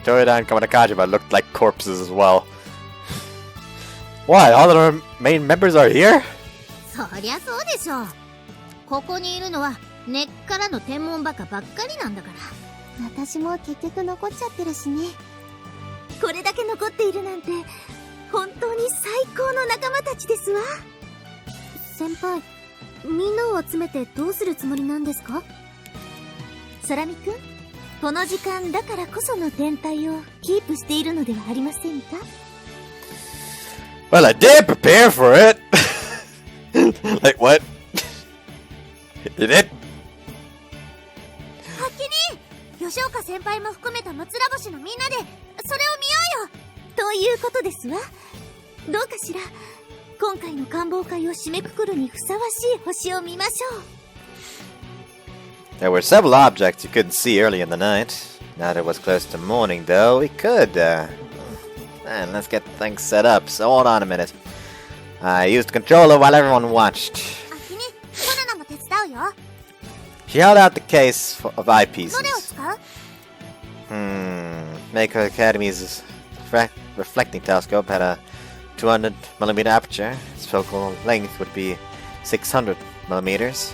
Toyoda and Kamanakajiba looked like corpses as well. What? All of our main members are here?
そりゃそうでしょう。ここにいるのは根っからの天文バカばっかりなんだから。
私も結局残っちゃってるしね。
これだけ残っているなんて本当に最高の仲間たちですわ。
先輩、みんなを集めてどうするつもりなんですか？
空見くん、この時間だからこその天体をキープしているのではありませんか？
Well, I did prepare for it. Like what? You did?
はっきり吉岡先輩も含めた松良星のみんなでそれを見ようよ。
ということですわ。どうかしら、今回の官房会を締めくくるにふさわしい星を見ましょう。
There were several objects you couldn't see early in the night. Now that it was close to morning, though, we could, Man, let's get things set up, so hold on a minute. I used the controller while everyone watched.
あきに、コロナも手伝うよ。
She held out the case of eyepieces.
どれを使う？
Maker Academy's reflecting telescope had a 200mm aperture. Its focal length would be 600mm.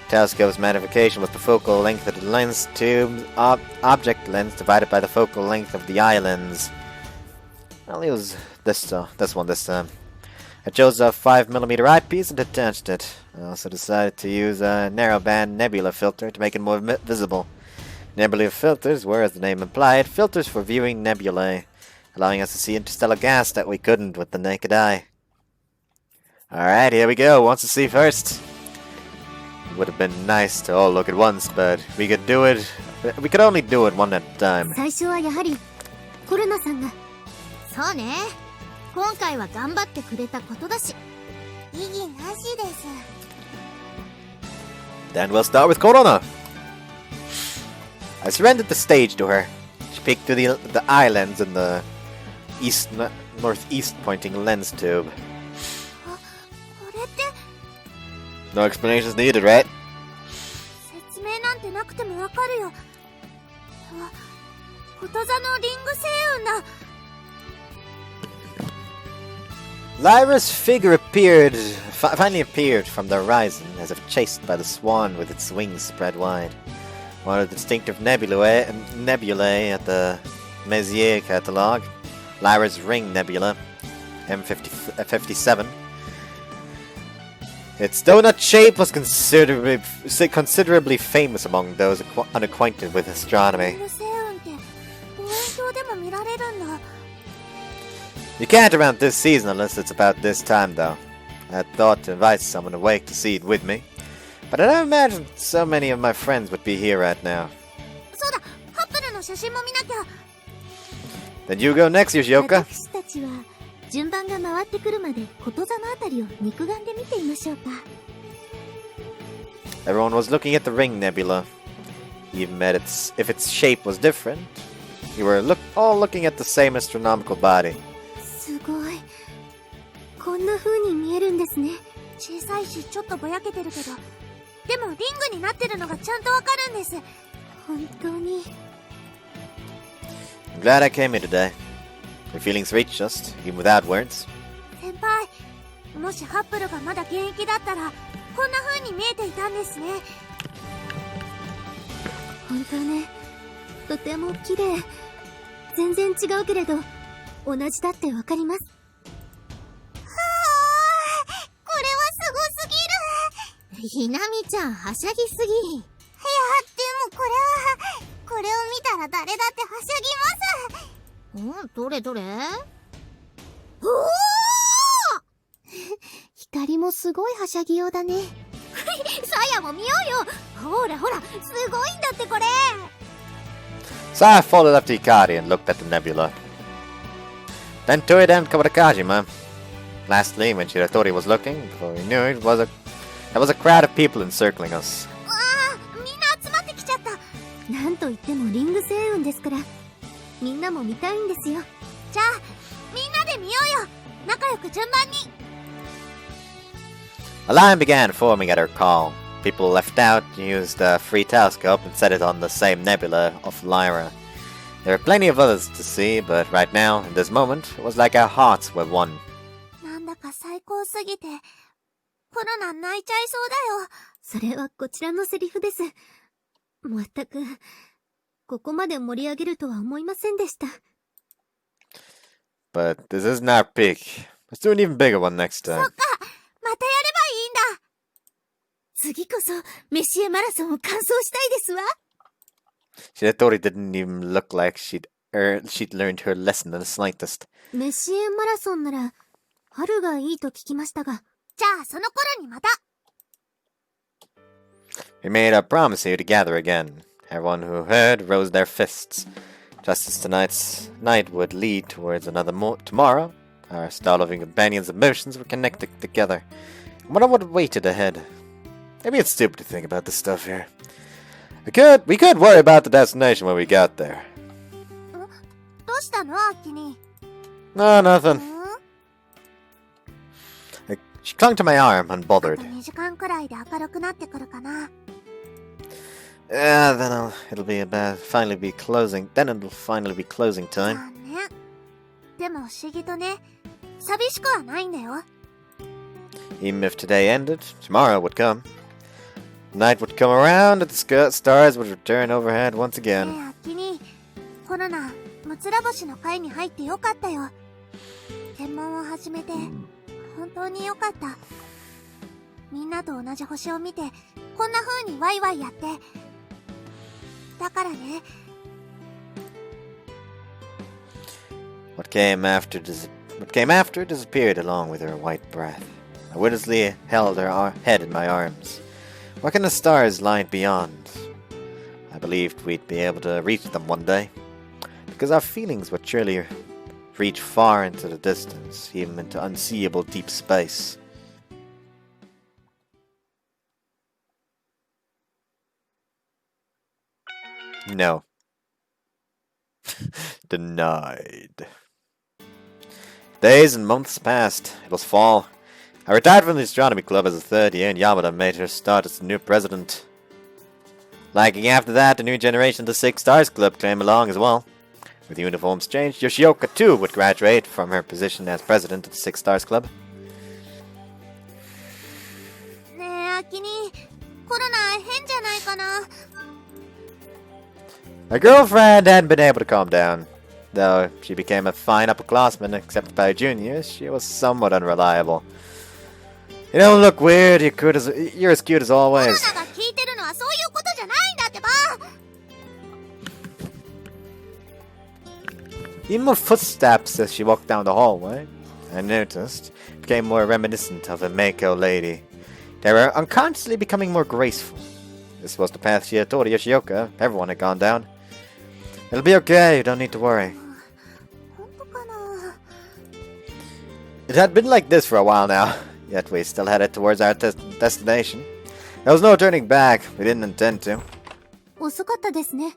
Telescope's magnification was the focal length of the lens tube object length divided by the focal length of the eye lens. I'll use this one this time. I chose a 5mm eyepiece and attached it. I also decided to use a narrowband nebula filter to make it more visible. Nebula filters were, as the name implied, filters for viewing nebulae, allowing us to see interstellar gas that we couldn't with the naked eye. Alright, here we go. Who wants to see first? It would have been nice to all look at once, but we could do it. We could only do it one at a time.
最初はやはりコロナさんが。
そうね。今回は頑張ってくれたことだし。
異議なしです。
Then we'll start with Korona. I surrendered the stage to her. She peeked through the eye lens in the northeast pointing lens tube.
これって
No explanations needed, right?
説明なんてなくてもわかるよ。こと座のリング星雲だ。
Lyra's figure finally appeared from the horizon, as if chased by the swan with its wings spread wide. One of the distinctive nebulae at the Messier catalogue, Lyra's Ring Nebula, M57. Its donut shape was considerably famous among those unacquainted with
リ
astronomy.
ング星雲って望遠鏡でも見られるんだ。
You can't around this season unless it's about this time, though. I had thought to invite someone awake to see it with me, but I don't imagine so many of my friends would be here right now.
そうだ、ハッブルの写真も見なきゃ。
Then you go next, Yoshioka.
私たちは順番が回ってくるまでこと座のあたりを肉眼で見ていましょうか。
Everyone was looking at the Ring Nebula. Even if its shape was different, you were all looking at the same astronomical body.
すごい。こんな風に見えるんですね。
小さいしちょっとぼやけてるけど、でもリングになってるのがちゃんとわかるんです。
本当に。
I'm glad I came here today. Your feelings reached us, even without words.
先輩、もしハッブルがまだ現役だったらこんな風に見えていたんですね。
本当ね。とても綺麗。全然違うけれど同じだってわかります。
これはすごすぎる。
ひなみちゃんはしゃぎすぎ。
いや、でもこれを見たら誰だってはしゃぎます。
どれどれ。
おお、
光もすごいはしゃぎようだね。
さやも見ようよ。ほらほら、すごいんだってこれ。
So I folded up to Ikari and looked at the nebula. Then to it and Kawatakajima. Lastly, when Shiratori was looking, before we knew it, there was a crowd of people encircling us.
ああ、みんな集まってきちゃった。
なんといってもリング星雲ですから、みんなも見たいんですよ。
じゃあみんなで見ようよ。仲良く順番に。
A line began forming at her call. People left out and used a free telescope and set it on the same nebula of Lyra. There were plenty of others to see, but right now, in this moment, it was like our hearts were one.
なんだか最高すぎてコロナ泣いちゃいそうだよ。
それはこちらのセリフです。まったく、ここまで盛り上げるとは思いませんでした。
But this isn't our peak. Let's do an even bigger one next
そっ
time.
か、またやればいいんだ。
次こそメシエマラソンを完走したいですわ。
Shiratori didn't even look like she'd learned her lesson in the slightest.
メシエマラソンなら、春がいいと聞きましたが。
じゃあその頃にまた。
We made a promise here to gather again. Everyone who heard rose their fists. Just as tonight's night would lead towards another tomorrow, our star-loving companions' emotions were connected together. I wonder what waited ahead. Maybe it's stupid to think about this stuff here. We could worry about the destination when we got there.
どうしたのアキニ。
No, nothing.
ん？
She clung to my arm,
あ
unbothered.
と2時間くらいで明るくなってくるかな。
Then it'll finally be closing time.
残念。でも不思議とね、寂しくはないんだよ。
Even if today ended, tomorrow would come. Night would come around and the stars would return overhead once
ねえ
again.
アキニ、コロナむつら星の会に入ってよかったよ。天文を始めて本当によかった。みんなと同じ星を見て、こんな風にワイワイやって。だからね。
What came after disappeared along with her white breath. I wordlessly held her head in my arms. What can the stars lie beyond? I believed we'd be able to reach them one day, because our feelings would surely reach far into the distance, even into unseeable deep space. No. Denied. Days and months passed. It was fall. I retired from the astronomy club as a third year, and Yamada made her start as the new president. Lagging after that, the new generation of the Six Stars Club came along as well. With the uniforms changed, Yoshioka too would graduate from her position as president of the Six Stars Club.
ねえ、アキニ、コロナ変じゃないかな。
My girlfriend hadn't been able to calm down. Though she became a fine upperclassman, accepted by juniors, she was somewhat unreliable. You don't look weird, you're as cute as
コロ
always.
ナが効いてるのはそういうことじゃないんだってば。
Even her footsteps as she walked down the hallway, I noticed, became more reminiscent of a Mako lady. They were unconsciously becoming more graceful. This was the path she had told Yoshioka everyone had gone down. It'll be okay, you don't need to worry.
本当かな。
It had been like this for a while now, yet we still headed towards our destination. There was no turning back, we didn't intend to.
遅かったですね。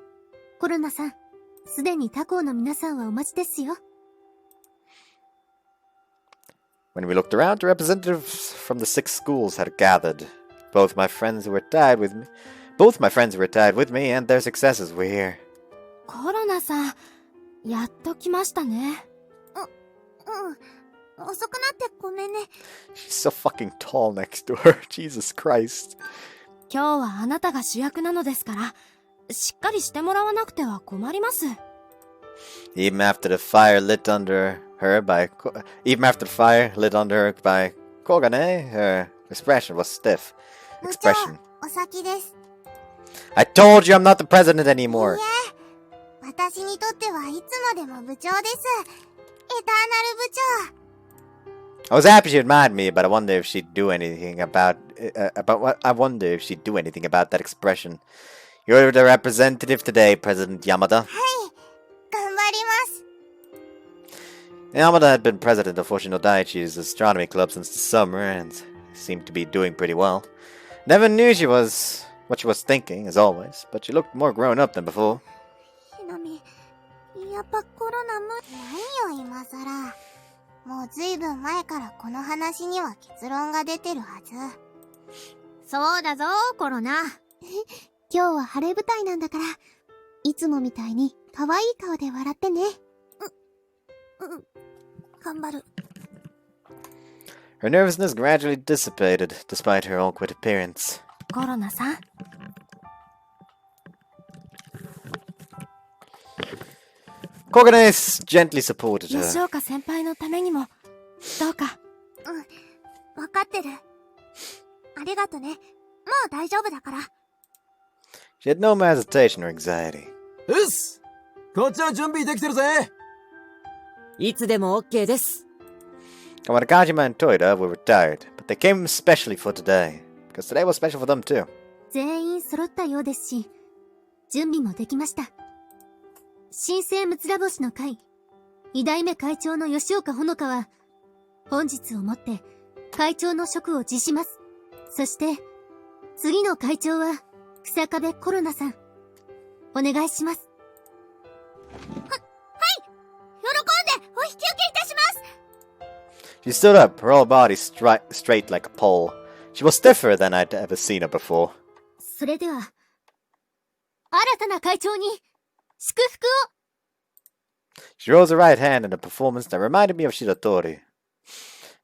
コロナさん、すでに他校の皆さんはお待ちですよ。
When we looked around, the representatives from the 6 schools had gathered. Both my friends who retired with me and their successors were here.
コロナさん、やっと来ましたね。
遅くなってごめんね。
She's so fucking tall next to her. Jesus Christ.
今日はあなたが主役なのですから、しっかりしてもらわなくては困ります。
Even after the fire lit under her by Kogane, her expression was stiff.
部長、
Expression.
お先です。
I told you I'm not the president anymore.
いいえ、私にとってはいつまでも部長です。エターナル部長。
I was happy she admired me, but I wonder if she'd do anything about that expression. You're the representative today, President Yamada.
はい、頑張ります。
Yamada had been president of Hoshino Daiichi's astronomy club since the summer and seemed to be doing pretty well. Never knew what she was thinking, as always, but she looked more grown up than before.
ひなみ、やっぱコロナ何よ今さら。もうずいぶん前からこの話には結論が出てるはず。
そうだぞ、コロナ。今日は晴れ舞台なんだから、いつもみたいに可愛い顔で笑ってね。
頑張る。
Her nervousness gradually dissipated, despite her awkward appearance.
コロナさん。
Kogane gently supported
吉
her.
岡先輩のためにも、どうか。
わかってる。ありがとね。もう大丈夫だから。
She had no hesitation or anxiety.
うっす、こっちは準備できてるぜ。
いつでも OK です。
Kawatakajima and Toida were retired, but they came especially for today, because today was special for them too.
全員揃ったようですし、準備もできました。新生むつら星の会、2代目会長の吉岡ほのかは、本日をもって会長の職を辞します。そして、次の会長は、草壁コロナさん。お願いします。
喜んでお引き受けいたします。
She stood up, her whole body straight like a pole. She was stiffer than I'd ever seen her before.
それでは、新たな会長に、祝福を。
She rose her right hand in a performance that reminded me of Shiratori.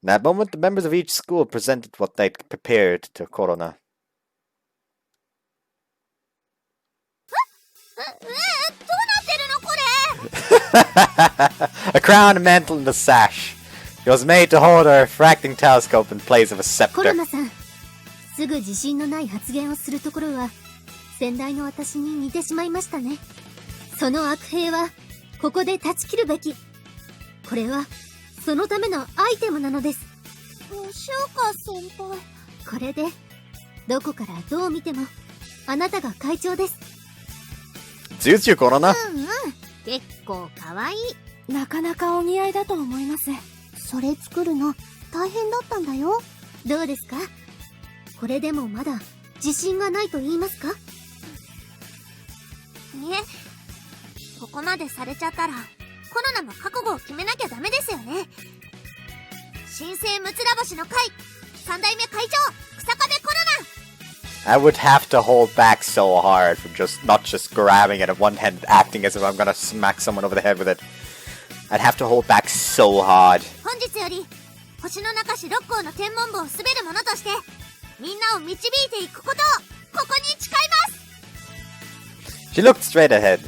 In that moment, the members of each school presented what they'd prepared to Korona.
どうなってるのこれ。
A crown, a mantle, and a sash. He was made to hold a refracting telescope in place of a
コ
scepter.
ロナさん、すぐ自信のない発言をするところは、先代の私に似てしまいましたね。その悪兵は、ここで断ち切るべき。これは、そのためのアイテムなのです。
吉岡先輩。
これで、どこからどう見ても、あなたが会長です。
Suits you, Korona.
結構かわいい。
なかなかお似合いだと思います。
それ作るの大変だったんだよ。
どうですか？これでもまだ自信がないと言いますか？
いえ、ここまでされちゃったら、コロナも覚悟を決めなきゃダメですよね。新生六つ星の会、三代目会長、草壁コロナ。
I would have to hold back so hard from not just grabbing it at one hand, acting as if I'm gonna smack someone over the head with it. I'd have to hold back so hard.
本日より、星の中市六甲の天文部を滑る者として、みんなを導いていくことを、ここに誓います。
She looked straight ahead,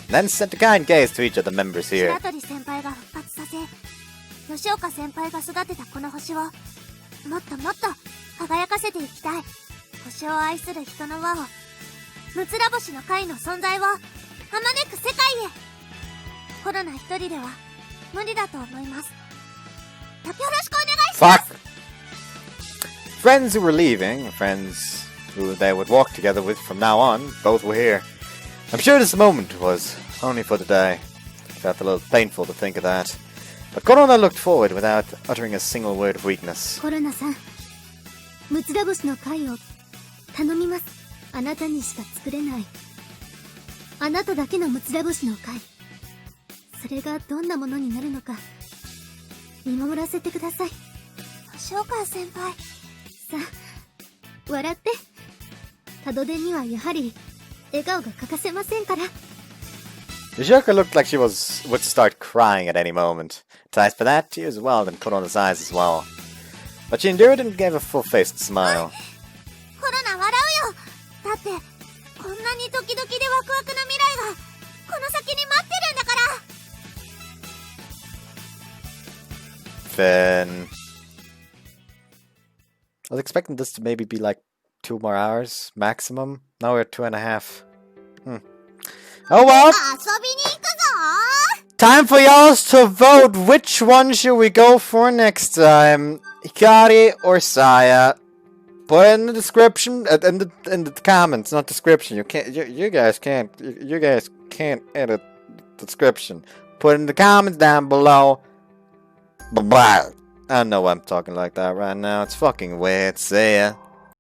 then sent a kind gaze to each of the members here.
白鳥先輩が復活させ、吉岡先輩が育てたこの星を、もっともっと輝かせていきたい。星を愛する人の輪を、六つ星の会の存在を、あまねく世界へ。コロナ一人では、無理だと思います。よろしくお願いします。
Fuck! Friends who were leaving, friends who they would walk together with from now on, both were here. I'm sure this moment was only for the day. It felt a little painful to think of that. But Korona looked forward without uttering a single word of weakness.
コロナさん、六つ星の会を頼みます。あなたにしか作れない。あなただけの六つ星の会。それがどんなものになるのか、見守らせてください。
吉岡先輩。
さあ、笑って。門出にはやはり、笑顔が欠かせませんから。
Yoshioka looked like she would start crying at any moment. Times for that, tears welled in Korona's eyes as well. But she endured and gave a full-faced smile.
コロナ笑うよ。だって、こんなにドキドキでワクワクな未来が、この先に待ってるんだから。
Finn. I was expecting this to maybe be like 2 more hours maximum. Now we're at 2.5. Oh well!
遊びに行くぞ。
Time for y'all to vote. Which one should we go for next time? Hikari or Saya? Put it in the description, in the comments, not description. You guys can't edit the description. Put it in the comments down below. Bye. I know I'm talking like that right now. It's fucking weird. See ya.